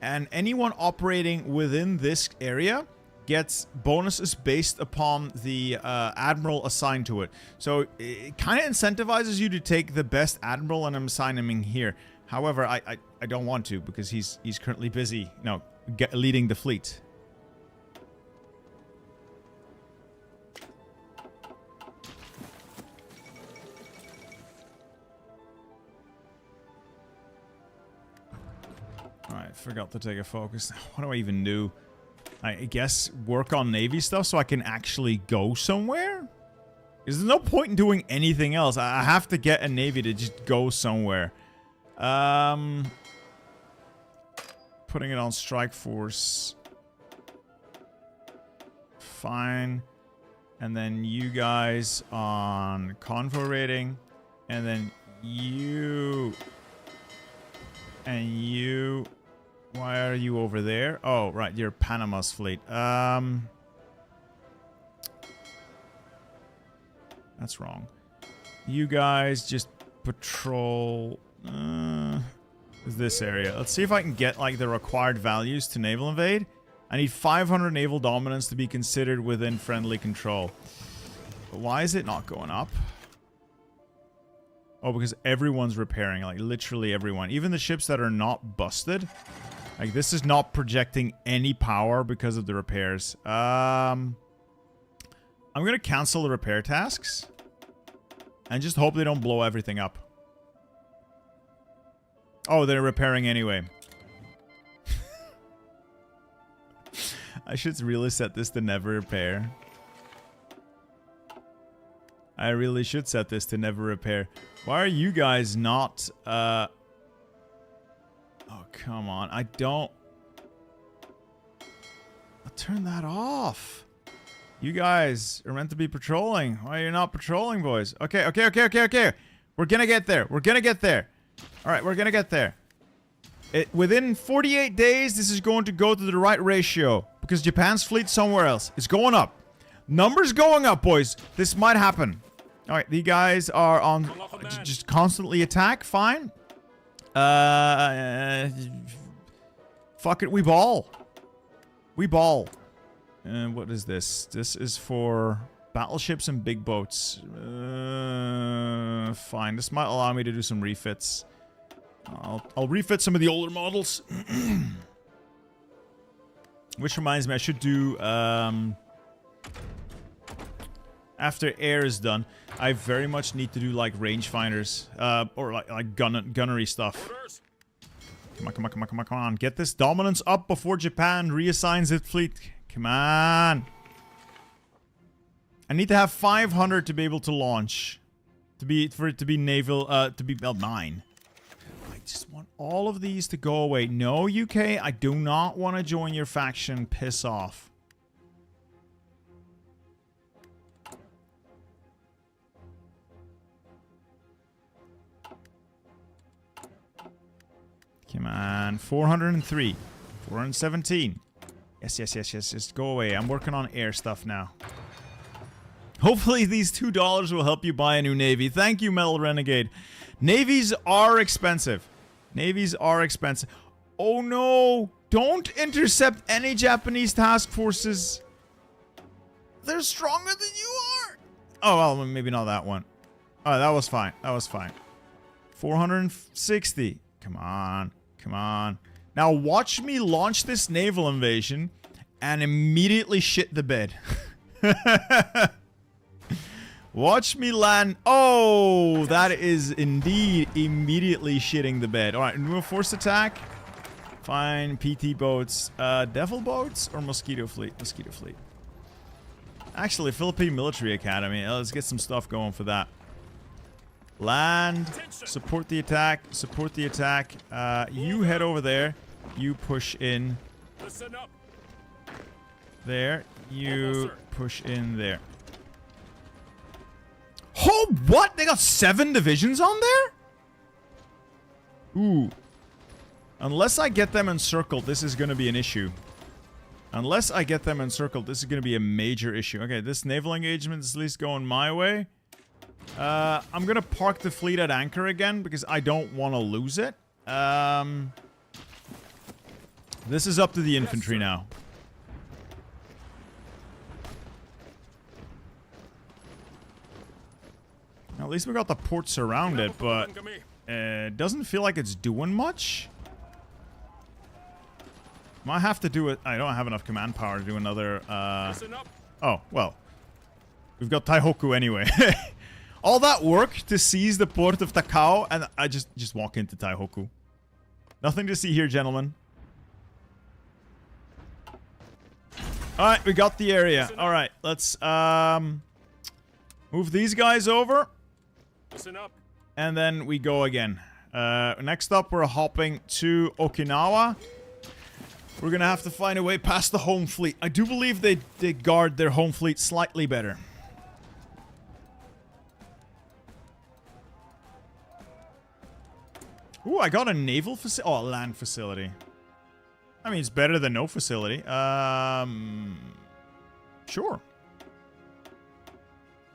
And anyone operating within this area gets bonuses based upon the admiral assigned to it. So it kind of incentivizes you to take the best admiral, and I'm assigning him here. However, I don't want to because he's currently busy, leading the fleet. Alright, forgot to take a focus. What do I even do? I guess work on Navy stuff so I can actually go somewhere? Because there's no point in doing anything else. I have to get a Navy to just go somewhere. Putting it on Strike Force. Fine. And then you guys on Convo Rating. And then you... And you... Why are you over there? Oh, right, you're Panama's fleet. That's wrong. You guys just patrol this area. Let's see if I can get like the required values to naval invade. I need 500 naval dominance to be considered within friendly control. But why is it not going up? Oh, because everyone's repairing, like literally everyone. Even the ships that are not busted. Like, this is not projecting any power because of the repairs. I'm gonna cancel the repair tasks. And just hope they don't blow everything up. Oh, they're repairing anyway. I should really set this to never repair. I really should set this to never repair. Why are you guys not, Oh, come on. I don't... I'll turn that off. You guys are meant to be patrolling. Why are you not patrolling, boys? Okay. We're gonna get there. We're gonna get there. Alright, we're gonna get there. Within 48 days, this is going to go to the right ratio. Because Japan's fleet's somewhere else. It's going up. Numbers going up, boys. This might happen. Alright, the guys are on... Just constantly attack. Fine. Fuck it, we ball. We ball. And what is this? This is for battleships and big boats. Fine. This might allow me to do some refits. I'll refit some of the older models. Which reminds me, I should do, after air is done, I very much need to do, like, rangefinders, or, like gunnery stuff. Orders. Come on. Get this dominance up before Japan reassigns its fleet. Come on. I need to have 500 to be able to launch. For it to be naval, to be, well, 9. I just want all of these to go away. No, UK, I do not want to join your faction. Piss off. Come on. 403. 417. Yes. Just go away. I'm working on air stuff now. Hopefully these $2 will help you buy a new navy. Thank you, Metal Renegade. Navies are expensive. Oh no! Don't intercept any Japanese task forces. They're stronger than you are. Oh, well, maybe not that one. Oh, that was fine. 460. Come on. Now watch me launch this naval invasion and immediately shit the bed. Watch me land. Oh, that is indeed immediately shitting the bed. Alright, new force attack. Fine, PT boats. Devil boats or Mosquito fleet? Mosquito fleet. Actually, Philippine Military Academy. Let's get some stuff going for that. Land. Support the attack. You head over there. You push in. Listen up. There. You push in there. Oh, what? They got 7 divisions on there? Ooh. Unless I get them encircled, this is going to be an issue. Unless I get them encircled, this is going to be a major issue. Okay, this naval engagement is at least going my way. I'm going to park the fleet at anchor again because I don't want to lose it. This is up to the infantry now. At least we got the port surrounded, but it doesn't feel like it's doing much. Might have to do it. I don't have enough command power to do another. Oh, well. We've got Taihoku anyway. All that work to seize the port of Takao, and I just walk into Taihoku. Nothing to see here, gentlemen. Alright, we got the area. Alright, let's move these guys over. Listen up. And then we go again. Next up, we're hopping to Okinawa. We're gonna have to find a way past the home fleet. I do believe they guard their home fleet slightly better. Ooh, I got a naval facility. Oh, a land facility. I mean, it's better than no facility. Sure.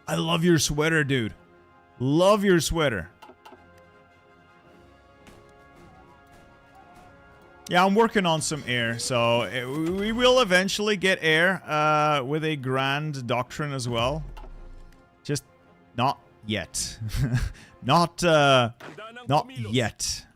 I love your sweater, dude. Love your sweater. Yeah, I'm working on some air, so we will eventually get air with a grand doctrine as well. Just not yet. not yet.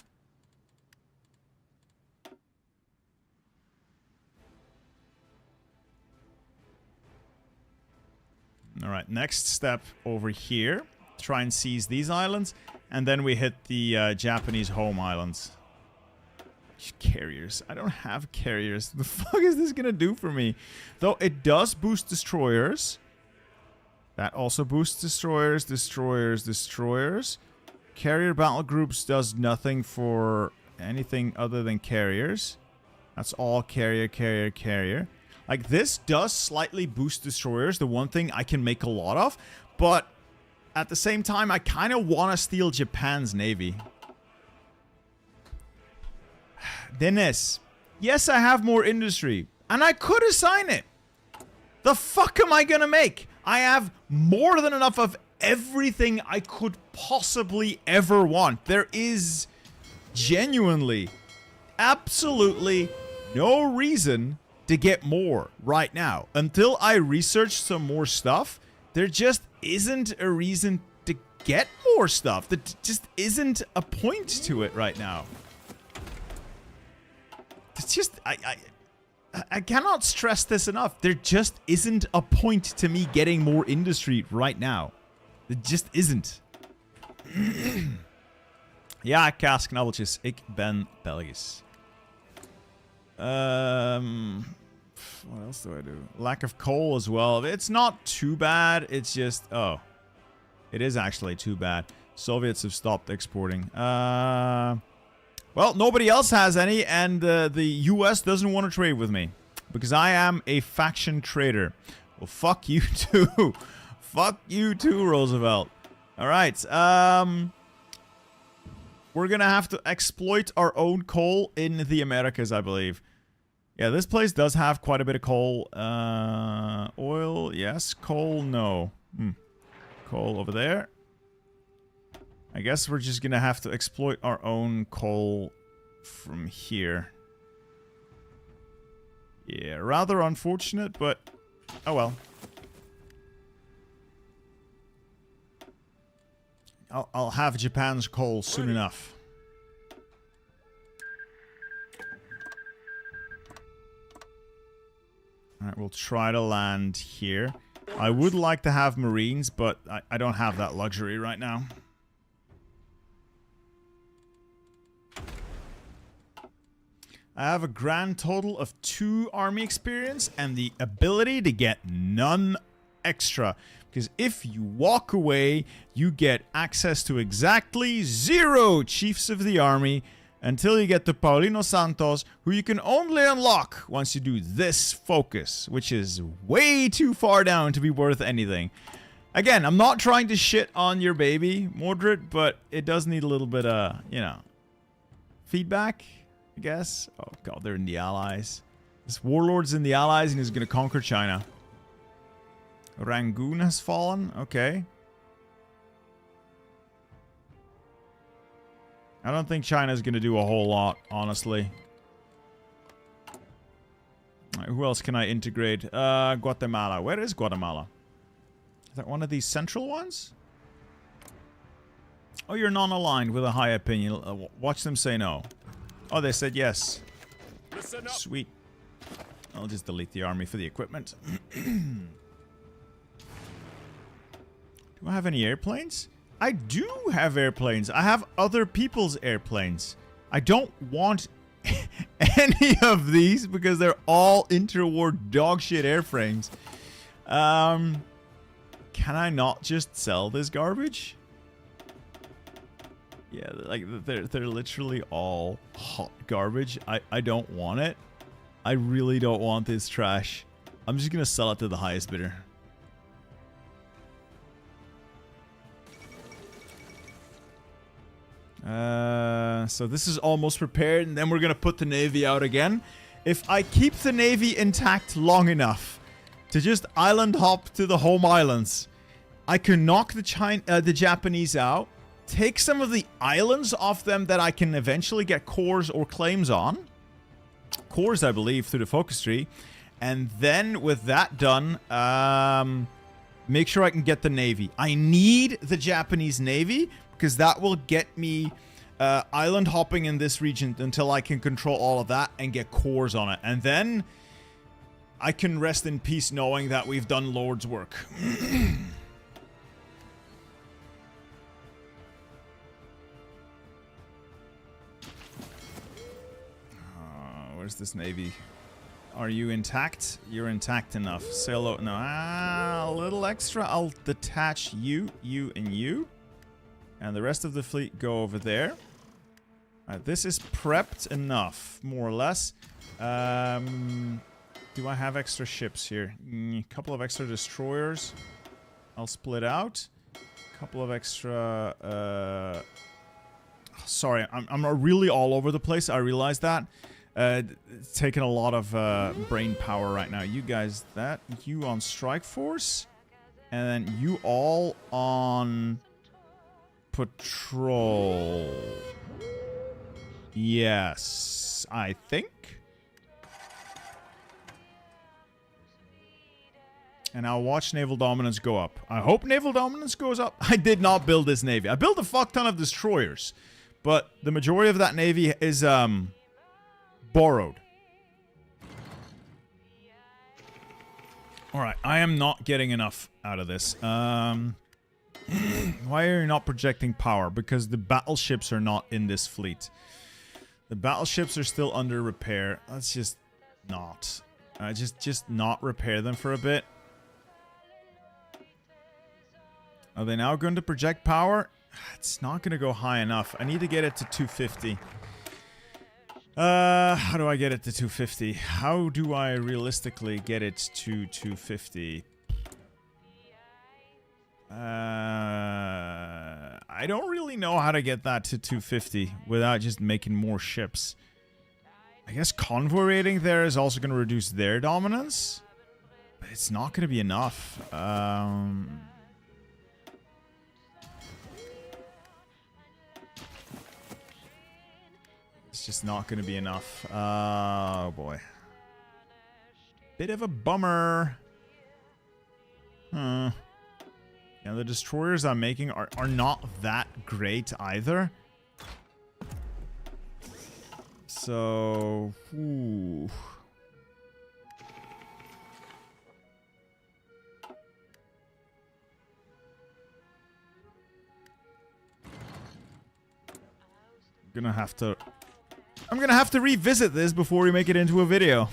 Alright, next step over here. Try and seize these islands, and then we hit the Japanese home islands. Carriers. I don't have carriers. The fuck is this gonna do for me? Though it does boost destroyers. That also boosts destroyers, destroyers. Carrier battle groups does nothing for anything other than carriers. That's all carrier. Like, this does slightly boost destroyers, the one thing I can make a lot of, but at the same time, I kind of want to steal Japan's navy. Dennis, yes, I have more industry, and I could assign it. The fuck am I gonna make? I have more than enough of everything I could possibly ever want. There is genuinely, absolutely no reason to get more right now. Until I research some more stuff, there just isn't a reason to get more stuff. There just isn't a point to it right now. It's just, I cannot stress this enough. There just isn't a point to me getting more industry right now. There just isn't. Ja, kaasknabbeltjes. Ik ben Belgisch. What else do I do? Lack of coal as well. It's not too bad. It's just... Oh. It is actually too bad. Soviets have stopped exporting. Well, nobody else has any, and the US doesn't want to trade with me. Because I am a faction trader. Well, fuck you too. Fuck you too, Roosevelt. Alright, we're gonna have to exploit our own coal in the Americas, I believe. Yeah, this place does have quite a bit of coal. Oil, yes. Coal, no. Coal over there. I guess we're just gonna have to exploit our own coal from here. Yeah, rather unfortunate, but oh well. I'll have Japan's coal soon enough. Alright, we'll try to land here. I would like to have Marines, but I don't have that luxury right now. I have a grand total of 2 army experience and the ability to get none extra. Because if you walk away, you get access to exactly 0 chiefs of the army until you get to Paulino Santos, who you can only unlock once you do this focus, which is way too far down to be worth anything. Again, I'm not trying to shit on your baby, Mordred, but it does need a little bit of, you know, feedback, I guess. Oh god, they're in the Allies. This Warlord's in the Allies and he's gonna conquer China. Rangoon has fallen. Okay. I don't think China's going to do a whole lot, honestly. Right, who else can I integrate? Guatemala. Where is Guatemala? Is that one of these central ones? Oh, you're non-aligned with a high opinion. Watch them say no. Oh, they said yes. Sweet. I'll just delete the army for the equipment. Do I have any airplanes? I do have airplanes. I have other people's airplanes. I don't want any of these because they're all interwar dogshit airframes. Can I not just sell this garbage? Yeah, like they're literally all hot garbage. I don't want it. I really don't want this trash. I'm just gonna sell it to the highest bidder. So this is almost prepared, and then we're gonna put the Navy out again. If I keep the Navy intact long enough to just island hop to the home islands, I can knock the Japanese out, take some of the islands off them that I can eventually get cores or claims on. Cores, I believe, through the focus tree. And then with that done, make sure I can get the Navy. I need the Japanese Navy because that will get me island hopping in this region until I can control all of that and get cores on it. And then I can rest in peace knowing that we've done Lord's work. Where's this Navy? Are you intact? You're intact enough. Sail no, a little extra. I'll detach you, you, and you. And the rest of the fleet go over there. Alright, this is prepped enough, more or less. Do I have extra ships here? A couple of extra destroyers. I'll split out. A couple of extra... Sorry, I'm really all over the place. I realize that. It's taking a lot of brain power right now. You guys, you on strike force, and then you all on patrol. Yes, I think. And I'll watch naval dominance go up. I hope naval dominance goes up. I did not build this navy. I built a fuck ton of destroyers. But the majority of that navy is, borrowed. Alright, I am not getting enough out of this. Why are you not projecting power? Because the battleships are not in this fleet. The battleships are still under repair. Let's just not. Just not repair them for a bit. Are they now going to project power? It's not going to go high enough. I need to get it to 250. How do I get it to 250? How do I realistically get it to 250? I don't really know how to get that to 250 without just making more ships. I guess convoy rating there is also going to reduce their dominance. But it's not going to be enough. It's just not going to be enough. Oh, boy. Bit of a bummer. Yeah, the destroyers I'm making are not that great either. So, ooh. I'm gonna have to revisit this before we make it into a video.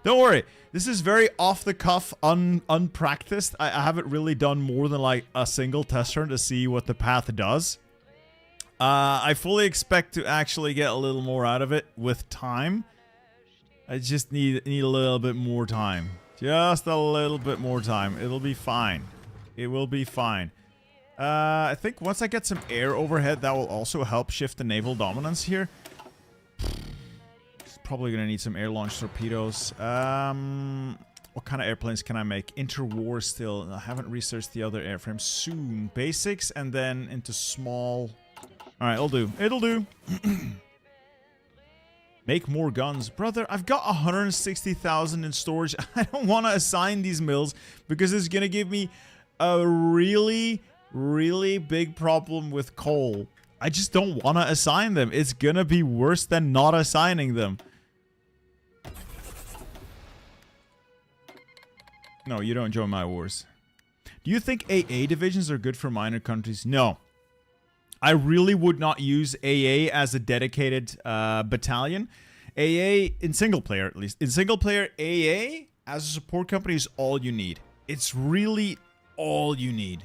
Don't worry. This is very off the cuff, unpracticed. I haven't really done more than like a single test run to see what the path does. I fully expect to actually get a little more out of it with time. I just need a little bit more time. Just a little bit more time. It'll be fine. It will be fine. I think once I get some air overhead, that will also help shift the naval dominance here. Probably gonna need some air-launched torpedoes. What kind of airplanes can I make? Interwar still. I haven't researched the other airframes. Soon. Basics and then into small. Alright, it'll do. It'll do. Make more guns. Brother, I've got 160,000 in storage. I don't want to assign these mills because it's gonna give me a really big problem with coal. I just don't want to assign them. It's gonna be worse than not assigning them. No, you don't join my wars. Do you think AA divisions are good for minor countries? No. I really would not use AA as a dedicated battalion. AA, in single player at least. In single player, AA as a support company is all you need. It's really all you need.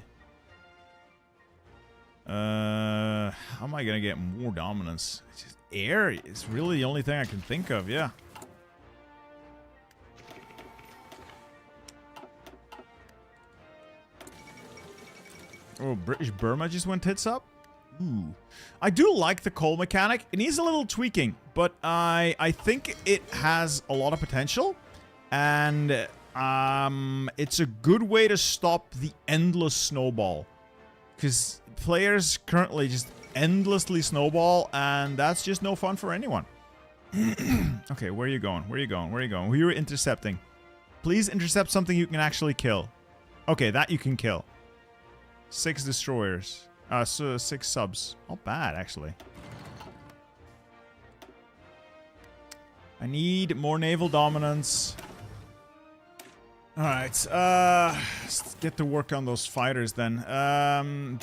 How am I gonna get more dominance? It's just air is really the only thing I can think of, yeah. Oh, British Burma just went tits up? Ooh. I do like the coal mechanic. It needs a little tweaking, but I think it has a lot of potential. And it's a good way to stop the endless snowball. Because players currently just endlessly snowball, and that's just no fun for anyone. Okay, where are you going? Where are you going? Where are you going? Who are you intercepting? Please intercept something you can actually kill. Okay, that you can kill. 6 destroyers. So 6 subs. Not bad, actually. I need more naval dominance. Alright, let's get to work on those fighters then.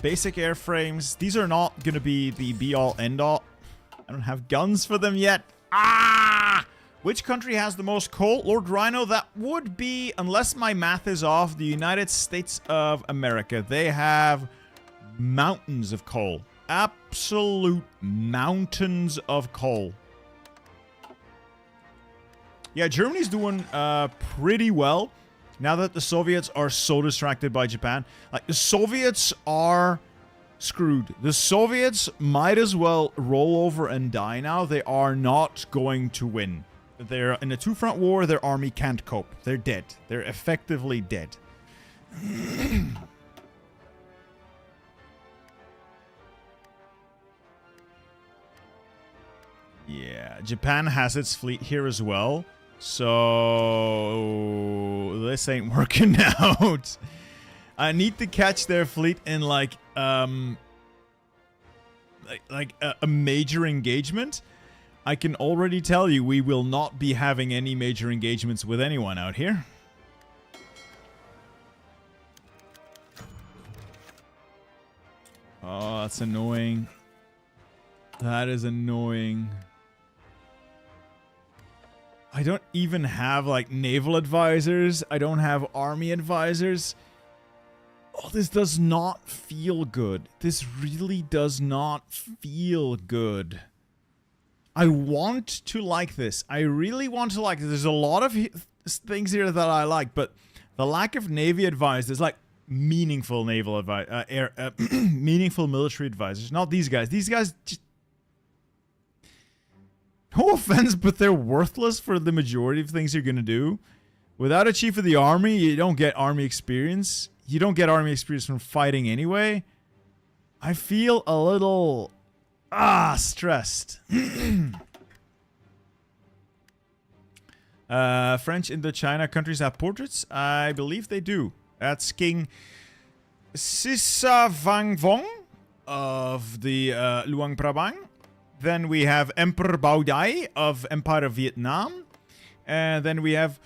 Basic airframes. These are not gonna be the be-all, end-all. I don't have guns for them yet. Ah! Which country has the most coal? Lord Rhino, that would be, unless my math is off, the United States of America. They have mountains of coal. Absolute mountains of coal. Yeah, Germany's doing pretty well. Now that the Soviets are so distracted by Japan. Like, the Soviets are screwed. The Soviets might as well roll over and die now. They are not going to win. They're in a two-front war. Their army can't cope. They're dead. They're effectively dead. Yeah, Japan has its fleet here as well. So this ain't working out. I need to catch their fleet in like a major engagement. I can already tell you we will not be having any major engagements with anyone out here. Oh, that's annoying. That is annoying. I don't even have, like, naval advisors. I don't have army advisors. Oh, this does not feel good. This really does not feel good. I want to like this. I really want to like this. There's a lot of things here that I like, but the lack of navy advisors, like meaningful naval meaningful military advisors. Not these guys. These guys just... No offense, but they're worthless for the majority of things you're going to do. Without a chief of the army, you don't get army experience. You don't get army experience from fighting anyway. I feel a little... stressed. French Indochina countries have portraits? I believe they do. That's King Sisavangvong of the Luang Prabang. Then we have Emperor Bao Dai of Empire of Vietnam. And then we have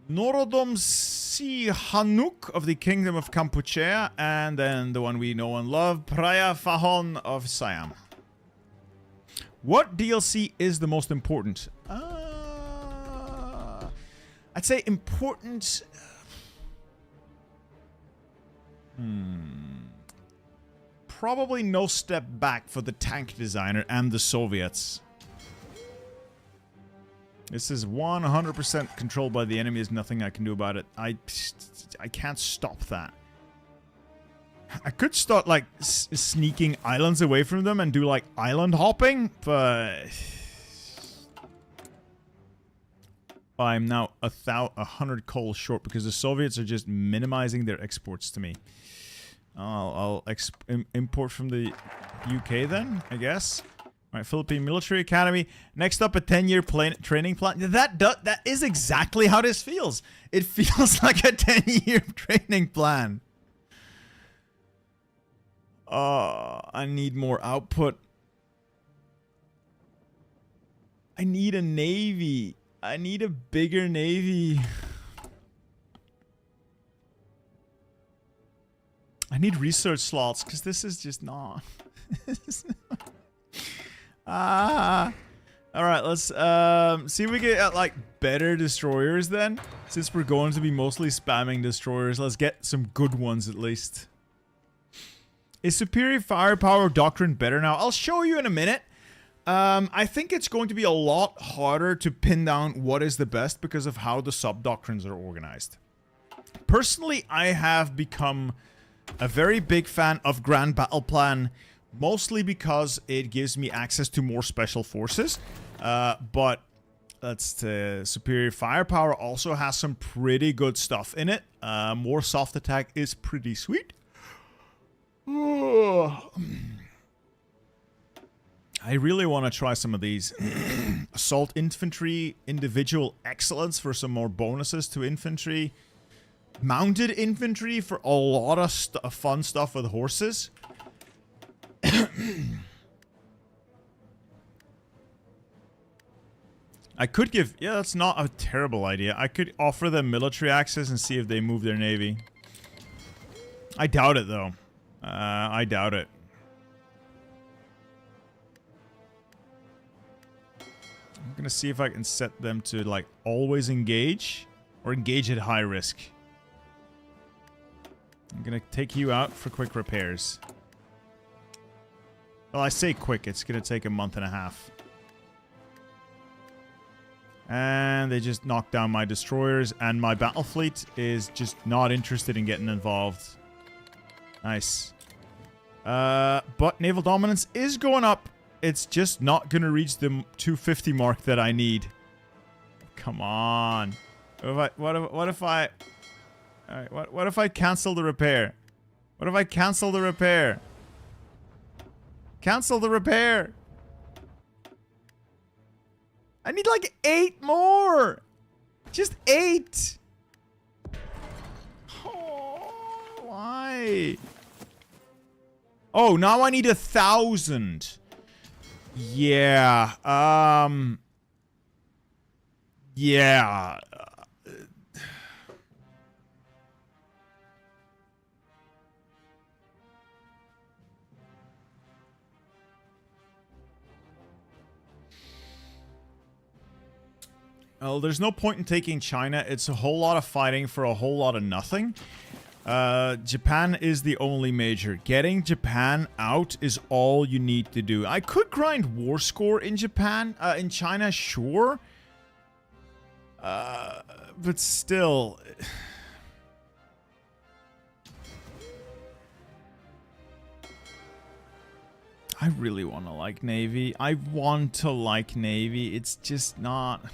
Norodom Sihanouk of the Kingdom of Kampuchea. And then the one we know and love, Praya Phahon of Siam. What DLC is the most important? I'd say important... Probably no step back for the tank designer and the Soviets. This is 100% controlled by the enemy. There's nothing I can do about it. I can't stop that. I could start, like, sneaking islands away from them and do, like, island hopping, but... I'm now 100 coal short because the Soviets are just minimizing their exports to me. I'll import from the UK then, I guess. Alright, Philippine Military Academy. Next up, a 10-year training plan. That is exactly how this feels. It feels like a 10-year training plan. I need more output. I need a navy. I need a bigger navy. I need research slots because this is just not. Alright, let's see if we get like better destroyers then. Since we're going to be mostly spamming destroyers, let's get some good ones at least. Is superior firepower doctrine better now? I'll show you in a minute. I think it's going to be a lot harder to pin down what is the best because of how the sub-doctrines are organized. Personally, I have become a very big fan of Grand Battle Plan, mostly because it gives me access to more special forces. But that's superior firepower also has some pretty good stuff in it. More soft attack is pretty sweet. I really want to try some of these. Assault infantry, individual excellence for some more bonuses to infantry. Mounted infantry for a lot of fun stuff with horses. I could give... Yeah, that's not a terrible idea. I could offer them military access and see if they move their navy. I doubt it, though. I doubt it. I'm gonna see if I can set them to, like, always engage. Or engage at high risk. I'm gonna take you out for quick repairs. Well, I say quick. It's gonna take a month and a half. And they just knocked down my destroyers. And my battle fleet is just not interested in getting involved. Nice. But naval dominance is going up. It's just not going to reach the 250 mark that I need. Come on. What if I... Alright, what if I cancel the repair? What if I cancel the repair? Cancel the repair! I need like 8 more! Just 8! Oh, why? Oh, now I need 1,000. Yeah, yeah. Well, there's no point in taking China. It's a whole lot of fighting for a whole lot of nothing. Japan is the only major. Getting Japan out is all you need to do. I could grind war score in Japan, in China, sure. But still... I really want to like Navy. I want to like Navy. It's just not...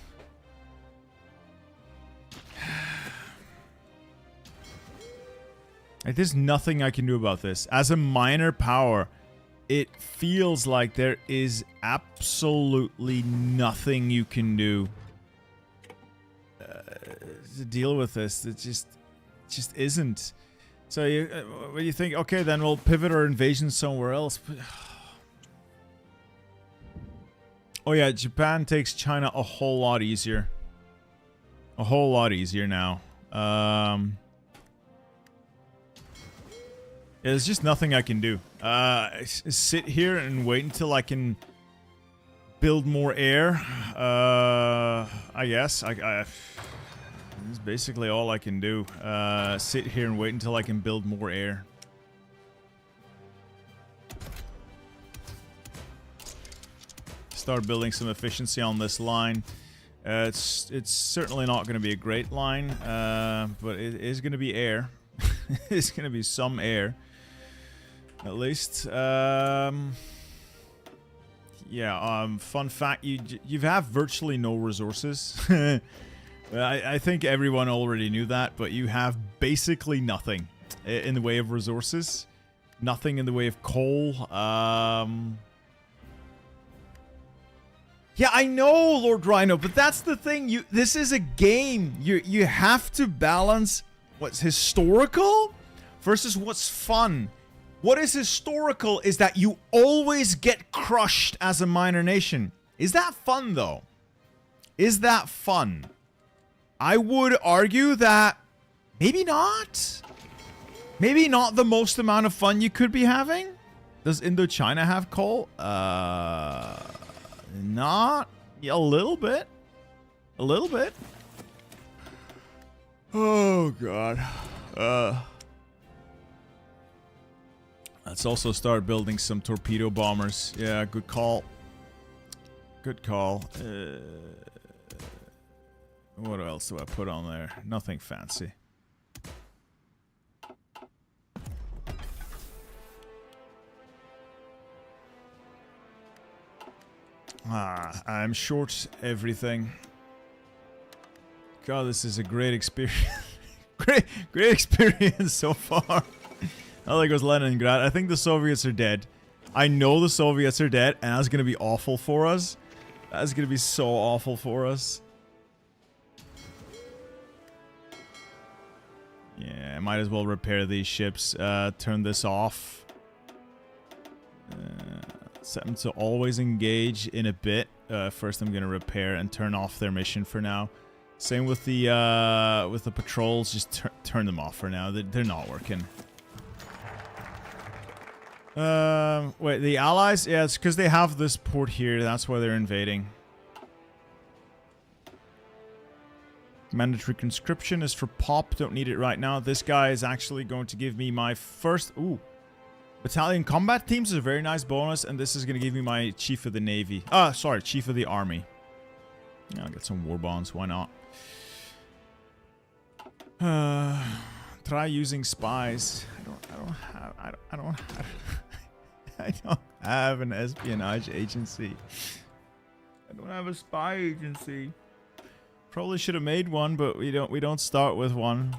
Like, there's nothing I can do about this. As a minor power, it feels like there is absolutely nothing you can do to deal with this. It just isn't. So you think, okay, then we'll pivot our invasion somewhere else. But, oh yeah, Japan takes China a whole lot easier. A whole lot easier now. Yeah, there's just nothing I can do. Sit here and wait until I can build more air. I guess. That's basically all I can do. Sit here and wait until I can build more air. Start building some efficiency on this line. It's certainly not going to be a great line, but it is going to be air. It's going to be some air. At least, yeah, fun fact, you have virtually no resources. I think everyone already knew that, but you have basically nothing in the way of resources. Nothing in the way of coal. Yeah, I know, Lord Rhino, but that's the thing. This is a game. You have to balance what's historical versus what's fun. What is historical is that you always get crushed as a minor nation. Is that fun, though? Is that fun? I would argue that maybe not. Maybe not the most amount of fun you could be having. Does Indochina have coal? Not. Yeah, a little bit. A little bit. Oh, God. Let's also start building some torpedo bombers. Yeah, good call. Good call. What else do I put on there? Nothing fancy. I'm short everything. God, this is a great experience. great experience so far. I think it was Leningrad. I think the Soviets are dead. I know the Soviets are dead, and that's gonna be awful for us. That's gonna be so awful for us. Yeah, I might as well repair these ships. Turn this off. Set them to always engage in a bit. First, I'm gonna repair and turn off their mission for now. Same with the patrols. Just turn them off for now. They're not working. Wait, the allies? Yeah, it's because they have this port here. That's why they're invading. Mandatory conscription is for pop. Don't need it right now. This guy is actually going to give me my first... Ooh. Battalion combat teams is a very nice bonus. And this is going to give me my chief of the navy. Sorry, chief of the army. Yeah, I'll get some war bonds. Why not? Try using spies. I don't have an espionage agency. I don't have a spy agency. Probably should have made one, but we don't start with one.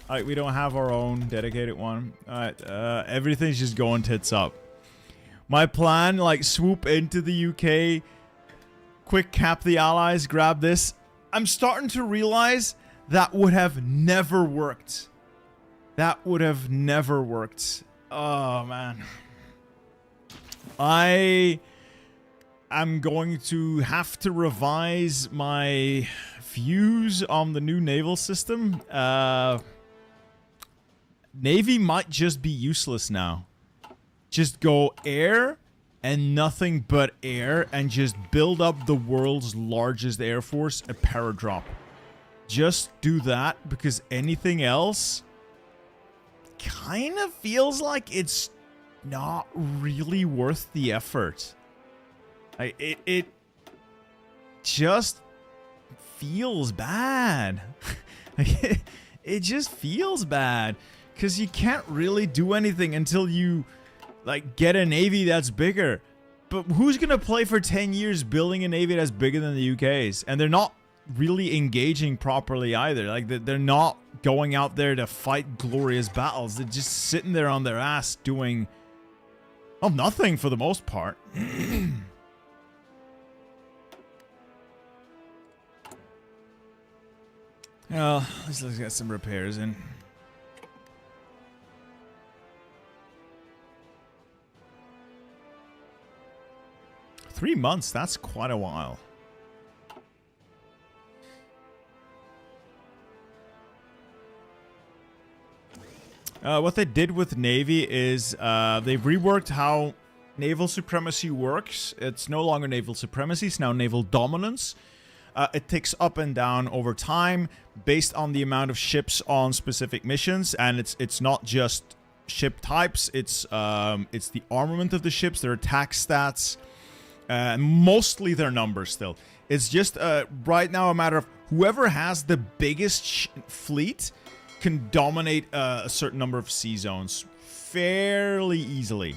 We don't have our own dedicated one. Alright, everything's just going tits up. My plan, like, swoop into the UK, quick cap the allies, grab this, I'm starting to realize that would have never worked. That would have never worked. Oh, man. I am going to have to revise my views on the new naval system. Navy might just be useless now. Just go air and nothing but air and just build up the world's largest air force, a paradrop. Just do that, because anything else kind of feels like it's not really worth the effort. It just feels bad. It just feels bad, because you can't really do anything until you like get a navy that's bigger. But who's gonna play for 10 years building a navy that's bigger than the UK's? And they're not really engaging properly either. Like, they're not going out there to fight glorious battles. They're just sitting there on their ass doing, well, nothing for the most part. Well, let's get some repairs in. Three months, that's quite a while. What they did with Navy is they've reworked how naval supremacy works. It's no longer naval supremacy, it's now naval dominance. It ticks up and down over time based on the amount of ships on specific missions, and it's not just ship types. It's the armament of the ships, their attack stats, mostly their numbers. Still, it's just right now a matter of whoever has the biggest fleet can dominate a certain number of sea zones fairly easily,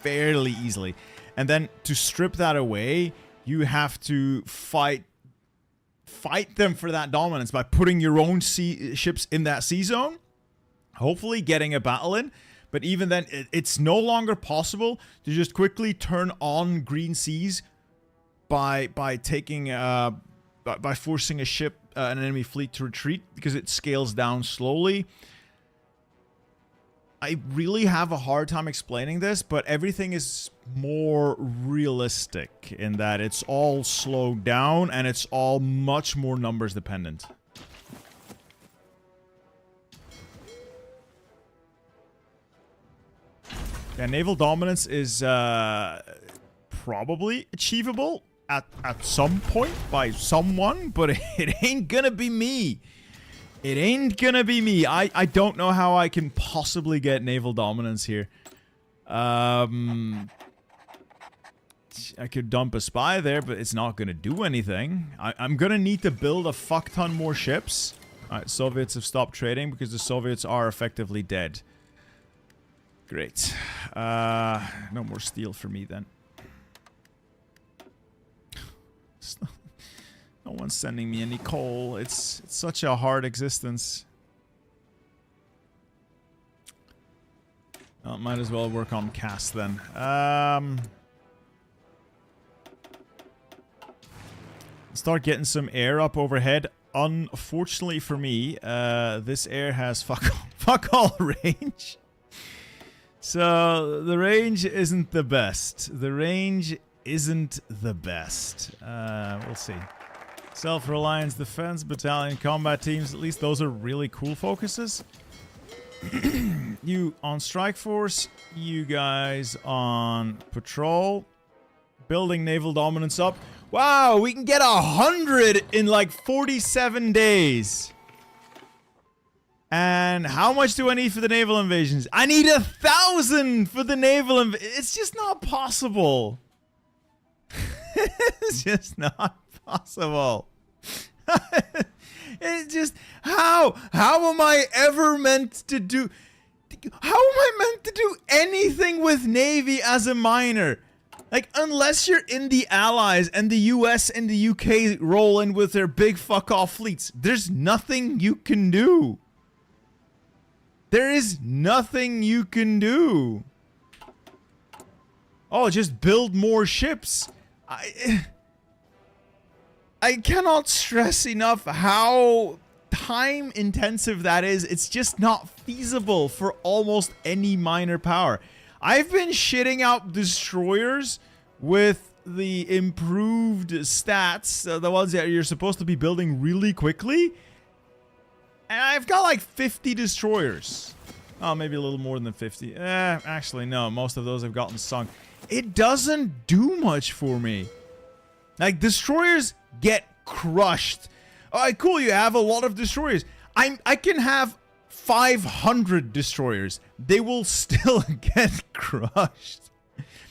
and then to strip that away, you have to fight them for that dominance by putting your own ships in that sea zone, hopefully getting a battle in. But even then, it's no longer possible to just quickly turn on green seas by taking by forcing a ship, an enemy fleet, to retreat, because it scales down slowly. I really have a hard time explaining this, but everything is more realistic in that it's all slowed down and it's all much more numbers dependent. Yeah, naval dominance is probably achievable at some point by someone, but it ain't gonna be me. It ain't gonna be me. I don't know how I can possibly get naval dominance here. I could dump a spy there, but it's not gonna do anything. I'm gonna need to build a fuck ton more ships. Alright, Soviets have stopped trading because the Soviets are effectively dead. Great. No more steel for me then. No one's sending me any coal. It's such a hard existence. Well, might as well work on cast then. Start getting some air up overhead. Unfortunately for me, this air has fuck all range. So the range isn't the best. The range isn't the best. We'll see. Self-reliance, defense, battalion, combat teams. At least those are really cool focuses. You on strike force. You guys on patrol. Building naval dominance up. Wow, we can get 100 in like 47 days. And how much do I need for the naval invasions? I need 1,000 for the naval invasion. It's just not possible. It's just not possible. It's just, how am I ever meant to do, how am I meant to do anything with Navy as a minor? Like, unless you're in the Allies and the US and the UK roll in with their big fuck off fleets, there's nothing you can do. There is nothing you can do. Oh, just build more ships. I cannot stress enough how time intensive that is. It's just not feasible for almost any minor power. I've been shitting out destroyers with the improved stats, the ones that you're supposed to be building really quickly. And I've got like 50 destroyers. Oh, maybe a little more than 50. Actually, no. Most of those have gotten sunk. It doesn't do much for me. Like, destroyers get crushed. Alright, cool. You have a lot of destroyers. I can have 500 destroyers. They will still get crushed.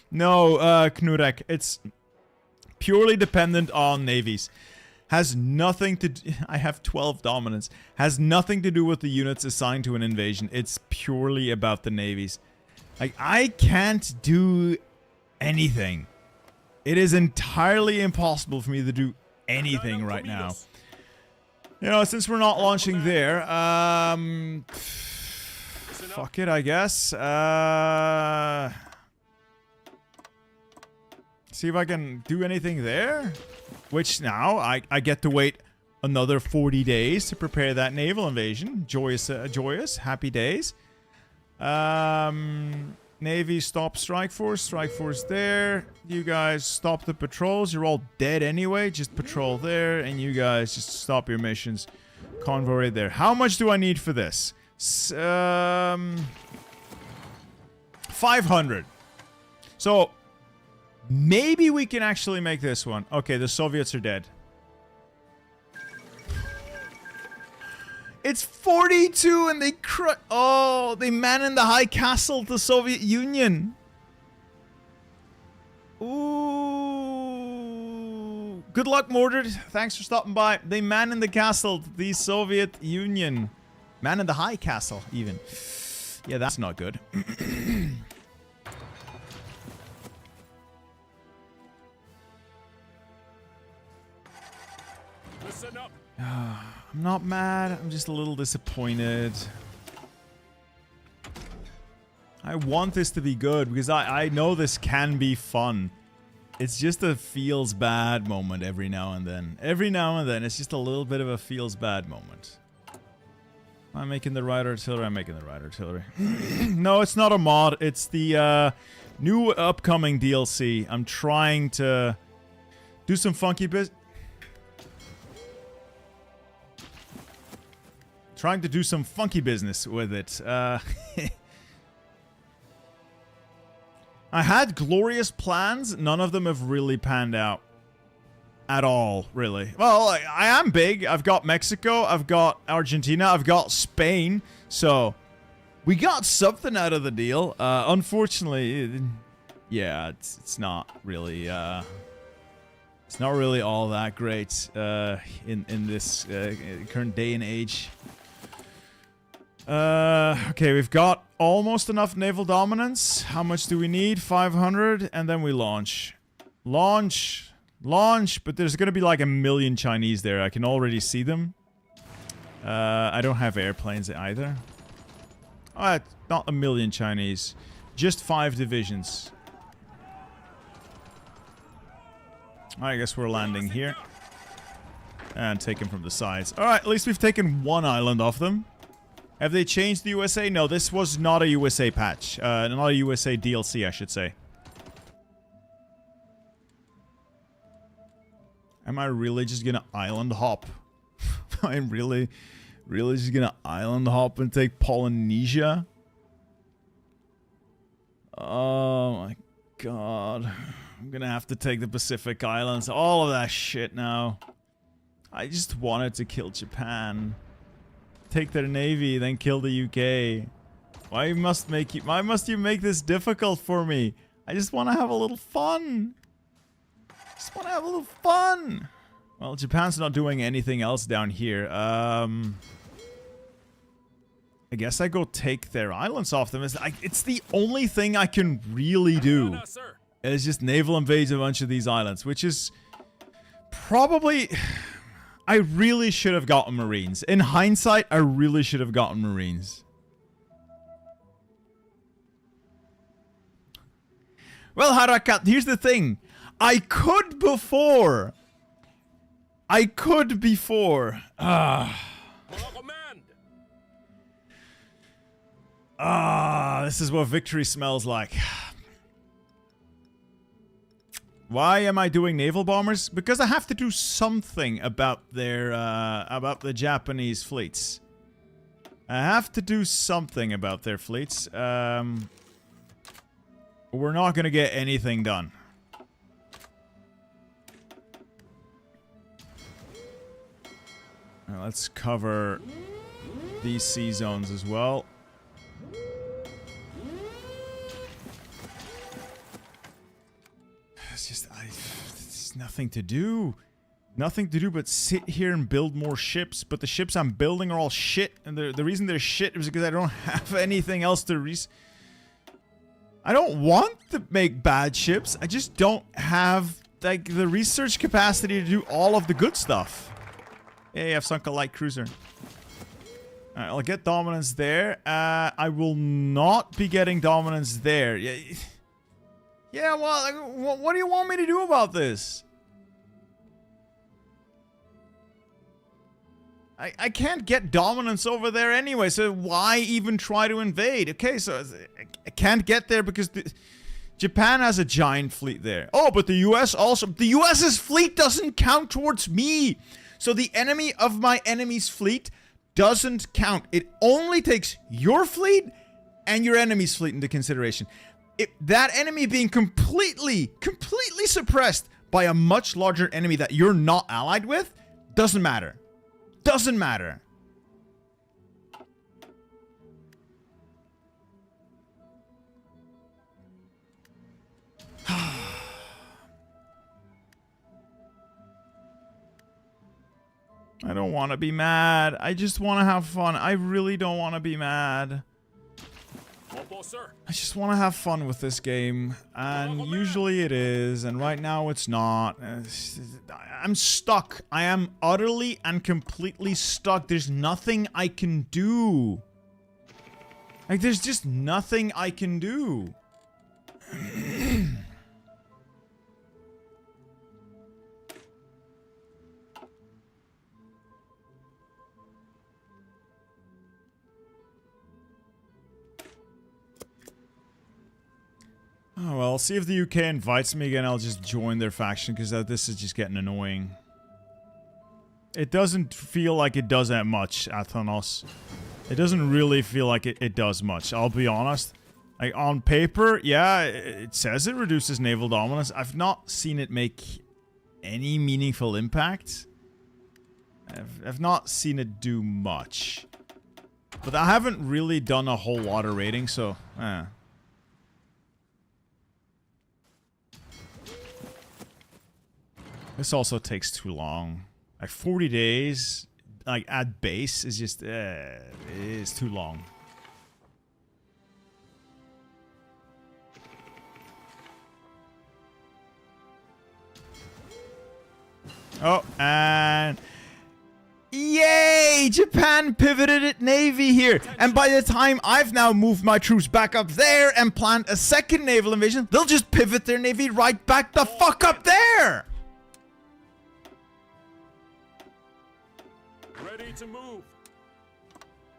No, Knurek. It's purely dependent on navies. Has nothing to do... I have 12 dominance. Has nothing to do with the units assigned to an invasion. It's purely about the navies. Like, I can't do anything. It is entirely impossible for me to do anything right now. You know, since we're not launching there, fuck it, I guess. See if I can do anything there. Which now, I get to wait another 40 days to prepare that naval invasion. Joyous, happy days. Navy, stop Strike Force. Strike Force there. You guys stop the patrols. You're all dead anyway. Just patrol there. And you guys just stop your missions. Convoy right there. How much do I need for this? 500. So, maybe we can actually make this one. Okay, the Soviets are dead. It's 42 and they oh, they man in the high castle, the Soviet Union. Ooh. Good luck, Mordred. Thanks for stopping by. They man in the castle, the Soviet Union. Man in the high castle, even. Yeah, that's not good. Listen up. I'm not mad, I'm just a little disappointed. I want this to be good because I know this can be fun. It's just a feels bad moment every now and then. Every now and then, it's just a little bit of a feels bad moment. I'm making the right artillery, I'm making the right artillery. No, it's not a mod, it's the new upcoming DLC. I'm trying to do some funky business. Trying to do some funky business with it. I had glorious plans. None of them have really panned out. At all, really. Well, I am big. I've got Mexico. I've got Argentina. I've got Spain. So, we got something out of the deal. Unfortunately, yeah, it's not really... it's not really all that great in this current day and age. Okay, we've got almost enough naval dominance. How much do we need? 500, and then we launch. Launch! But there's gonna be like a million Chinese there. I can already see them. I don't have airplanes either. Not a million Chinese. Just 5 divisions. I guess we're landing here. And taken from the sides. Alright, at least we've taken one island off them. Have they changed the USA? No, this was not a USA patch. Not a USA DLC, I should say. Am I really just gonna island hop? I'm really just gonna island hop and take Polynesia? Oh my god. I'm gonna have to take the Pacific Islands. All of that shit now. I just wanted to kill Japan. Take their navy, then kill the UK. Why must you make this difficult for me? I just want to have a little fun. Well, Japan's not doing anything else down here. I guess I go take their islands off them. It's the only thing I can really do. It's just naval invade a bunch of these islands, which is probably... I really should have gotten Marines. In hindsight, I really should have gotten Marines. Well, Harakat, here's the thing. I could before. I could before. This is what victory smells like. Why am I doing naval bombers? Because I have to do something about their, about the Japanese fleets. I have to do something about their fleets. We're not gonna get anything done. Now, let's cover these sea zones as well. It's just, there's nothing to do. Nothing to do but sit here and build more ships. But the ships I'm building are all shit. And the reason they're shit is because I don't have anything else to I don't want to make bad ships. I just don't have, like, the research capacity to do all of the good stuff. Hey, I've sunk a light cruiser. Alright, I'll get dominance there. I will not be getting dominance there. Yeah, well, like, what do you want me to do about this? I can't get dominance over there anyway, so why even try to invade? Okay, so I can't get there because Japan has a giant fleet there. Oh, but the US also... The US's fleet doesn't count towards me! So the enemy of my enemy's fleet doesn't count. It only takes your fleet and your enemy's fleet into consideration. That enemy being completely suppressed by a much larger enemy that you're not allied with doesn't matter. Doesn't matter. I don't want to be mad. I just want to have fun. I really don't want to be mad. I just want to have fun with this game. And usually it is. And right now it's not. I'm stuck. I am utterly and completely stuck. There's nothing I can do. Like, there's just nothing I can do. Oh, well, I'll see if the UK invites me again. I'll just join their faction, because this is just getting annoying. It doesn't feel like it does that much, Athanos. It doesn't really feel like it does much, I'll be honest. Like, on paper, yeah, it says it reduces naval dominance. I've not seen it make any meaningful impact. I've not seen it do much. But I haven't really done a whole lot of raiding, so, This also takes too long. Like 40 days, like at base, is just, it is too long. Oh, and yay! Japan pivoted its navy here. And by the time I've now moved my troops back up there and planned a second naval invasion, they'll just pivot their navy right back the fuck up there! To move.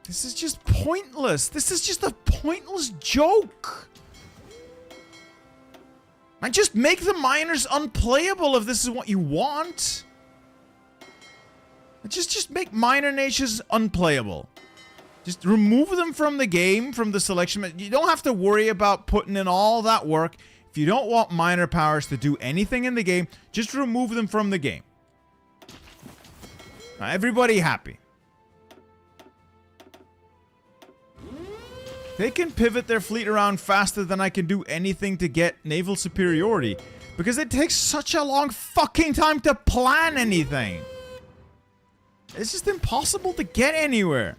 This is just pointless. This is just a pointless joke. And just make the miners unplayable if this is what you want. Just make miner nations unplayable. Just remove them from the game, from the selection. You don't have to worry about putting in all that work. If you don't want miner powers to do anything in the game, just remove them from the game. Now, everybody happy. They can pivot their fleet around faster than I can do anything to get naval superiority. Because it takes such a long fucking time to plan anything. It's just impossible to get anywhere.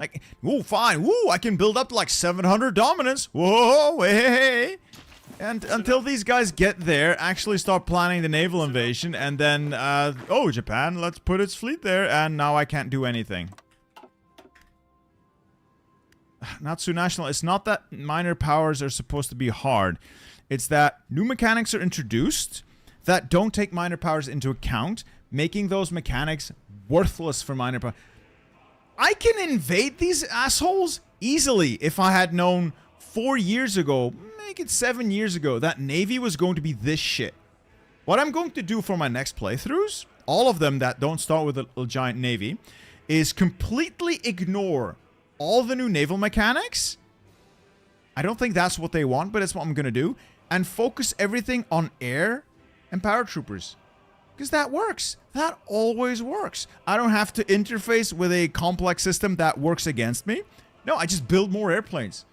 Like, oh, fine. Woo, I can build up to like 700 dominance. Whoa, hey. And until these guys get there, actually start planning the naval invasion, and then, oh, Japan, let's put its fleet there, and now I can't do anything. Natsu National, it's not that minor powers are supposed to be hard. It's that new mechanics are introduced that don't take minor powers into account, making those mechanics worthless for minor power. I can invade these assholes easily if I had known 4 years ago, make it 7 years ago, that Navy was going to be this shit. What I'm going to do for my next playthroughs, all of them that don't start with a giant Navy, is completely ignore all the new naval mechanics. I don't think that's what they want, but it's what I'm going to do. And focus everything on air and paratroopers. Because that works. That always works. I don't have to interface with a complex system that works against me. No, I just build more airplanes.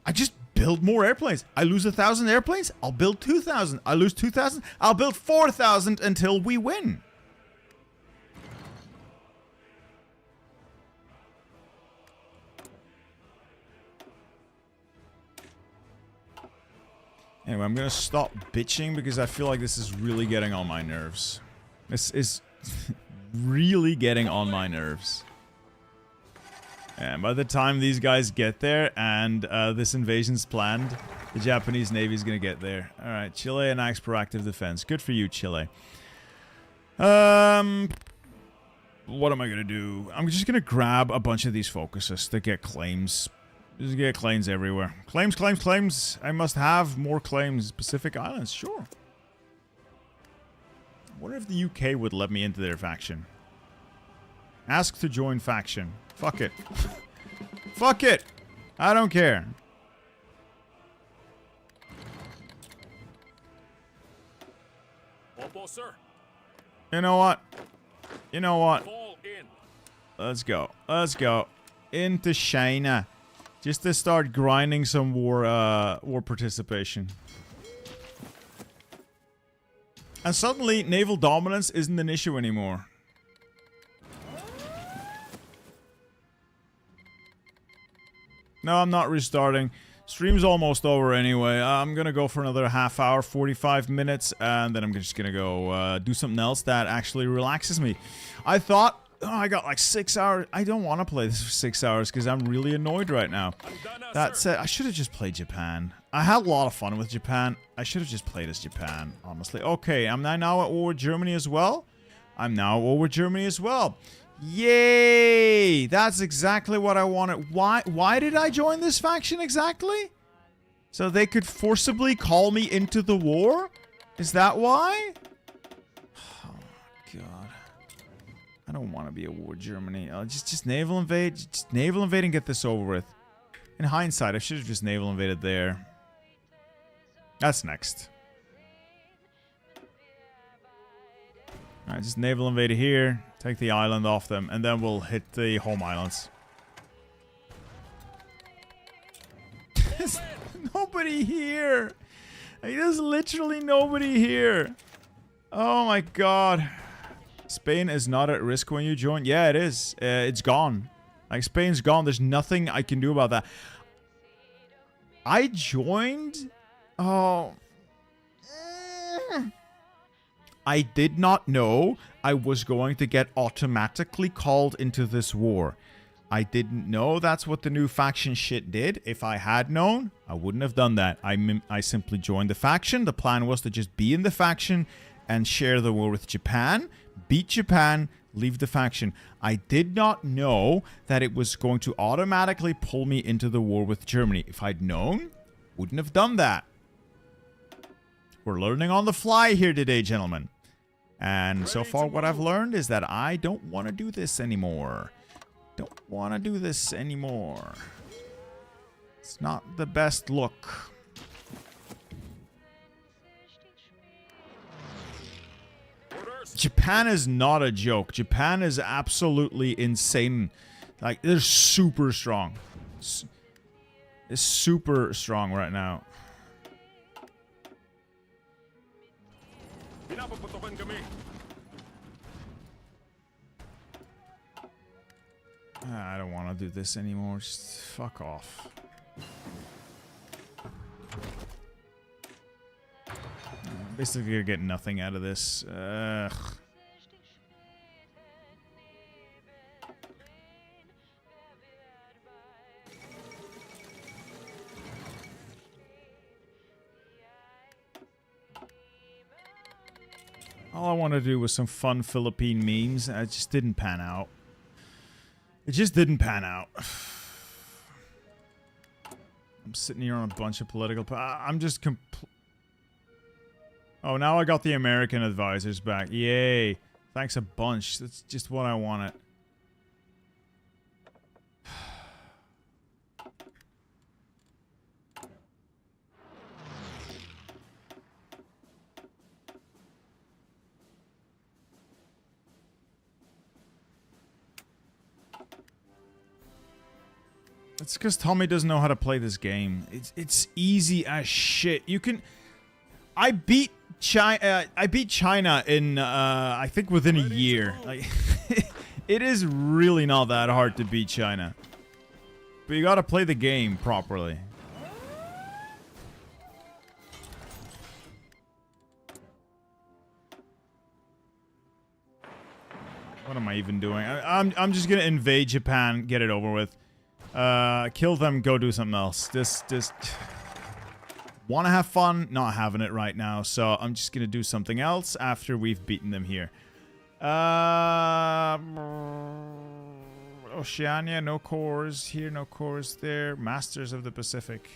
I just build more airplanes. I lose 1,000 airplanes, I'll build 2,000. I lose 2,000, I'll build 4,000 until we win. Anyway, I'm going to stop bitching because I feel like this is really getting on my nerves. This is really getting on my nerves. And by the time these guys get there and this invasion's planned, the Japanese Navy is going to get there. Alright, Chile enacts proactive defense. Good for you, Chile. What am I going to do? I'm just going to grab a bunch of these focuses to get claims. Just get claims everywhere. Claims, claims, claims. I must have more claims. Pacific Islands, sure. I wonder if the UK would let me into their faction. Ask to join faction. Fuck it. Fuck it! I don't care. Opo, sir. You know what? You know what? Fall in. Let's go. Let's go. Into China. Just to start grinding some war participation. And suddenly, naval dominance isn't an issue anymore. No, I'm not restarting. Stream's almost over anyway. I'm gonna go for another half hour, 45 minutes, and then I'm just gonna go do something else that actually relaxes me. I thought, oh, I got like 6 hours. I don't want to play this for 6 hours because I'm really annoyed right now. That said, I should have just played Japan. I had a lot of fun with Japan. I should have just played as Japan, honestly. Okay, I'm now at war with Germany as well. I'm now at war with Germany as well. Yay! That's exactly what I wanted. Why did I join this faction exactly? So they could forcibly call me into the war? Is that why? Oh, God. I don't want to be at war with Germany. Just naval invade. Just naval invade and get this over with. In hindsight, I should have just naval invaded there. That's next. Alright, just naval invade here. Take the island off them. And then we'll hit the home islands. There's nobody here. There's literally nobody here. Oh my god. Spain is not at risk when you join. Yeah, it is. It's gone. Like, Spain's gone. There's nothing I can do about that. I joined... Oh... I did not know I was going to get automatically called into this war. I didn't know that's what the new faction shit did. If I had known, I wouldn't have done that. I simply joined the faction. The plan was to just be in the faction and share the war with Japan, beat Japan, leave the faction. I did not know that it was going to automatically pull me into the war with Germany. If I'd known, wouldn't have done that. We're learning on the fly here today, gentlemen. And so far what I've learned is that I don't want to do this anymore. Don't want to do this anymore. It's not the best look. Japan is not a joke. Japan is absolutely insane. Like, they're super strong. It's super strong right now. I don't want to do this anymore. Just fuck off. Basically, you're getting nothing out of this. Ugh. All I want to do was some fun Philippine memes. It just didn't pan out. It just didn't pan out. I'm sitting here on a bunch of political... I'm just Oh, now I got the American advisors back. Yay. Thanks a bunch. That's just what I wanted. It's because Tommy doesn't know how to play this game. It's easy as shit. You can... I beat China in, I think within a year. Like, it is really not that hard to beat China. But you gotta play the game properly. What am I even doing? I'm just gonna invade Japan, get it over with. Kill them, go do something else. Just want to have fun, not having it right now, so I'm just gonna do something else after we've beaten them here. Oceania, no cores here, no cores there. Masters of the Pacific.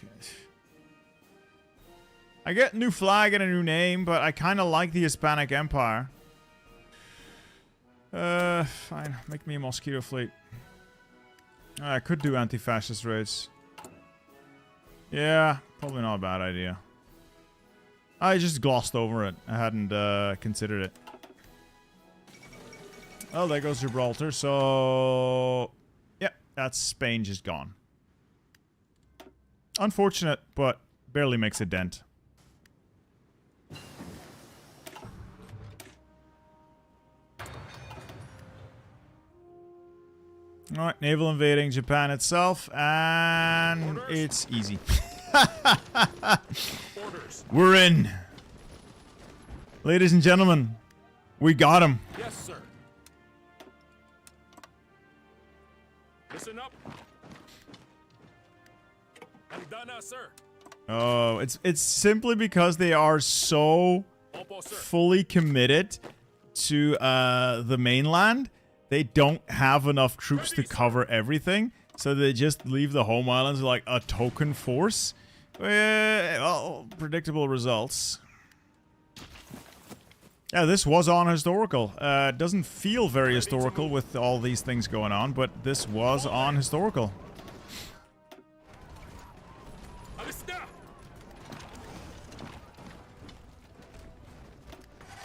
I get a new flag and a new name, but I kind of like the Hispanic Empire. Fine, make me a mosquito fleet. I could do anti-fascist raids. Yeah, probably not a bad idea. I just glossed over it. I hadn't considered it. Oh, there goes Gibraltar. So, yeah, that's Spain just gone. Unfortunate, but barely makes a dent. Alright, naval invading Japan itself, and it's easy. We're in. Ladies and gentlemen, we got him. Yes, sir. Listen up. Andana, sir. Oh, it's simply because they are so fully committed to the mainland. They don't have enough troops to cover everything, so they just leave the home islands like a token force. Well, predictable results. Yeah, this was on historical. It doesn't feel very historical with all these things going on, but this was on historical.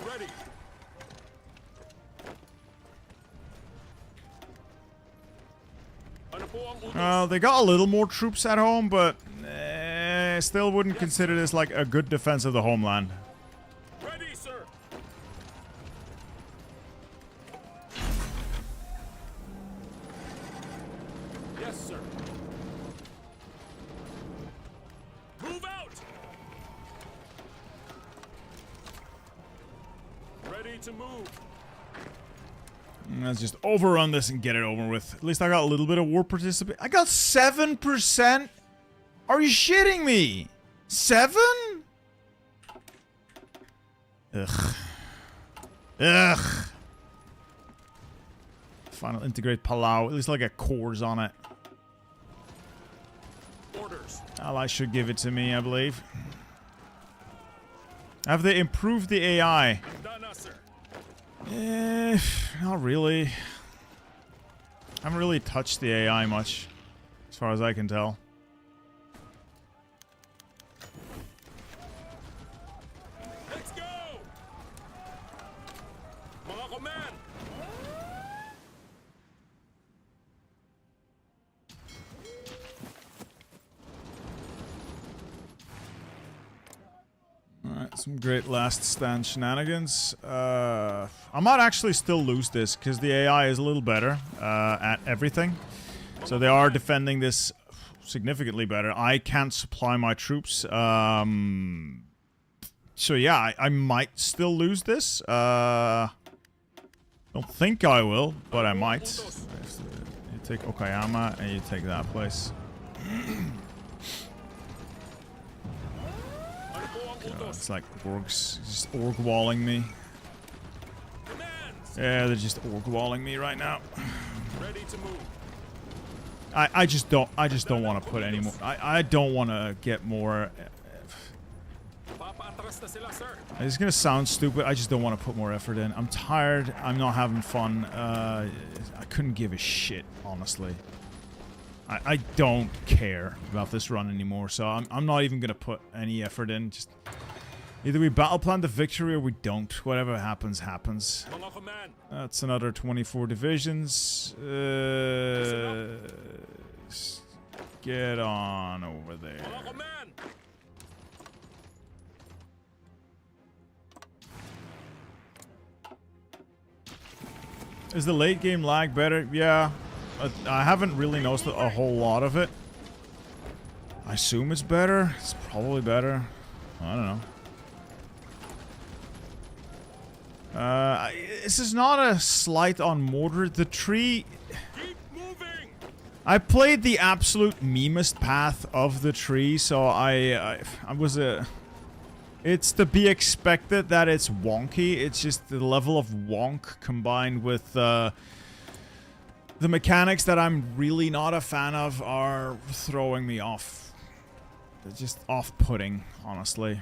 Ready. They got a little more troops at home, but still wouldn't consider this like a good defense of the homeland. Ready, sir. Yes, sir. Move out. Ready to move. Let's just overrun this and get it over with. At least I got a little bit of war participation. I got 7%? Are you shitting me? 7? Ugh. Ugh. Final integrate Palau. At least I'll get cores on it. Orders. Allies should give it to me, I believe. Have they improved the AI? Not really. I haven't really touched the AI much, as far as I can tell. Let's go! Mga command! Alright, some great last stand shenanigans. I might actually still lose this, because the AI is a little better at everything. So they are defending this significantly better. I can't supply my troops. So yeah, I might still lose this. Don't think I will, but I might. You take Okayama, and you take that place. God, it's like orgs just org walling me. Yeah, they're just orc walling me right now. Ready to move. I just don't want to put any more. I don't want to get more. Papaatras na sila, sir. It's gonna sound stupid. I just don't want to put more effort in. I'm tired. I'm not having fun. I couldn't give a shit, honestly. I don't care about this run anymore, so I'm not even gonna put any effort in. Just either we battle plan the victory or we don't. Whatever happens, happens. Mga command. That's another 24 divisions. Get on over there. Mga command. Is the late game lag better? Yeah. I haven't really noticed a whole lot of it. I assume it's better. It's probably better. I don't know. This is not a slight on Mordred. The tree... Keep moving. I played the absolute memest path of the tree, so I was a... It's to be expected that it's wonky. It's just the level of wonk combined with the mechanics that I'm really not a fan of are throwing me off. They're just off-putting, honestly.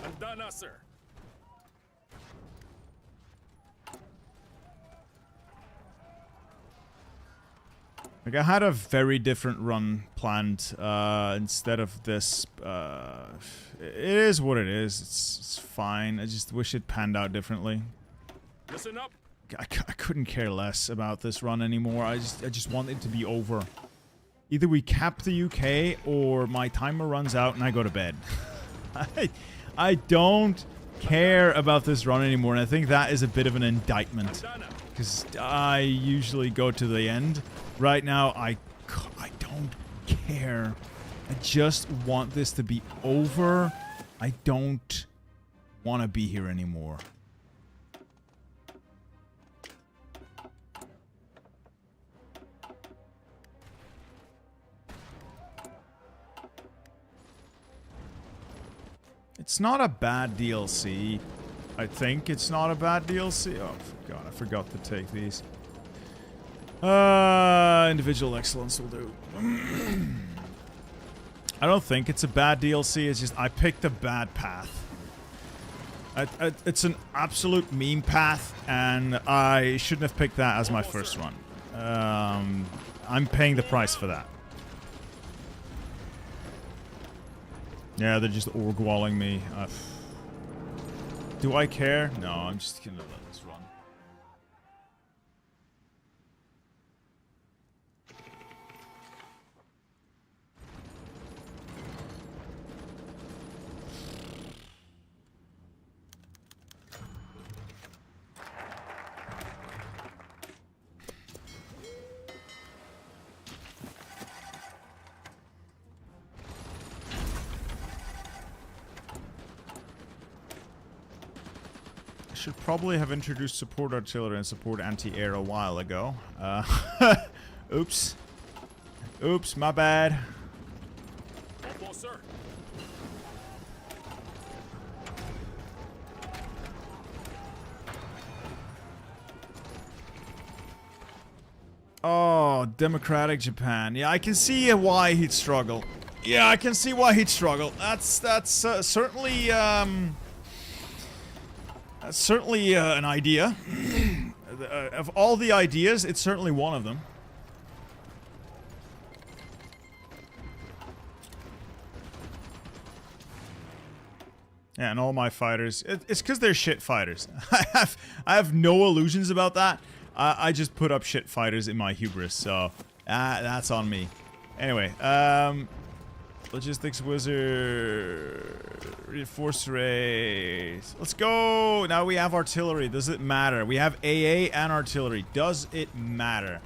Handa na, sir. Like, I had a very different run planned, instead of this, it is what it is, it's fine, I just wish it panned out differently. Listen up. I couldn't care less about this run anymore, I just want it to be over. Either we cap the UK, or my timer runs out and I go to bed. I don't care about this run anymore, and I think that is a bit of an indictment. Because I usually go to the end. Right now, I don't care. I just want this to be over. I don't want to be here anymore. It's not a bad DLC. I think it's not a bad DLC. Oh, God, I forgot to take these. Individual excellence will do. I don't think it's a bad DLC, it's just I picked a bad path. It's an absolute meme path, and I shouldn't have picked that as my first run. I'm paying the price for that. Yeah, they're just org walling me. Do I care? No, I'm just gonna let this run. Should probably have introduced support artillery and support anti-air a while ago. Oops. Oops, my bad. Almost, sir. Oh, democratic Japan. Yeah, I can see why he'd struggle. Yeah, I can see why he'd struggle. That's certainly that's certainly an idea. Of all the ideas, it's certainly one of them. Yeah, and all my fighters, it's because they're shit fighters. I have no illusions about that. I just put up shit fighters in my hubris, so that's on me. Anyway, logistics wizard, reinforced race. Let's go. Now we have artillery. Does it matter? We have AA and artillery. Does it matter?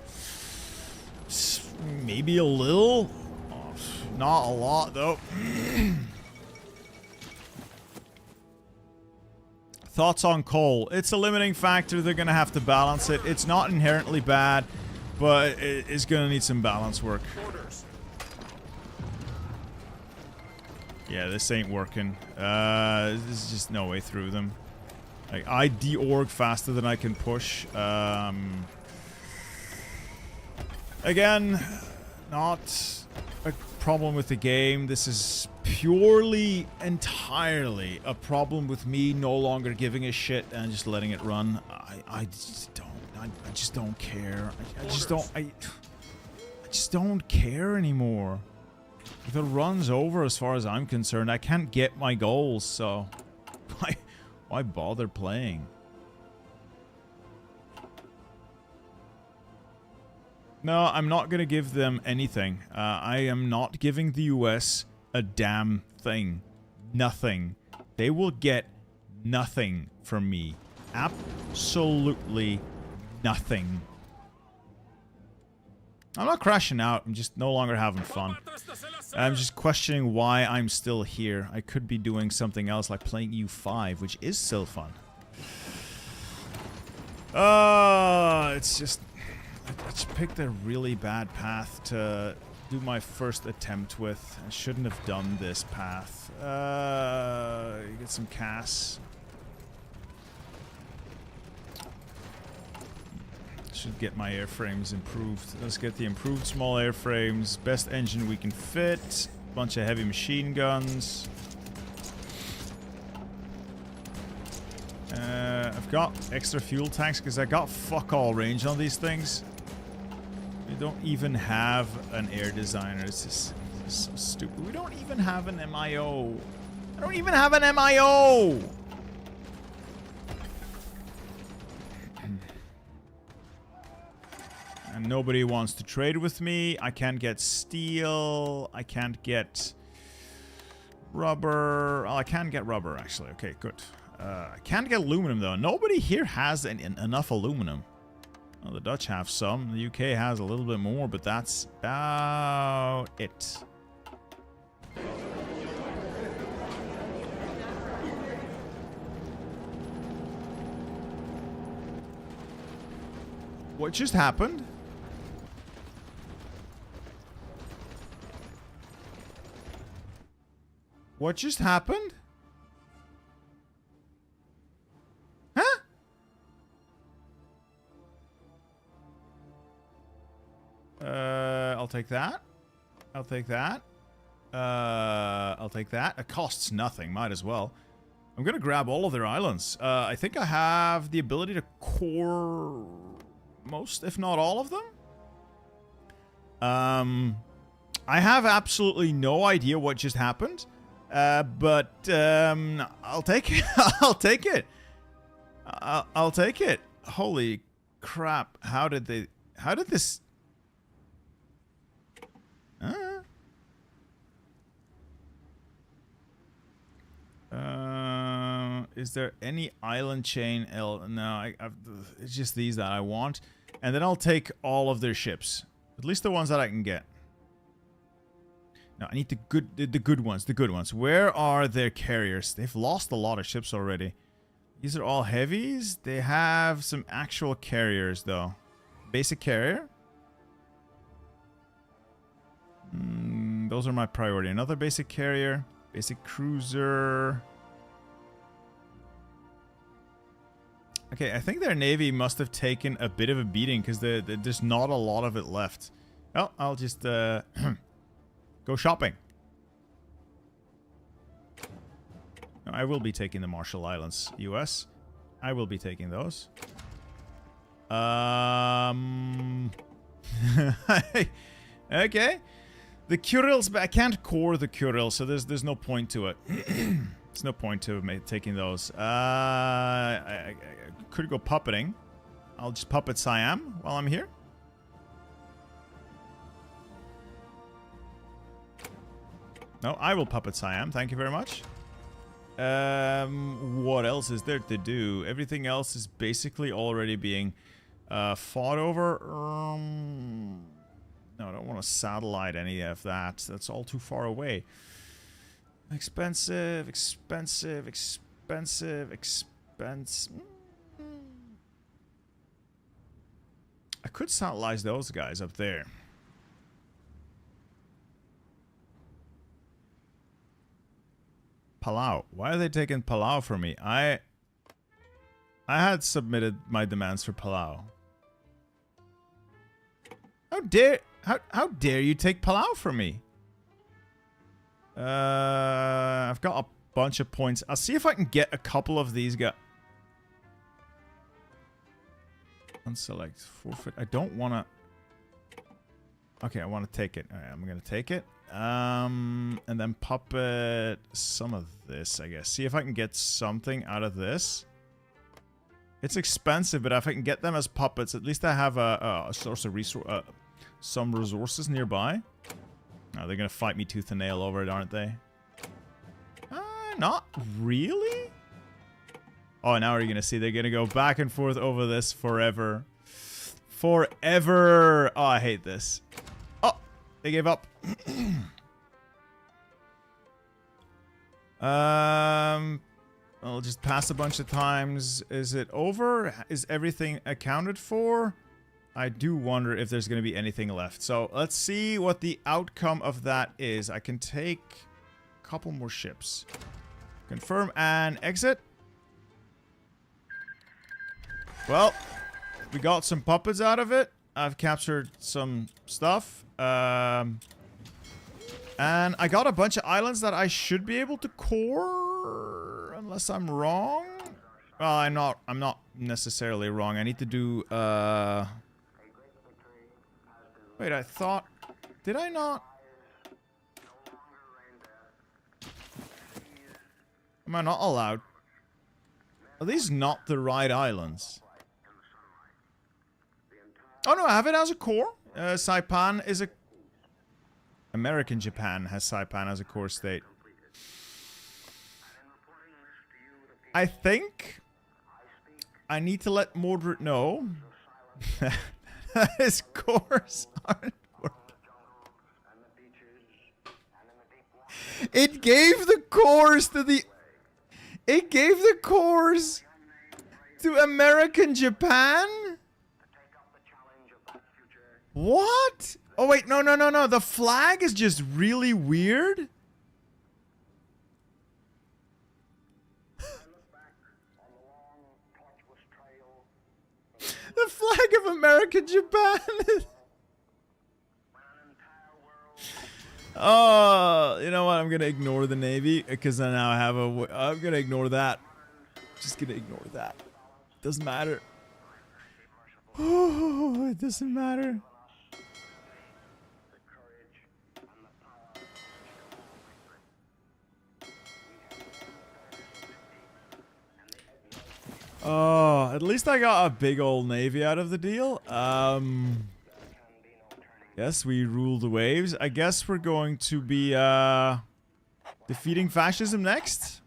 Maybe a little. Oh, not a lot though. Thoughts on coal? It's a limiting factor. They're gonna have to balance it. It's not inherently bad, but it's gonna need some balance work. Orders. Yeah, this ain't working. There's just no way through them. Like, I de-org faster than I can push. Again, not a problem with the game. This is purely, entirely a problem with me no longer giving a shit and just letting it run. I just don't care. I just don't care anymore. If it runs over, as far as I'm concerned, I can't get my goals, so why bother playing? No, I'm not gonna give them anything. I am not giving the US a damn thing. Nothing. They will get nothing from me. Absolutely nothing. I'm not crashing out. I'm just no longer having fun. I'm just questioning why I'm still here. I could be doing something else, like playing U5, which is still fun. It's just... I just picked a really bad path to do my first attempt with. I shouldn't have done this path. Get some CAS. Should get my airframes improved. Let's get the improved small airframes. Best engine we can fit. Bunch of heavy machine guns. I've got extra fuel tanks because I got fuck all range on these things. We don't even have an air designer. This is so stupid. We don't even have an MIO. I don't even have an MIO! And nobody wants to trade with me. I can't get steel. I can't get rubber. Oh, I can get rubber, actually. Okay, good. I can't get aluminum, though. Nobody here has enough aluminum. Well, the Dutch have some. The UK has a little bit more, but that's about it. What just happened? What just happened? Huh? I'll take that. I'll take that. I'll take that. It costs nothing. Might as well. I'm gonna grab all of their islands. I think I have the ability to core most, if not all of them. I have absolutely no idea what just happened. But I'll take it. I'll take it. I'll take it. Holy crap. How did this... Is there any island chain? No, it's just these that I want. And then I'll take all of their ships. At least the ones that I can get. No, I need the good ones. The good ones. Where are their carriers? They've lost a lot of ships already. These are all heavies. They have some actual carriers, though. Basic carrier. Those are my priority. Another basic carrier. Basic cruiser. Okay, I think their navy must have taken a bit of a beating because there's not a lot of it left. Well, I'll just go shopping. No, I will be taking the Marshall Islands, US. I will be taking those. Okay. The Kurils, but I can't core the Kurils, so there's no point to it. There's no point to taking those. I could go puppeting. I'll just puppet Siam while I'm here. No, I will puppet Siam. Thank you very much. What else is there to do? Everything else is basically already being fought over. No, I don't want to satellite any of that. That's all too far away. Expensive, expensive, expensive, expensive. I could satellize those guys up there. Palau. Why are they taking Palau from me? I had submitted my demands for Palau. How dare you take Palau from me? I've got a bunch of points. I'll see if I can get a couple of these guys. Unselect. Forfeit. I don't want to... Okay, I want to take it. Alright, I'm going to take it. And then puppet some of this, I guess. See if I can get something out of this. It's expensive, but if I can get them as puppets, at least I have a source of resource, some resources nearby. Oh, they're gonna fight me tooth and nail over it, aren't they? Not really. Oh, now we're gonna see they're gonna go back and forth over this forever. Forever. Oh, I hate this. Oh, they gave up. I'll just pass a bunch of times. Is it over? Is everything accounted for? I do wonder if there's going to be anything left. So let's see what the outcome of that is. I can take a couple more ships. Confirm and exit. Well, we got some puppets out of it. I've captured some stuff. And I got a bunch of islands that I should be able to core, unless I'm wrong. Well, I'm not necessarily wrong. I need to do wait, I thought, did I not? Am I not allowed? Are these not the right islands? Oh no, I have it as a core. Saipan is a... American Japan has Saipan as a core state. I think I need to let Mordred know that his cores aren't working. It gave the cores to the... It gave the cores to American Japan? What? Oh wait, no. The flag is just really weird. The flag of American Japan. Oh, you know what? I'm gonna ignore the Navy because I now have a. I'm gonna ignore that. Just gonna ignore that. Doesn't matter. Oh, it doesn't matter. Oh, at least I got a big old navy out of the deal. Yes, we rule the waves. I guess we're going to be defeating fascism next.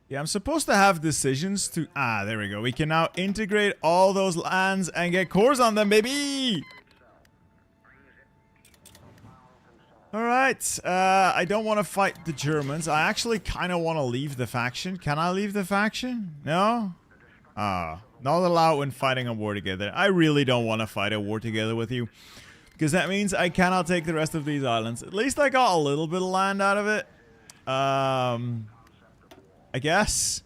Yeah, I'm supposed to have decisions to... Ah, there we go. We can now integrate all those lands and get cores on them, baby! Alright, I don't want to fight the Germans. I actually kind of want to leave the faction. Can I leave the faction? No? Ah, not allowed when fighting a war together. I really don't want to fight a war together with you. Because that means I cannot take the rest of these islands. At least I got a little bit of land out of it. I guess.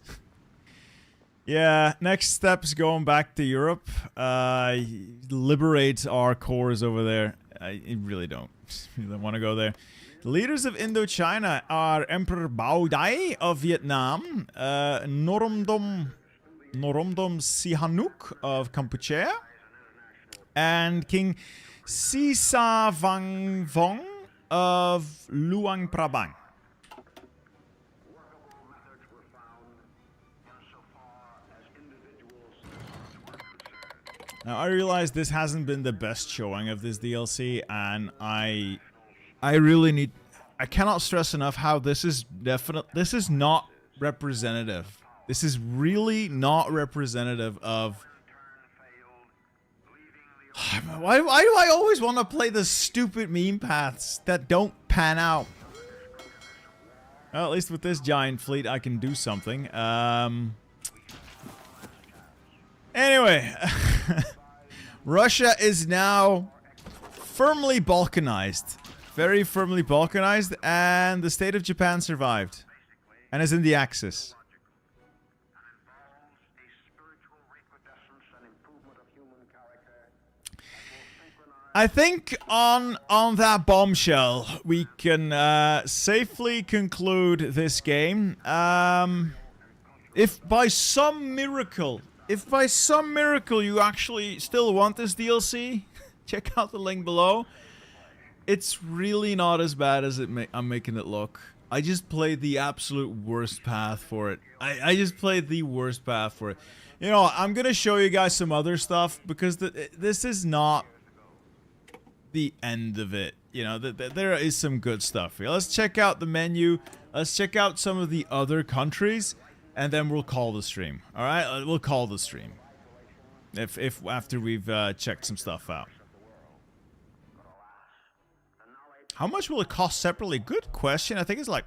Yeah, next step's going back to Europe. Liberate our cores over there. I really don't want to go there. The leaders of Indochina are Emperor Bao Dai of Vietnam, Noromdom Sihanouk of Kampuchea, and King Sisa Vang Vong of Luang Prabang. Now, I realize this hasn't been the best showing of this DLC, and I really need... I cannot stress enough how this is this is not representative. This is really not representative of... Why do I always want to play the stupid meme paths that don't pan out? Well, at least with this giant fleet, I can do something. Anyway, Russia is now firmly balkanized. very firmly balkanized, and the state of Japan survived and is in the Axis. I think on that bombshell, we can safely conclude this game. If by some miracle you actually still want this DLC, check out the link below. It's really not as bad as I'm making it look. I just played the absolute worst path for it. I just played the worst path for it. You know, I'm gonna show you guys some other stuff because this is not the end of it. You know, there is some good stuff here. Let's check out the menu. Let's check out some of the other countries, and then we'll call the stream. All right, we'll call the stream if after we've checked some stuff out. How much will it cost separately? Good question. I think it's like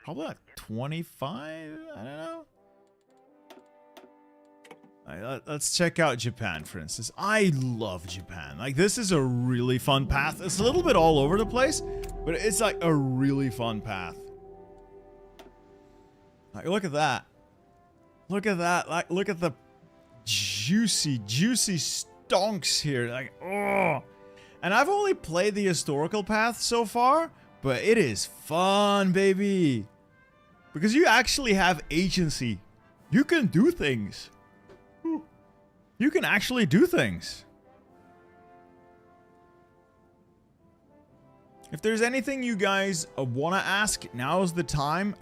probably like 25. I don't know. Let's check out Japan, for instance. I love Japan. Like, this is a really fun path. It's a little bit all over the place, but it's like a really fun path. Like, look at that. Look at that. Like, look at the juicy stonks here. Like, oh. And I've only played the historical path so far, but it is fun, baby. Because you actually have agency. You can do things. You can actually do things. If there's anything you guys want to ask, now's the time.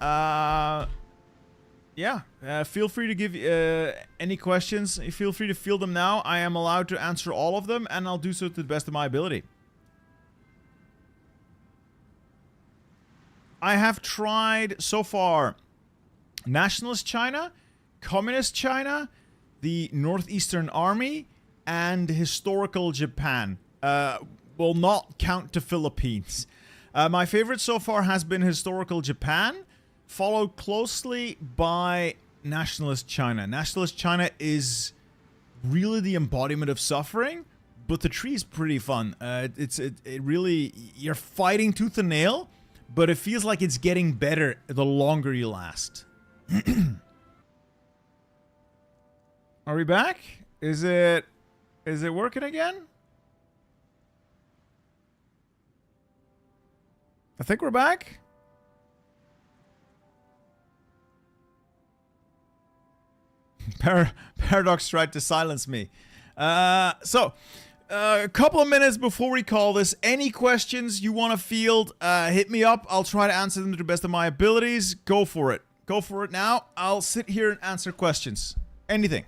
Feel free to give any questions. Feel free to field them now. I am allowed to answer all of them, and I'll do so to the best of my ability. I have tried so far Nationalist China, Communist China, the Northeastern Army, and historical Japan. Will not count to Philippines. My favorite so far has been historical Japan, followed closely by Nationalist China. Nationalist China is really the embodiment of suffering, but the tree is pretty fun. It really, you're fighting tooth and nail, but it feels like it's getting better the longer you last. Are we back? Is it working again? I think we're back. Paradox tried to silence me. A couple of minutes before we call this, any questions you want to field, hit me up. I'll try to answer them to the best of my abilities. Go for it. Go for it now. I'll sit here and answer questions. Anything.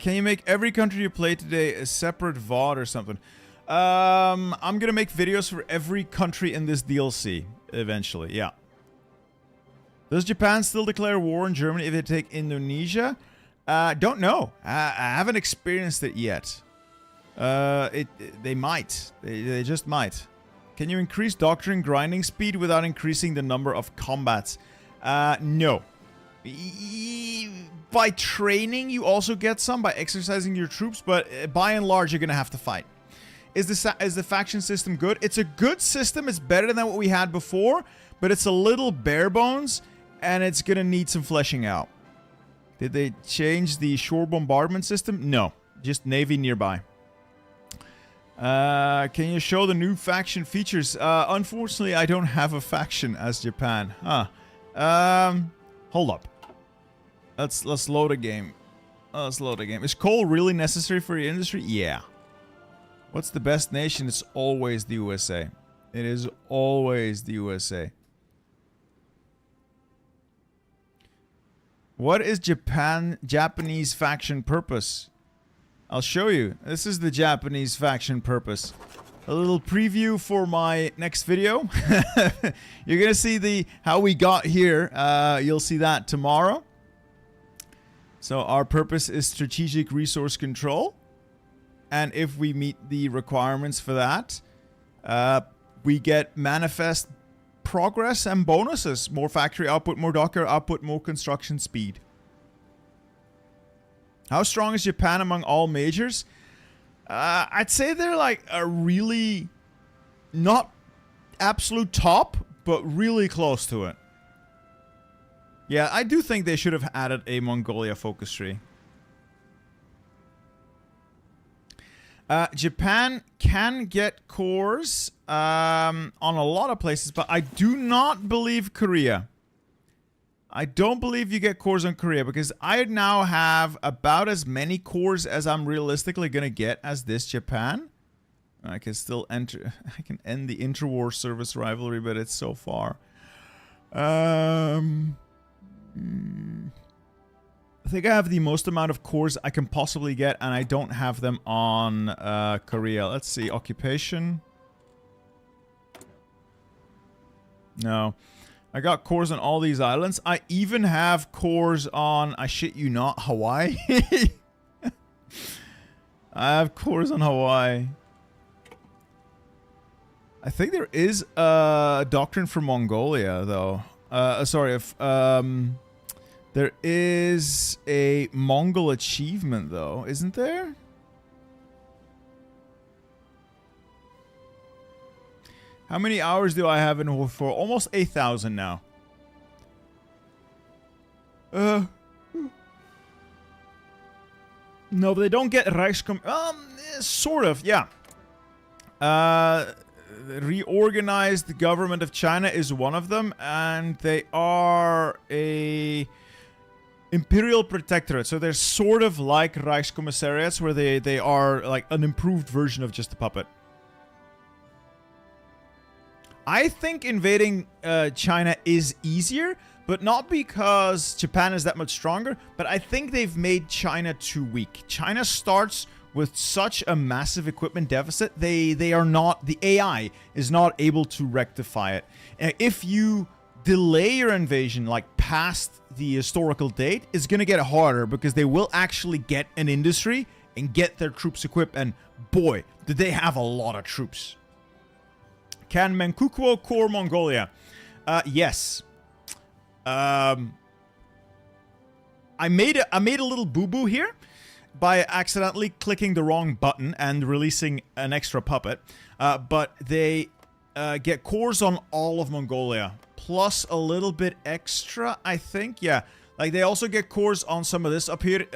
Can you make every country you play today a separate VOD or something? I'm gonna make videos for every country in this DLC eventually, yeah. Does Japan still declare war on Germany if they take Indonesia? Don't know. I haven't experienced it yet. They might. They just might. Can you increase doctrine grinding speed without increasing the number of combats? No. By training, you also get some by exercising your troops, but by and large, you're gonna have to fight. Is the faction system good? It's a good system. It's better than what we had before, but it's a little bare bones, and it's gonna need some fleshing out. Did they change the shore bombardment system? No, just Navy nearby. Can you show the new faction features? Unfortunately, I don't have a faction as Japan. Hold up. Let's load a game. Let's load a game. Is coal really necessary for your industry? Yeah. What's the best nation? It's always the USA. It is always the USA. What is Japanese faction purpose? I'll show you. This is the Japanese faction purpose. A little preview for my next video. You're gonna see how we got here. You'll see that tomorrow. So our purpose is strategic resource control. And if we meet the requirements for that, we get manifest progress and bonuses. More factory output, more docker output, more construction speed. How strong is Japan among all majors? I'd say they're like a really, not absolute top, but really close to it. Yeah, I do think they should have added a Mongolia focus tree. Japan can get cores on a lot of places, but I do not believe Korea. I don't believe you get cores on Korea because I now have about as many cores as I'm realistically going to get as this Japan. I can still enter. I can end the interwar service rivalry, but it's so far. I think I have the most amount of cores I can possibly get, and I don't have them on Korea. Let's see. Occupation. No. I got cores on all these islands. I even have cores on, I shit you not, Hawaii. I have cores on Hawaii. I think there is a doctrine for Mongolia, though. Sorry, if there is a Mongol achievement, though, isn't there? How many hours do I have in for? Almost 8,000 now. No, but they don't get Reichskom. Sort of, yeah. Reorganized government of China is one of them, and they are a imperial protectorate. So they're sort of like Reichskommissariats, where they are like an improved version of just a puppet. I think invading China is easier, but not because Japan is that much stronger, but I think they've made China too weak. China starts with such a massive equipment deficit, they are not, the AI is not able to rectify it. If you delay your invasion like past the historical date, it's going to get harder because they will actually get an industry and get their troops equipped, and boy, did they have a lot of troops. Can Menkukuo core Mongolia? Yes. I made a little boo-boo here by accidentally clicking the wrong button and releasing an extra puppet. But they get cores on all of Mongolia, plus a little bit extra, I think. Yeah, like they also get cores on some of this up here.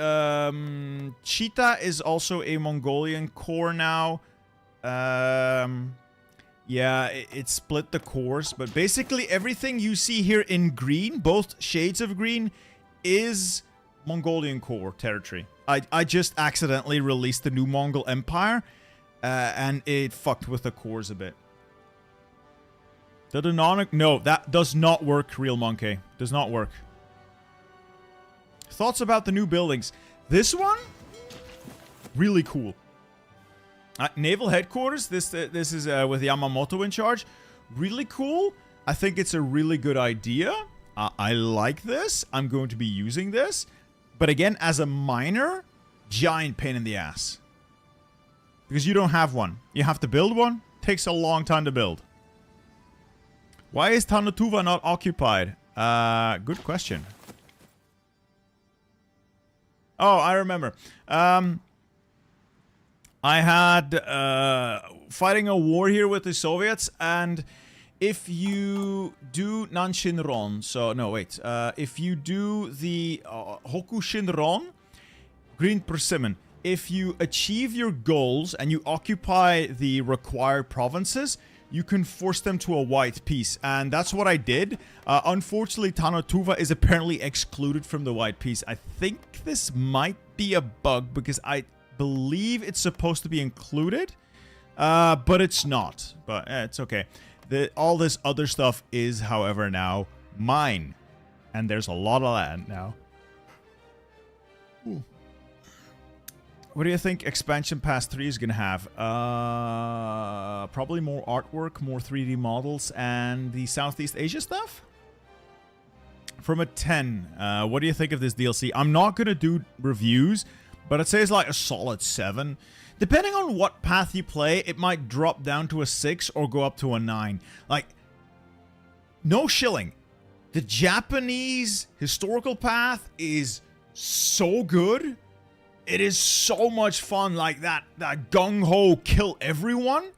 Cheetah is also a Mongolian core now. Yeah, it split the cores, but basically everything you see here in green, both shades of green, is Mongolian core territory. I just accidentally released the new Mongol Empire, and it fucked with the cores a bit. The Danonic... No, that does not work, Real Monkey. Does not work. Thoughts about the new buildings. This one? Really cool. Naval headquarters, this is with Yamamoto in charge. Really cool. I think it's a really good idea. I like this. I'm going to be using this. But again, as a miner, giant pain in the ass. Because you don't have one. You have to build one. Takes a long time to build. Why is Tanatuva not occupied? Good question. Oh, I remember. I had fighting a war here with the Soviets, and if you do Nanshinron, so no wait, if you do the Hokushinron, Green Persimmon, if you achieve your goals and you occupy the required provinces, you can force them to a white peace, and that's what I did. Unfortunately, Tanatuva is apparently excluded from the white peace. I think this might be a bug because I believe it's supposed to be included, but it's not. But it's okay. All this other stuff is, however, now mine, and there's a lot of land now. Ooh. What do you think Expansion Pass 3 is gonna have? Probably more artwork, more 3D models, and the Southeast Asia stuff? From a 10, what do you think of this DLC? I'm not gonna do reviews, but I'd say it's like a solid 7. Depending on what path you play, it might drop down to a 6 or go up to a 9. Like, no shilling. The Japanese historical path is so good. It is so much fun. Like that gung-ho kill everyone.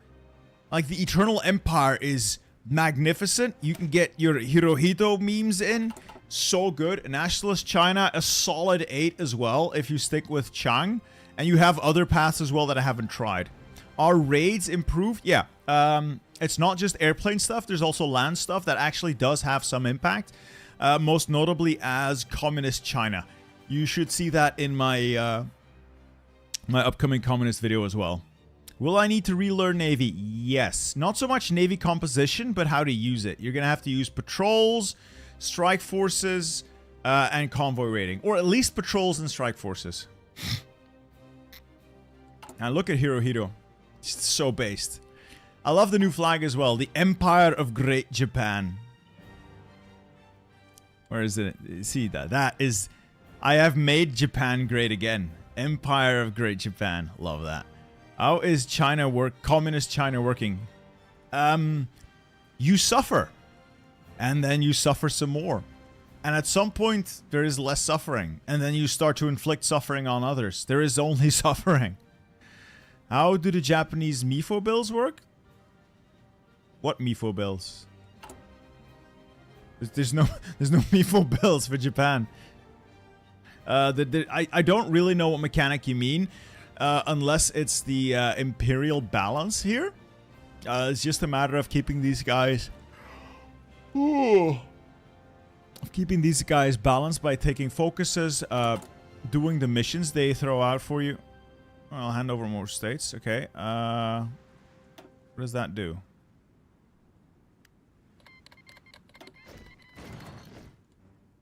Like the Eternal Empire is magnificent. You can get your Hirohito memes in. So good. Nationalist China, a solid 8 as well if you stick with Chang. And you have other paths as well that I haven't tried. Are raids improved? Yeah. It's not just airplane stuff. There's also land stuff that actually does have some impact. Most notably as Communist China. You should see that in my my upcoming communist video as well. Will I need to relearn Navy? Yes. Not so much Navy composition, but how to use it. You're going to have to use patrols, strike forces, and convoy raiding. Or at least patrols and strike forces. And look at Hirohito. It's so based. I love the new flag as well. The Empire of Great Japan. Where is it? See that? That is... I have made Japan great again. Empire of Great Japan. Love that. How is China work? Communist China working? You suffer. And then you suffer some more. And at some point, there is less suffering. And then you start to inflict suffering on others. There is only suffering. How do the Japanese MIFO bills work? What MIFO bills? There's no MIFO bills for Japan. I don't really know what mechanic you mean, unless it's the imperial balance here. It's just a matter of keeping these guys... keeping these guys balanced by taking focuses, doing the missions they throw out for you. I'll hand over more states. Okay. What does that do?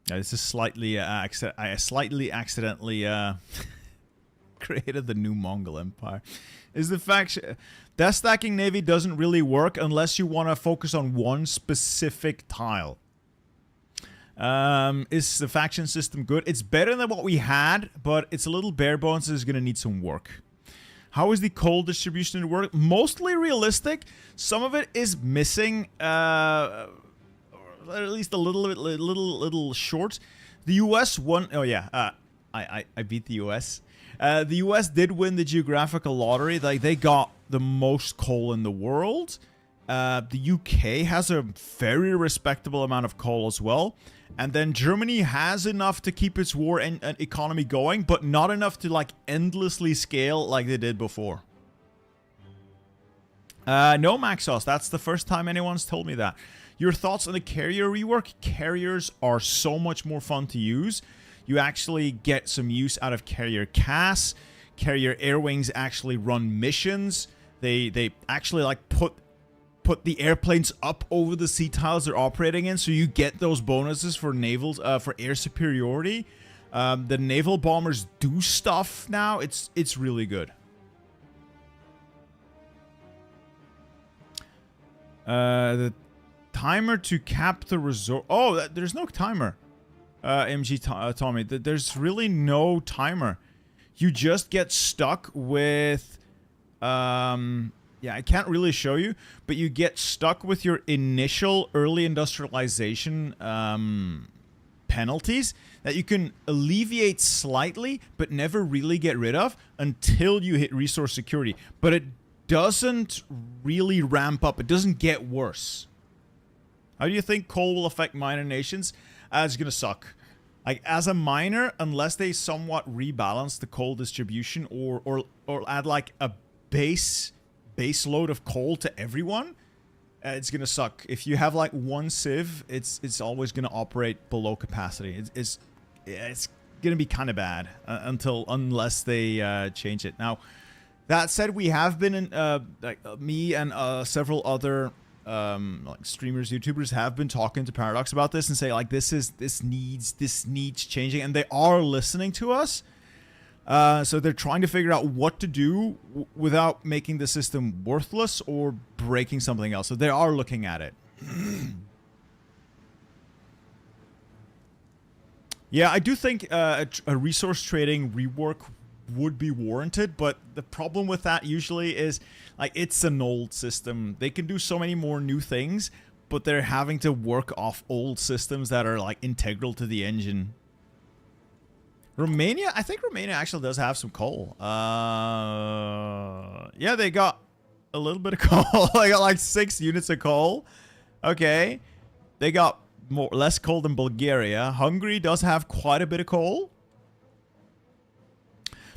This is slightly I slightly accidentally created the new Mongol Empire. Is the faction death stacking Navy doesn't really work unless you want to focus on one specific tile. Is the faction system good? It's better than what we had, but it's a little bare bones. It's going to need some work. How is the coal distribution work? Mostly realistic. Some of it is missing. At least a little short. The US won. Oh yeah, I beat the US. The US did win the geographical lottery. Like they got the most coal in the world. The UK has a very respectable amount of coal as well. And then Germany has enough to keep its war and economy going, but not enough to like endlessly scale like they did before. No, Maxos. That's the first time anyone's told me that. Your thoughts on the carrier rework? Carriers are so much more fun to use. You actually get some use out of carrier CAS. Carrier air wings actually run missions. They actually like put the airplanes up over the sea tiles they're operating in, so you get those bonuses for navals for air superiority. The naval bombers do stuff now. It's really good. The timer to cap the resort. Oh, there's no timer. MG Tommy, there's really no timer. You just get stuck with yeah, I can't really show you, but you get stuck with your initial early industrialization penalties that you can alleviate slightly, but never really get rid of until you hit resource security. But it doesn't really ramp up. It doesn't get worse. How do you think coal will affect minor nations? It's gonna suck. Like, as a miner, unless they somewhat rebalance the coal distribution or add like a base load of coal to everyone, it's gonna suck. If you have like one civ, it's always gonna operate below capacity. It's gonna be kind of bad unless they change it. Now, that said, we have been in me and several other like streamers, YouTubers have been talking to Paradox about this and say like this needs changing, and they are listening to us. So they're trying to figure out what to do without making the system worthless or breaking something else. So they are looking at it. Yeah, I do think a resource trading rework would be warranted, but the problem with that usually is like it's an old system. They can do so many more new things, but they're having to work off old systems that are like integral to the engine. Romania? I think Romania actually does have some coal. Yeah, they got a little bit of coal. They got like 6 units of coal. Okay. They got less coal than Bulgaria. Hungary does have quite a bit of coal.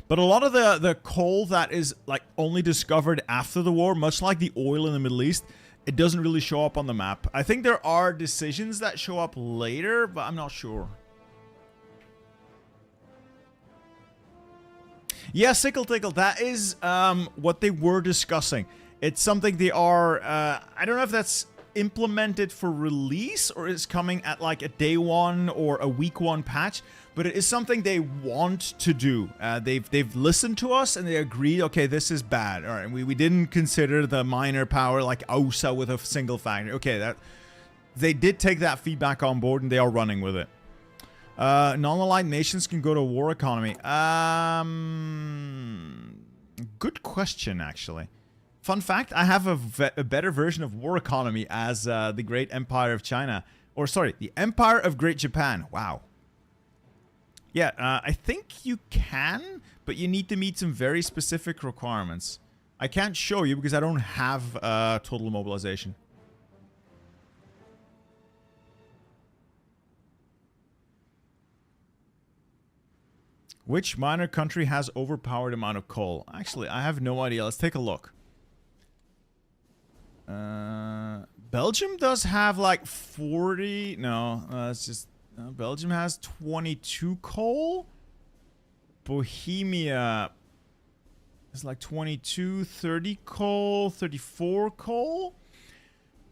But a lot of the coal that is like only discovered after the war, much like the oil in the Middle East, it doesn't really show up on the map. I think there are decisions that show up later, but I'm not sure. Yeah, Sickle Tickle, that is what they were discussing. It's something they are, I don't know if that's implemented for release or is coming at like a day 1 or a week 1 patch, but it is something they want to do. They've listened to us and they agreed, okay, this is bad. All right, we didn't consider the minor power like OSA with a single factory. Okay, that they did take that feedback on board and they are running with it. Non-aligned nations can go to war economy. Good question, actually. Fun fact, I have a better version of war economy as the Great Empire of China. Or, sorry, the Empire of Great Japan. Wow. Yeah, I think you can, but you need to meet some very specific requirements. I can't show you because I don't have total mobilization. Which minor country has overpowered amount of coal? Actually, I have no idea. Let's take a look. Belgium does have like 40... No, it's just... Belgium has 22 coal. Bohemia is like 22, 30 coal, 34 coal.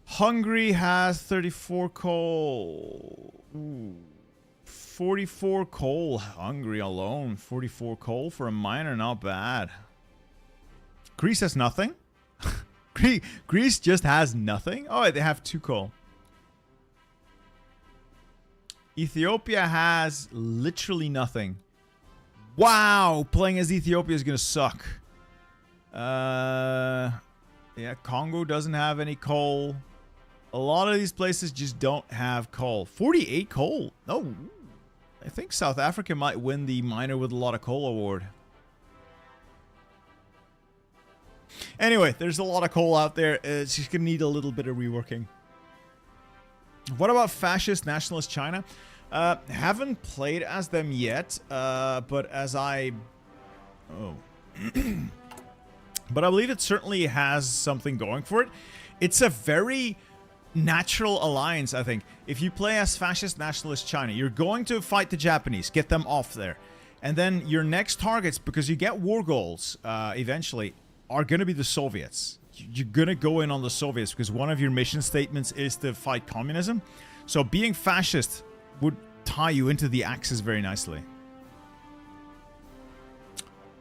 Hungary has 34 coal. Ooh. 44 coal. Hungary alone. 44 coal for a miner. Not bad. Greece has nothing. Greece just has nothing. Oh, they have 2 coal. Ethiopia has literally nothing. Wow. Playing as Ethiopia is going to suck. Yeah, Congo doesn't have any coal. A lot of these places just don't have coal. 48 coal. Oh, I think South Africa might win the miner with a lot of coal award. Anyway, there's a lot of coal out there. It's just going to need a little bit of reworking. What about fascist nationalist China? Haven't played as them yet, but as I... Oh. But I believe it certainly has something going for it. It's a very natural alliance, I think. If you play as fascist nationalist China, you're going to fight the Japanese, get them off there. And then your next targets, because you get war goals eventually, are going to be the Soviets. You're going to go in on the Soviets because one of your mission statements is to fight communism. So being fascist would tie you into the Axis very nicely.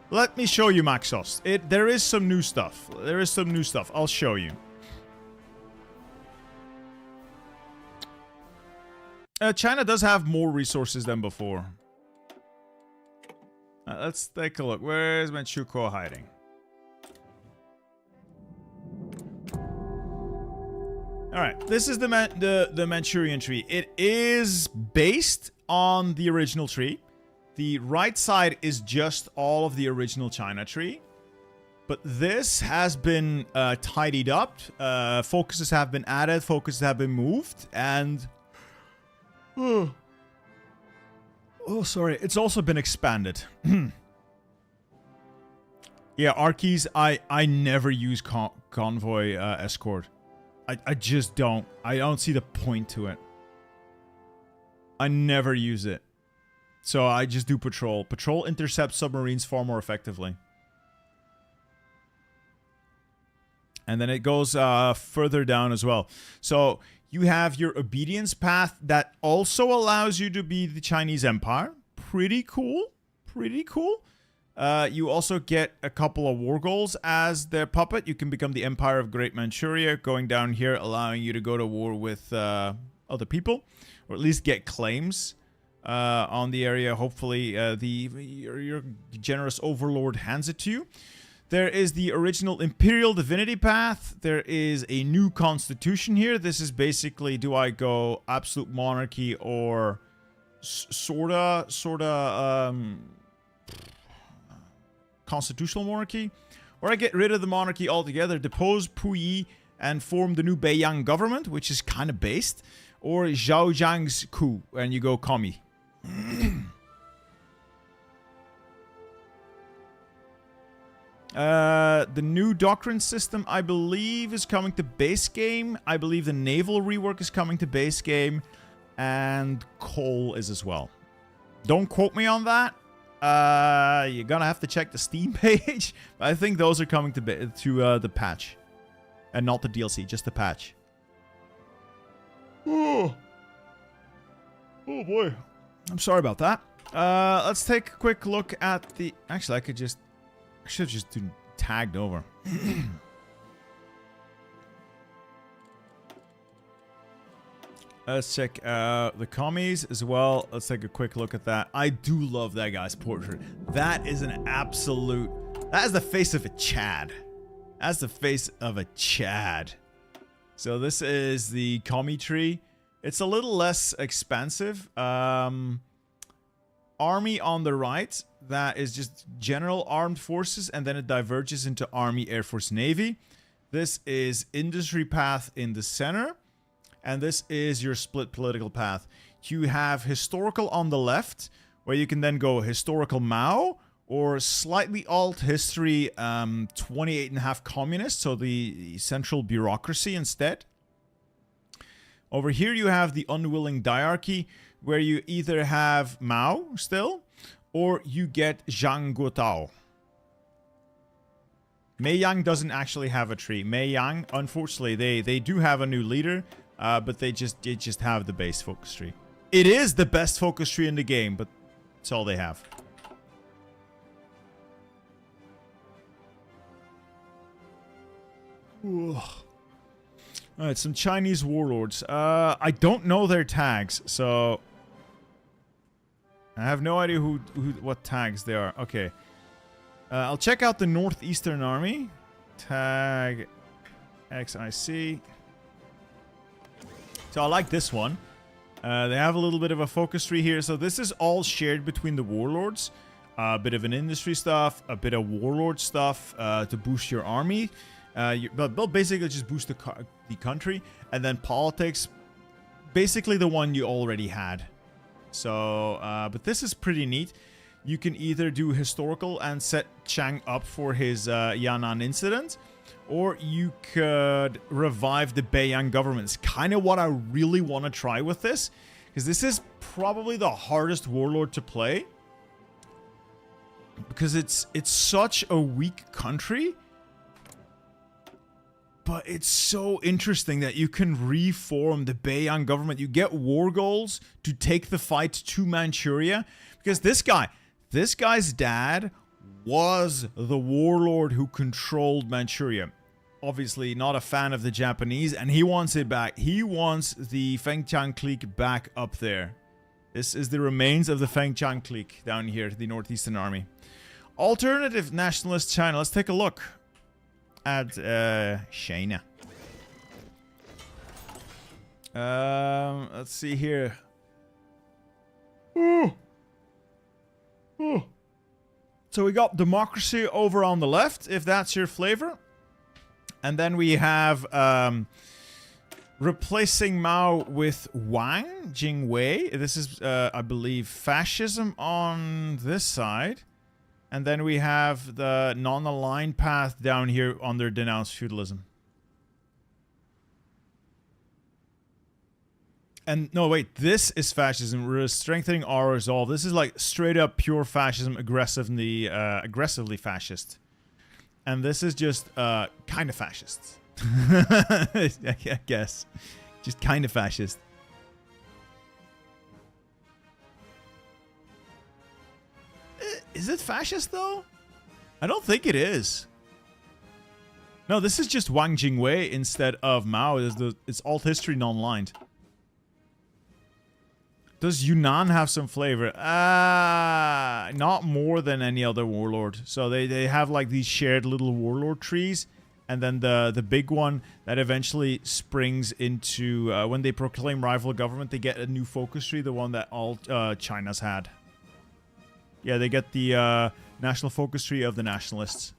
Let me show you Maxos. There is some new stuff. There is some new stuff. I'll show you. China does have more resources than before. Let's take a look. Where's Manchukuo hiding? Alright, this is the Manchurian tree. It is based on the original tree. The right side is just all of the original China tree. But this has been tidied up. Focuses have been added. Focuses have been moved. And... Oh, sorry. It's also been expanded. Yeah, Arkeys, I never use convoy escort. I just don't. I don't see the point to it. I never use it. So I just do patrol. Patrol intercepts submarines far more effectively. And then it goes further down as well. So you have your obedience path that also allows you to be the Chinese Empire. Pretty cool. Pretty cool. You also get a couple of war goals as their puppet. You can become the Empire of Great Manchuria, going down here, allowing you to go to war with other people, or at least get claims on the area. Hopefully, your generous overlord hands it to you. There is the original Imperial Divinity path. There is a new constitution here. This is basically, do I go absolute monarchy or sorta, constitutional monarchy? Or I get rid of the monarchy altogether, depose Puyi, and form the new Beiyang government, which is kind of based. Or Zhao Zhang's coup, and you go commie. The new doctrine system, I believe, is coming to base game. I believe the Naval rework is coming to base game. And coal is as well. Don't quote me on that. You're gonna have to check the Steam page. But I think those are coming to the patch. And not the DLC, just the patch. Oh. Oh boy. I'm sorry about that. Let's take a quick look at the... Actually, I should have just tagged over. Let's check the commies as well. Let's take a quick look at that. I do love that guy's portrait. That is an absolute... That is the face of a Chad. That's the face of a Chad. So this is the commie tree. It's a little less expansive. Army on the right. That is just general armed forces, and then it diverges into Army, Air Force, Navy. This is industry path in the center, and this is your split political path. You have historical on the left, where you can then go historical Mao, or slightly alt history 28.5 communist, so the central bureaucracy instead. Over here you have the unwilling diarchy, where you either have Mao still, or you get Zhang Guotao. Meiyang doesn't actually have a tree. Meiyang, unfortunately, they do have a new leader, but they just have the base focus tree. It is the best focus tree in the game, but that's all they have. Alright, some Chinese warlords. I don't know their tags, so... I have no idea what tags they are. Okay. I'll check out the Northeastern Army. Tag XIC. So I like this one. They have a little bit of a focus tree here. So this is all shared between the warlords. A bit of an industry stuff, a bit of warlord stuff to boost your army. They'll basically just boost the country. And then politics, basically the one you already had. So, but this is pretty neat. You can either do historical and set Chang up for his Yan'an incident, or you could revive the Beiyang government. It's kind of what I really want to try with this, because this is probably the hardest warlord to play, because it's such a weak country. But it's so interesting that you can reform the Beiyang government. You get war goals to take the fight to Manchuria. Because this guy's dad was the warlord who controlled Manchuria. Obviously not a fan of the Japanese, and he wants it back. He wants the Fengtian clique back up there. This is the remains of the Fengtian clique down here, the Northeastern Army. Alternative nationalist China. Let's take a look at China. Let's see here. So we got democracy over on the left, if that's your flavor. And then we have replacing Mao with Wang Jingwei. This is, I believe, fascism on this side. And then we have the non-aligned path down here under denounced feudalism. And no, wait, this is fascism. We're strengthening our resolve. This is like straight up pure fascism, aggressively fascist. And this is just kind of fascist. I guess. Just kind of fascist. Is it fascist, though? I don't think it is. No, this is just Wang Jingwei instead of Mao. It's alt history non-aligned. Does Yunnan have some flavor? Not more than any other warlord. So they have like these shared little warlord trees. And then the big one that eventually springs into... when they proclaim rival government, they get a new focus tree. The one that all China's had. Yeah, they get the national focus tree of the nationalists.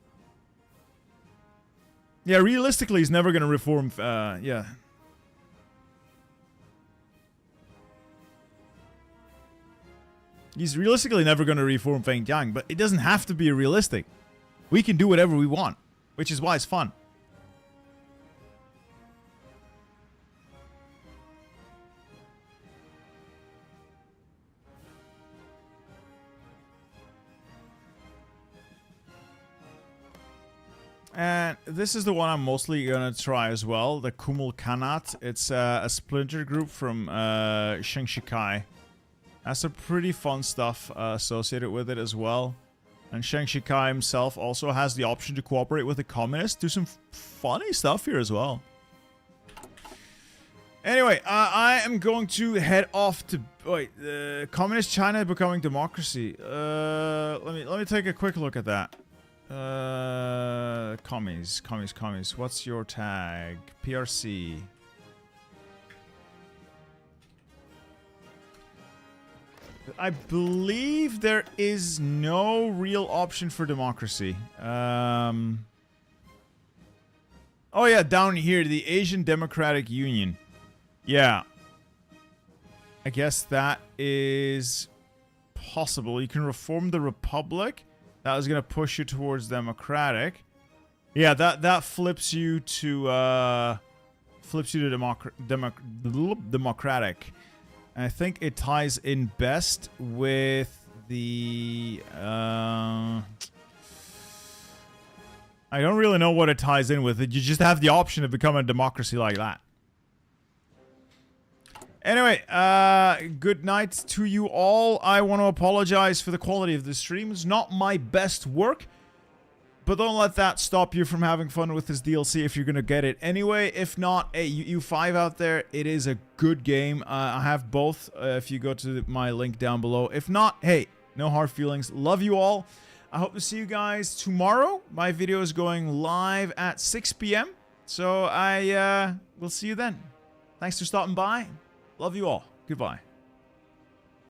Yeah, realistically, he's never going to reform... yeah. He's realistically never going to reform Fengjiang, but it doesn't have to be realistic. We can do whatever we want, which is why it's fun. And this is the one I'm mostly going to try as well, the Kumul Khanat. It's a splinter group from Sheng Shikai. Has some pretty fun stuff associated with it as well. And Sheng Shikai himself also has the option to cooperate with the communists. Do some funny stuff here as well. Anyway, I am going to head off to... Wait, Communist China becoming democracy. Let me take a quick look at that. Commies. What's your tag? PRC. I believe there is no real option for democracy. Oh yeah, down here, the Asian Democratic Union. Yeah. I guess that is possible. You can reform the Republic. That was going to push you towards democratic. Yeah, that flips you to democratic. And I think it ties in best with the I don't really know what it ties in with. You just have the option to become a democracy like that. Anyway, good night to you all. I want to apologize for the quality of this stream. It's not my best work. But don't let that stop you from having fun with this DLC if you're going to get it anyway. If not, hey, U5 out there, it is a good game. I have both if you go to my link down below. If not, hey, no hard feelings. Love you all. I hope to see you guys tomorrow. My video is going live at 6 p.m. So I will see you then. Thanks for stopping by. Love you all. Goodbye.